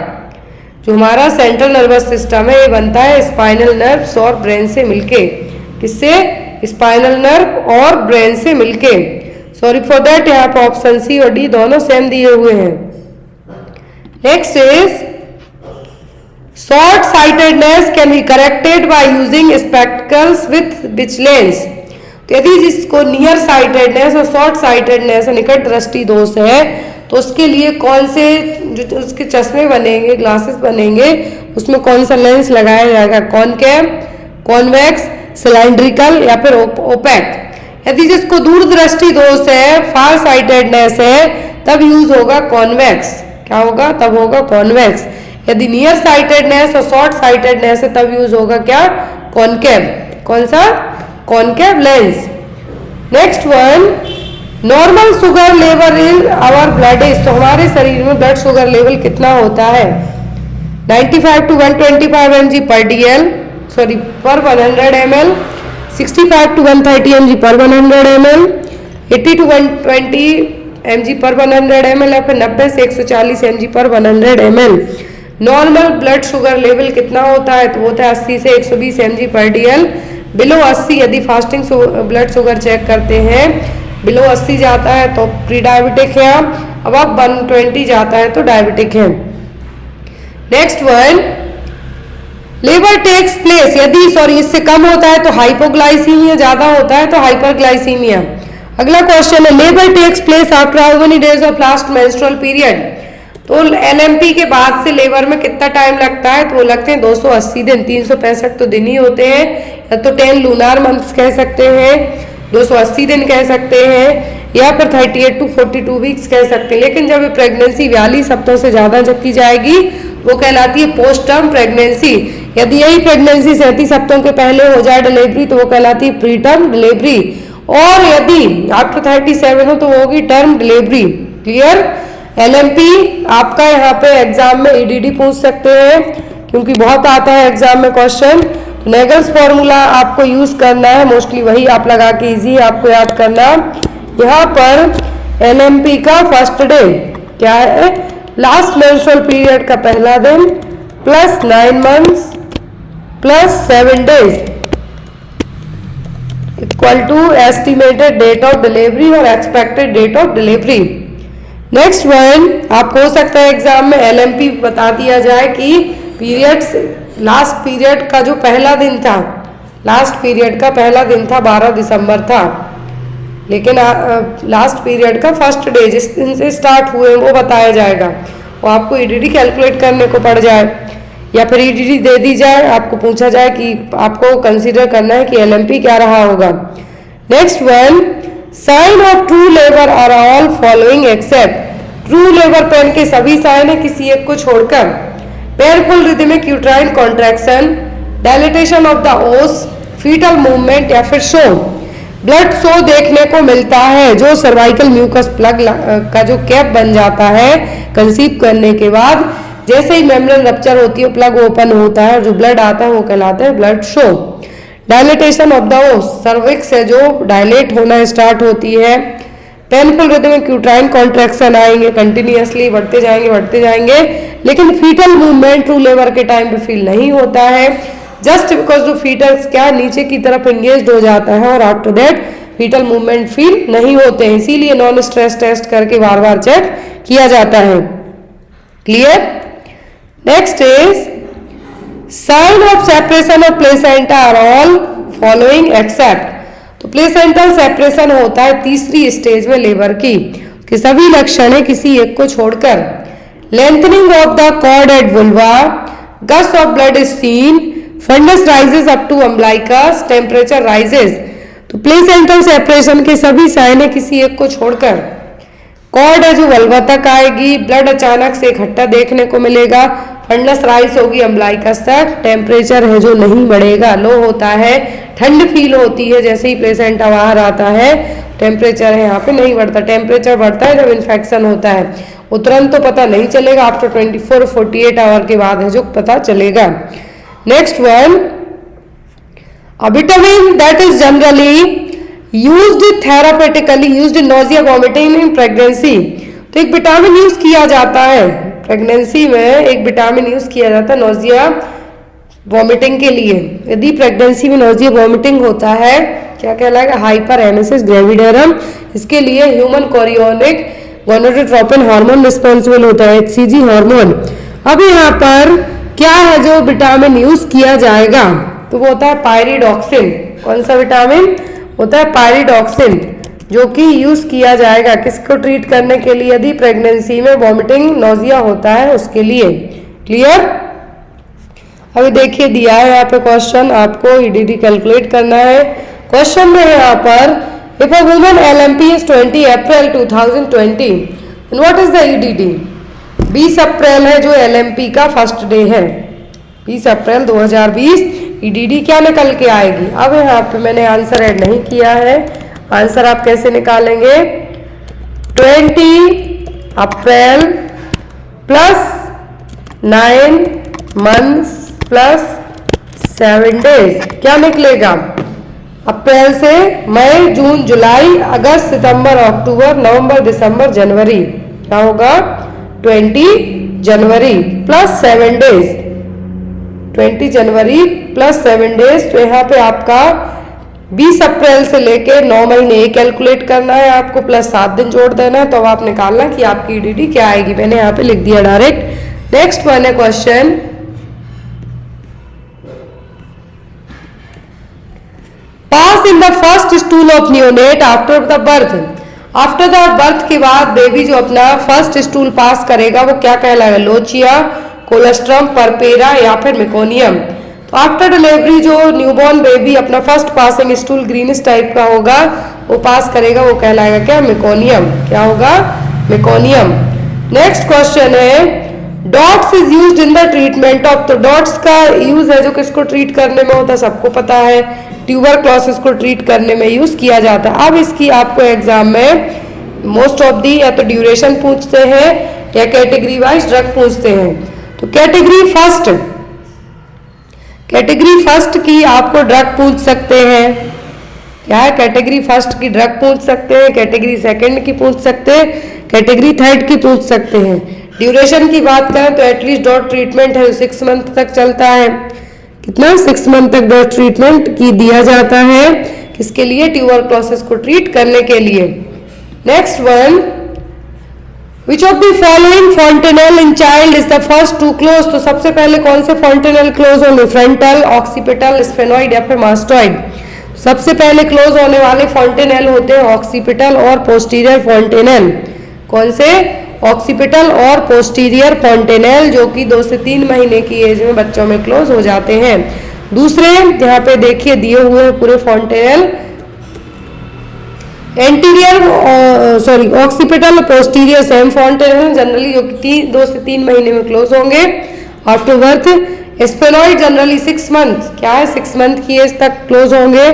जो हमारा सेंट्रल नर्वस सिस्टम है ये बनता है स्पाइनल नर्व्स और ब्रेन से मिलके। किससे? स्पाइनल नर्व और ब्रेन से मिलके। सॉरी फॉर दैट, यहाँ पर ऑप्शन सी और डी दोनों सेम दिए हुए हैं। Next is short sightedness can be corrected by using spectacles with which lens. तो यदि जिसको नियर साइटेडनेस और शॉर्ट साइटेडनेस निकट दृष्टि दोष है, तो उसके लिए कौन से जो उसके चश्मे बनेंगे, ग्लासेस बनेंगे, उसमें कौन सा लेंस लगाया जाएगा? कॉनकेव, कॉन्वेक्स, सिलेंड्रिकल या फिर ओपेक। यदि जिसको दूर दृष्टि दोष है, फार साइटेडनेस है, तब यूज होगा कॉन्वेक्स। क्या होगा? तब होगा कॉन्वेक्स। यदि नियर साइटेडनेस और शॉर्ट साइटेडनेस है, तब यूज होगा क्या? कॉनकेव। कौन सा? Concave lens. Next one, normal sugar level in our blood is. तो हमारे शरीर में ब्लड शुगर लेवल कितना होता है? 95 to 125 mg per DL, sorry पर 100 ml, 65 to 130 mg per 100 ml, 80 to 120 mg per 100 ml, या फिर 90 से 140 mg per 100 ml। Normal blood sugar level कितना होता है, तो होता है 80 से 120 mg पर DL। बिलो 80 यदि फास्टिंग ब्लड शुगर चेक करते हैं, बिलो 80 जाता है तो प्री डायबिटिक है, अब 120 जाता है तो डायबिटिक है। नेक्स्ट वन, लेवर टेक्स प्लेस, यदि सॉरी इससे कम होता है तो हाइपोग्लाइसीमिया, ज्यादा होता है तो हाइपरग्लाइसीमिया। अगला क्वेश्चन है, लेवर takes place after how many days of last menstrual period. तो LMP के बाद से लेबर में कितना टाइम लगता है, तो वो लगते हैं 280 दिन, 365 तो दिन ही होते हैं, या तो 10 लूनार मंथ्स कह सकते हैं, 280 दिन कह सकते हैं, या फिर 38 to 42 वीक्स कह सकते हैं। लेकिन जब प्रेगनेंसी 42 हफ्तों से ज्यादा जब की जाएगी वो कहलाती है पोस्ट टर्म प्रेगनेंसी। यदि यही प्रेगनेंसी 37 हफ्तों के पहले हो जाए डिलीवरी तो वो कहलाती है प्री टर्म डिलीवरी, और यदि आफ्टर 37 हो तो वो होगी टर्म डिलीवरी। क्लियर। LMP आपका यहाँ पे एग्जाम में EDD पूछ सकते हैं, क्योंकि बहुत आता है एग्जाम में क्वेश्चन। तो नेगल्स फॉर्मूला आपको यूज करना है, मोस्टली वही आप लगा के इजी आपको याद करना। यहाँ पर LMP का फर्स्ट डे क्या है, लास्ट मेंस्ट्रुअल पीरियड का पहला दिन plus 9 months plus 7 days equal to estimated date of delivery और expected date of delivery. Next one, आप हो सकता है एग्जाम में LMP बता दिया जाए कि पीरियड्स, लास्ट पीरियड का जो पहला दिन था, लास्ट पीरियड का पहला दिन था 12 दिसंबर था, लेकिन लास्ट पीरियड का फर्स्ट डे जिस दिन से स्टार्ट हुए वो बताया जाएगा, वो आपको EDD कैलकुलेट करने को पड़ जाए, या फिर EDD दे दी जाए, आपको पूछा जाए कि आपको कंसीडर करना है कि LMP क्या रहा होगा। Next one, sign of true labour are all following except. True labour pain के सभी साइन है किसी एक को छोड़कर। Painful rhythmic uterine contraction, dilatation of the os, foetal movement, या फिर शो। ब्लड शो देखने को मिलता है जो सर्वाइकल म्यूकस प्लग का जो कैप बन जाता है कंसीव करने के बाद, जैसे ही मेम्ब्रेन रप्चर होती है प्लग ओपन होता है और जो ब्लड आता है वो कहलाता है blood show. Dilatation of the ओस, सर्विक्स है जो डायलेट होना स्टार्ट होती है। पेनफुल रिदमिक यूट्राइन कॉन्ट्रैक्शन आएंगे, कंटिन्यूअसली बढ़ते जाएंगे, लेकिन फीटल मूवमेंट ट्रू लेबर के टाइम पे फील नहीं होता है, जस्ट बिकॉज जो फीटल्स क्या नीचे की तरफ एंगेज हो जाता है और after that fetal movement feel नहीं होते हैं, इसीलिए नॉन स्ट्रेस टेस्ट करके बार बार चेक किया जाता है। Clear. Next is sign of separation of placenta are all following except. तो प्लेसेंटल सेपरेशन होता है तीसरी स्टेज में लेबर की, कि सभी लक्षण है किसी एक को छोड़कर। Lengthening of the cord at vulva, gush of blood is seen, fundus rises up to umbilicus, temperature rises. तो प्लेसेंटल सेपरेशन के सभी साइन है किसी एक को छोड़कर। कॉर्ड है जो वल्वा तक आएगी, ब्लड अचानक से इकट्ठा देखने को मिलेगा, फंडस राइज होगी अम्बलाइकस तक, टेम्परेचर है जो नहीं बढ़ेगा, लो होता है, ठंड फील होती है जैसे ही प्लेसेंटा बाहर आता है, टेम्परेचर है यहाँ पे नहीं बढ़ता। टेम्परेचर बढ़ता है जब इन्फेक्शन होता है, वो तुरंत तो पता नहीं चलेगा, आफ्टर 24-48 आवर के बाद है जो पता चलेगा। Next one, a vitamin that is generally used therapeutically used in nausea vomiting in pregnancy। तो एक विटामिन यूज किया जाता है प्रेगनेंसी में, एक विटामिन यूज किया जाता है नोजिया वॉमिटिंग के लिए। यदि प्रेगनेंसी में नोजिया वॉमिटिंग होता है क्या कहलाएगा, हाइपर एमेसिस ग्रेविडेरम। इसके लिए human chorionic gonadotropin hormone responsible होता है, HCG हार्मोन। अब यहाँ पर क्या है जो विटामिन यूज किया जाएगा, तो वो होता है पायरिडॉक्सिन। कौन सा विटामिन होता है, पायरिडॉक्सिन, जो कि यूज किया जाएगा किसको ट्रीट करने के लिए, यदि प्रेगनेंसी में वॉमिटिंग नोजिया होता है उसके लिए। क्लियर। अभी देखिए दिया है यहाँ पे क्वेश्चन, आपको EDD कैलकुलेट करना है। क्वेश्चन में यहाँ पर if a woman LMP is 20 April 2020 and what is the EDD। 20 अप्रैल है जो LMP का फर्स्ट डे है, 20 अप्रैल 2020 EDD क्या निकल के आएगी। अब यहाँ पे मैंने आंसर ऐड नहीं किया है, आंसर आप कैसे निकालेंगे, 20 अप्रैल प्लस 9 मंथ्स प्लस 7 डेज क्या निकलेगा, अप्रैल से मई जून जुलाई अगस्त सितंबर अक्टूबर नवंबर दिसंबर जनवरी, क्या होगा 20 जनवरी प्लस 7 डेज, 20 जनवरी प्लस 7 डेज। तो यहाँ पे आपका 20 अप्रैल से लेके 9 महीने ये कैलकुलेट करना है आपको, प्लस 7 दिन जोड़ देना है। तो अब आप निकालना कि आपकी ईडीडी क्या आएगी। मैंने यहाँ पे लिख दिया डायरेक्ट। नेक्स्ट वन है question, pass in the first stool of neonate after the birth. After the birth के बाद बेबी जो अपना फर्स्ट स्टूल पास करेगा वो क्या कहलाएगा, लोचिया, कोलेस्ट्रम, परपेरा या फिर मेकोनियम। तो आफ्टर डिलीवरी जो न्यूबॉर्न बेबी अपना first passing stool greenish type का होगा वो पास करेगा, वो कहलाएगा क्या, मेकोनियम। क्या होगा, मेकोनियम। नेक्स्ट क्वेश्चन है, dots is used in the treatment of. तो डॉट्स का यूज है जो किसको ट्रीट करने में होता है, सबको पता है, ट्यूबरक्लोसिस को ट्रीट करने में यूज किया जाता है। अब इसकी आपको एग्जाम में मोस्ट ऑफ दी या तो ड्यूरेशन पूछते हैं या कैटेगरी वाइज ड्रग पूछते हैं। तो कैटेगरी फर्स्ट की आपको ड्रग पूछ सकते हैं, क्या है, कैटेगरी फर्स्ट की ड्रग पूछ सकते हैं, कैटेगरी सेकंड की पूछ सकते हैं, कैटेगरी थर्ड की पूछ सकते हैं। ड्यूरेशन की बात करें तो एटलीस्ट डॉट ट्रीटमेंट है 6 मंथ तक चलता है। कितना, 6 मंथ तक डॉट ट्रीटमेंट की दिया जाता है, किसके लिए, ट्यूबरक्लोसिस को ट्रीट करने के लिए। Next one, which of the following fontanelle in child is the first to close. तो सबसे पहले कौन से फॉन्टेनेल क्लोज होंगे, फ्रंटल, ऑक्सीपिटल, स्फेनॉइड या फिर मास्टॉइड। सबसे पहले क्लोज होने वाले फॉन्टेनेल होते हैं ऑक्सीपिटल और पोस्टीरियर फॉन्टेनेल। कौन से, ऑक्सीपिटल और पोस्टीरियर फॉन्टेनेल, जो कि 2 से 3 महीने की एज में बच्चों में क्लोज हो जाते हैं। दूसरे यहाँ पे देखिए दिए हुए हैं पूरे fontanelle, anterior occipital, posterior same fontanelle generally जो कि 2 से 3 महीने में क्लोज होंगे after birth. Sphenoid generally 6 month, क्या है, 6 मंथ की एज तक क्लोज होंगे।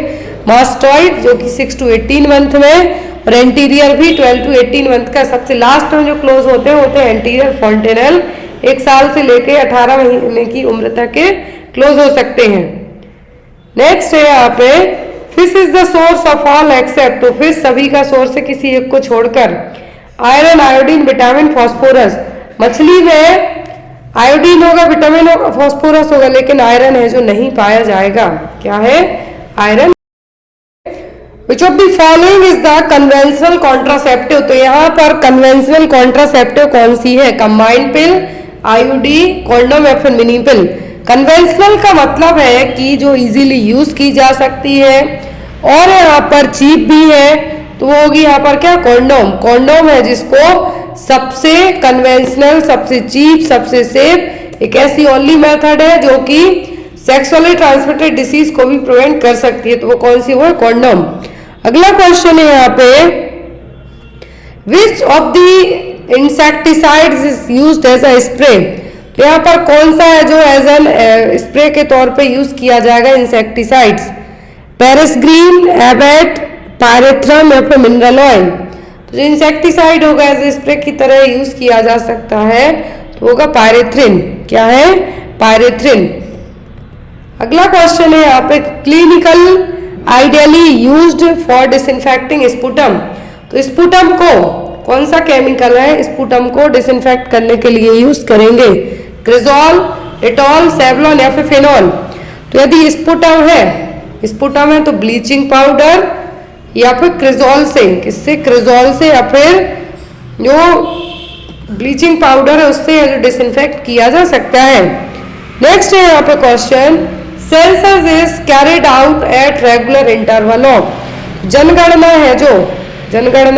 मास्टॉइड जो कि 6 to 18 मंथ में, और एंटीरियर भी 12 to 18 मंथ का। सबसे लास्ट में जो क्लोज होते हैं एंटीरियर फॉन्टेनेल, 1 साल से लेके 18 महीने की उम्र तक के क्लोज हो सकते हैं। नेक्स्ट है यहाँ पे, fish is the source of all except. तो फिश सभी का सोर्स है किसी एक को छोड़कर। Iron, iodine, vitamin, phosphorus. मछली में आयोडीन होगा, विटामिन होगा, फास्फोरस होगा, लेकिन आयरन है जो नहीं पाया जाएगा। क्या है, iron. Which of the following is the conventional contraceptive. तो यहाँ पर कन्वेंशनल कॉन्ट्रासेप्टिव कौन सी है, कंबाइंड पिल, आईयूडी, कॉन्डोम या फिर मिनी पिल। कन्वेंशनल का मतलब है कि जो इजीली यूज की जा सकती है और यहाँ पर चीप भी है, तो वो होगी यहाँ पर क्या, कॉन्डोम। कॉन्डोम है जिसको सबसे कन्वेंशनल, सबसे चीप, सबसे सेफ, एक ऐसी ओनली मेथड है जो कि सेक्सुअली ट्रांसमिटेड डिसीज को भी प्रिवेंट कर सकती है। तो वो कौन सी, वो है कॉन्डोम। अगला क्वेश्चन है यहाँ पे, which of the insecticides is used as a spray. तो यहाँ पर कौन सा है जो एज एन स्प्रे के तौर पे यूज किया जाएगा इंसेक्टिसाइड्स, पेरिसग्रीन, एबेट, पायरेथ्रम या फिर मिनरल ऑयल। तो जो इंसेक्टिसाइड होगा एज स्प्रे की तरह यूज किया जा सकता है तो होगा पायरेथ्रिन। क्या है, पायरेथ्रिन। अगला क्वेश्चन है यहाँ पे, clinical ideally used for disinfecting sputum. तो स्पुटम को कौन सा केमिकल है, स्पुटम को डिसइंफेक्ट करने के लिए यूज करेंगे, क्रिजोल, डेटॉल, सेवलॉन या फिर फेनॉल। तो यदि स्पुटम है तो ब्लीचिंग पाउडर या फिर क्रिजोल से, किससे, क्रिजोल से या फिर जो ब्लीचिंग पाउडर है उससे जो डिसइंफेक्ट किया जा सकता है। नेक्स्ट है यहाँ पे question, census is carried out at regular interval of. जनगणना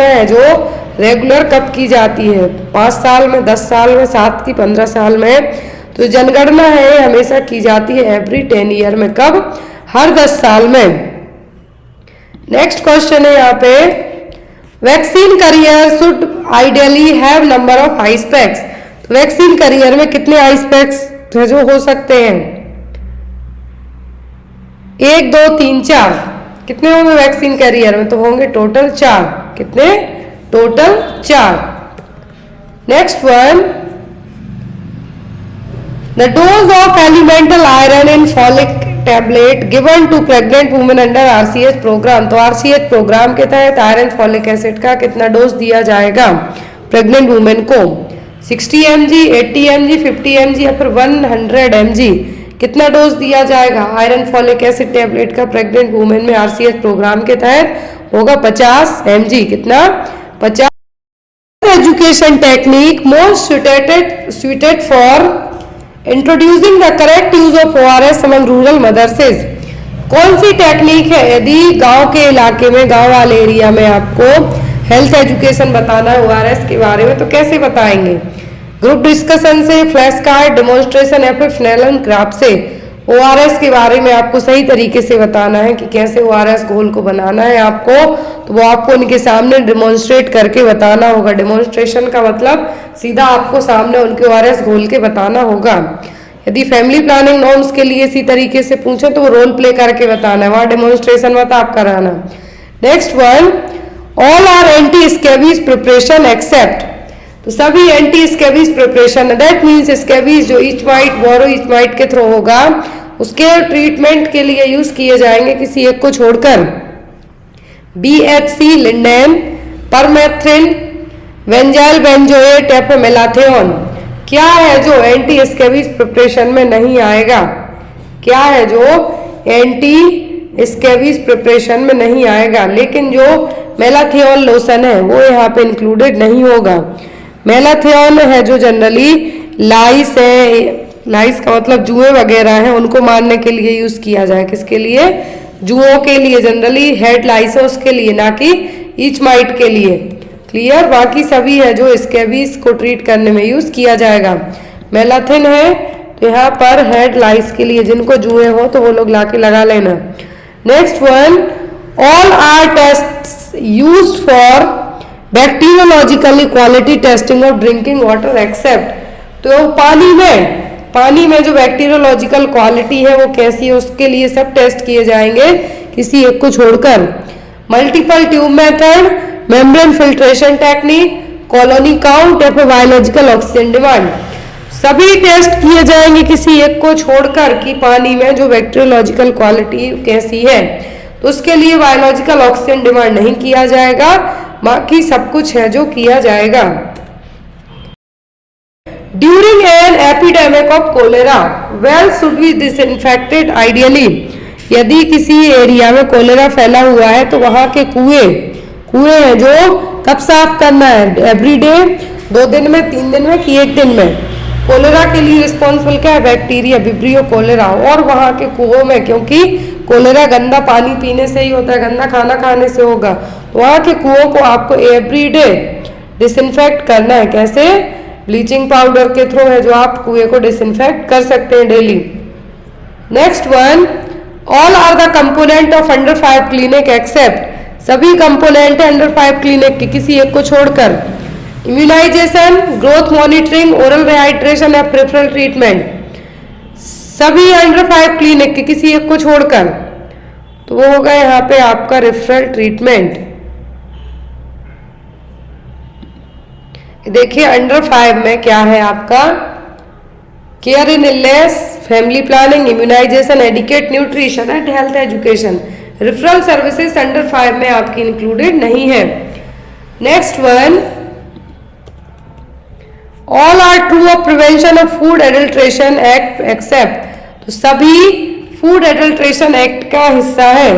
है जो रेगुलर कब की जाती है, 5 साल में, 10 साल में, 7 की 15 साल में। तो जनगणना है हमेशा की जाती है एवरी 10 ईयर में, कब, हर 10 साल में। नेक्स्ट क्वेश्चन है यहाँ पे, vaccine career should ideally have number of I specs. तो वैक्सीन करियर में कितने आई स्पेक्स जो हो सकते हैं, 1, 2, 3, 4। कितने होंगे वैक्सीन कैरियर में, तो होंगे टोटल 4। कितने, total 4। Next one, the dose of elemental iron in folic tablet given to pregnant women under RCH programme. तो आरसीएच प्रोग्राम के तहत आयरन फॉलिक एसिड का कितना डोज दिया जाएगा प्रेग्नेंट वुमेन को, 60 mg, 80 mg, 50 mg या फिर 100 mg कितना डोज दिया जाएगा? आयरन फॉलिक एसिड टेबलेट का प्रेग्नेंट वुमेन में आरसीएच प्रोग्राम के तहत होगा 50 mg। कितना? 50। Education technique most suited for introducing the correct use of ORS among rural mothers. कौन सी टेक्निक है? यदि गांव के इलाके में, गांव वाले एरिया में आपको हेल्थ एजुकेशन बताना है ORS के बारे में, तो कैसे बताएंगे? ग्रुप डिस्कशन से, फ्लैश कार्ड, डेमोन्स्ट्रेशन या फिर फ्लैलन क्राफ्ट से ORS के बारे में आपको सही तरीके से बताना है कि कैसे ORS घोल को बनाना है आपको, तो वो आपको उनके सामने डेमोन्स्ट्रेट करके बताना होगा। डेमोन्स्ट्रेशन का मतलब सीधा आपको सामने उनके ORS घोल के बताना होगा। यदि फैमिली प्लानिंग नॉर्म्स के लिए इसी तरीके से पूछे तो वो रोल प्ले करके बताना है, वहां डेमोन्स्ट्रेशन मत आप कराना। Next one, all are anti scabies preparation except. तो सभी anti scabies preparation, that means scabies जो itch mite, burrow itch mite के थ्रू होगा, उसके ट्रीटमेंट के लिए यूज किए जाएंगे किसी एक को छोड़कर। BHC लिंडेन, परमेथ्रिन, वेंजाइल बेंजोएट या फिर मेलाथियोन। क्या है जो एंटी स्कैबीज प्रिपरेशन में नहीं आएगा? क्या है जो एंटी स्कैबीज प्रिपरेशन में नहीं आएगा? लेकिन जो मेलाथियोन लोशन है वो यहाँ पे इंक्लूडेड नहीं होगा। मेलाथियोन है जो जनरली लाइस है, लाइस का मतलब जुए वगैरह हैं, उनको मारने के लिए यूज किया जाए। किसके लिए? जुओं के लिए, जनरली हेड लाइस है उसके लिए, ना कि ईच माइट के लिए। क्लियर? बाकी सभी है जो स्कैबीज को ट्रीट करने में यूज किया जाएगा। मेलाथिन है तो यहाँ पर हेड लाइस के लिए, जिनको जुए हो तो वो लोग लाके लगा लेना। Next one, all are test used for bacteriologically quality testing of drinking water except. तो पानी में जो बैक्टीरियोलॉजिकल क्वालिटी है वो कैसी है, उसके लिए सब टेस्ट किए जाएंगे किसी एक को छोड़कर। Multiple tube method, membrane filtration technique, colony count या फिर बायोलॉजिकल ऑक्सीजन डिमांड, सभी टेस्ट किए जाएंगे किसी एक को छोड़कर कि पानी में जो बैक्टीरियोलॉजिकल क्वालिटी कैसी है। तो उसके लिए बायोलॉजिकल ऑक्सीजन डिमांड नहीं किया जाएगा, बाकी सब कुछ है जो किया जाएगा। During an epidemic of cholera, well should be disinfected ideally. यदि किसी एरिया में कोलेरा फैला हुआ है तो वहां के कुएं हैं जो कब साफ करना है? एवरीडे, 2 दिन में, 3 दिन में कि 1 दिन में? कोलेरा के लिए रिस्पॉन्सिबल क्या है? Bacteria, vibrio cholera. और वहां के कुओं में, क्योंकि कोलेरा गंदा पानी पीने से ही होता है, गंदा खाना खाने से होगा, तो वहां के कुओं को आपको एवरीडे डिसइंफेक्ट करना है। कैसे? ब्लीचिंग पाउडर के थ्रू है जो आप कुएं को डिसइंफेक्ट कर सकते हैं daily. Next one, all are the component of under 5 clinic except. सभी कंपोनेंट है अंडर 5 क्लिनिक के किसी एक को छोड़कर। Immunisation, growth monitoring, oral rehydration या प्रेफरल ट्रीटमेंट, सभी अंडर 5 क्लिनिक के किसी एक को छोड़कर। तो वो होगा यहाँ पे आपका रेफरल ट्रीटमेंट। देखिए अंडर 5 में क्या है आपका? Care in illness, family planning, immunisation, adequate nutrition and health education. Referral services under 5 में आपकी इंक्लूडेड नहीं है। Next one, all are true of prevention of food adulteration act except. तो सभी फूड एडल्ट्रेशन एक्ट का हिस्सा है,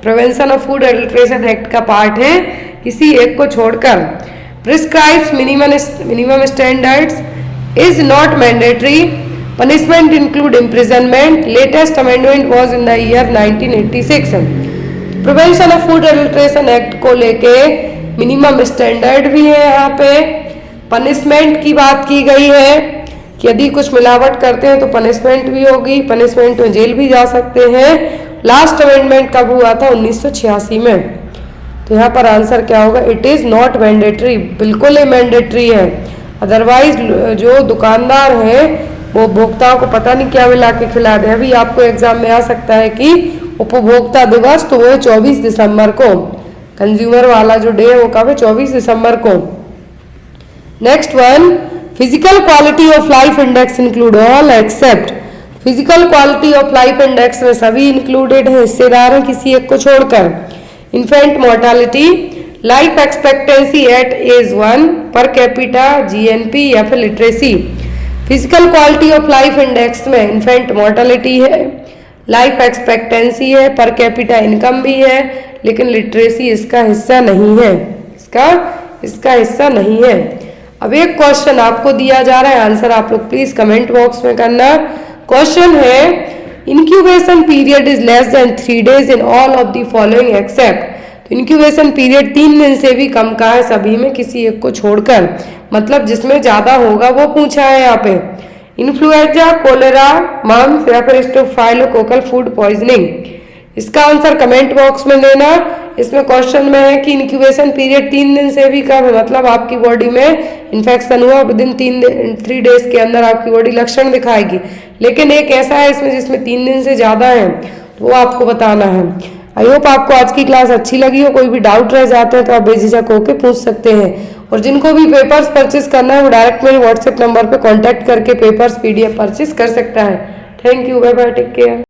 prevention of food adulteration act का पार्ट है किसी एक को छोड़कर। prescribes minimum standards, is not mandatory, punishment include imprisonment, latest amendment was in the year 1986। Prevention of food adulteration act को लेके मिनिमम स्टैंडर्ड भी है, यहाँ पे पनिशमेंट की बात की गई है कि यदि कुछ मिलावट करते हैं तो पनिशमेंट भी होगी, पनिशमेंट में जेल भी जा सकते हैं। लास्ट अमेंडमेंट कब हुआ था? 1986 में। तो यहाँ पर आंसर क्या होगा? इट इज नॉट मैंडेटरी, बिल्कुल ही मैंडेटरी है। अदरवाइज जो दुकानदार है वो उपभोक्ताओं को पता नहीं क्या मिला के खिला दे। अभी आपको एग्जाम में आ सकता है कि उपभोक्ता दिवस, तो वो है 24 दिसंबर को, कंज्यूमर वाला जो डे है वो कब है? 24 दिसंबर को। Next one, physical quality of life index include all except. Physical quality of life index में सभी इंक्लूडेड है, हिस्सेदार है किसी एक को छोड़कर। Infant mortality, life expectancy at age 1, per capita, GNP या फिर literacy. Physical quality of life index में इन्फेंट मोर्टेलिटी है, लाइफ एक्सपेक्टेंसी है, पर कैपिटा इनकम भी है, लेकिन लिटरेसी इसका हिस्सा नहीं है, इसका हिस्सा नहीं है। अब एक क्वेश्चन आपको दिया जा रहा है, आंसर आप लोग प्लीज कमेंट बॉक्स में करना। क्वेश्चन है incubation period is less than 3 days in all of the following except. तो इंक्यूबेशन पीरियड 3 दिन से भी कम का है सभी में, किसी एक को छोड़कर, मतलब जिसमें ज्यादा होगा वो पूछा है यहाँ पे। इन्फ्लुएंजा, कोलेरा, मम्स या फिर स्टेफाइलोकोकल फूड पॉइजनिंग। इसका आंसर कमेंट बॉक्स में देना। इसमें क्वेश्चन में है कि इंक्यूबेशन पीरियड 3 दिन से भी कम है, मतलब आपकी बॉडी में इन्फेक्शन हुआ विद इन 3 days के अंदर आपकी बॉडी लक्षण दिखाएगी, लेकिन एक ऐसा है इसमें जिसमें 3 दिन से ज्यादा है, तो वो आपको बताना है। आई होप आपको आज की क्लास अच्छी लगी हो। कोई भी डाउट रह जाते हैं तो आप बेझिझक होकर पूछ सकते हैं, और जिनको भी पेपर्स परचेस करना है वो डायरेक्ट मेरे व्हाट्सएप नंबर पे कांटेक्ट करके पेपर्स PDF परचेस कर सकता है। Thank you, bye bye, take care.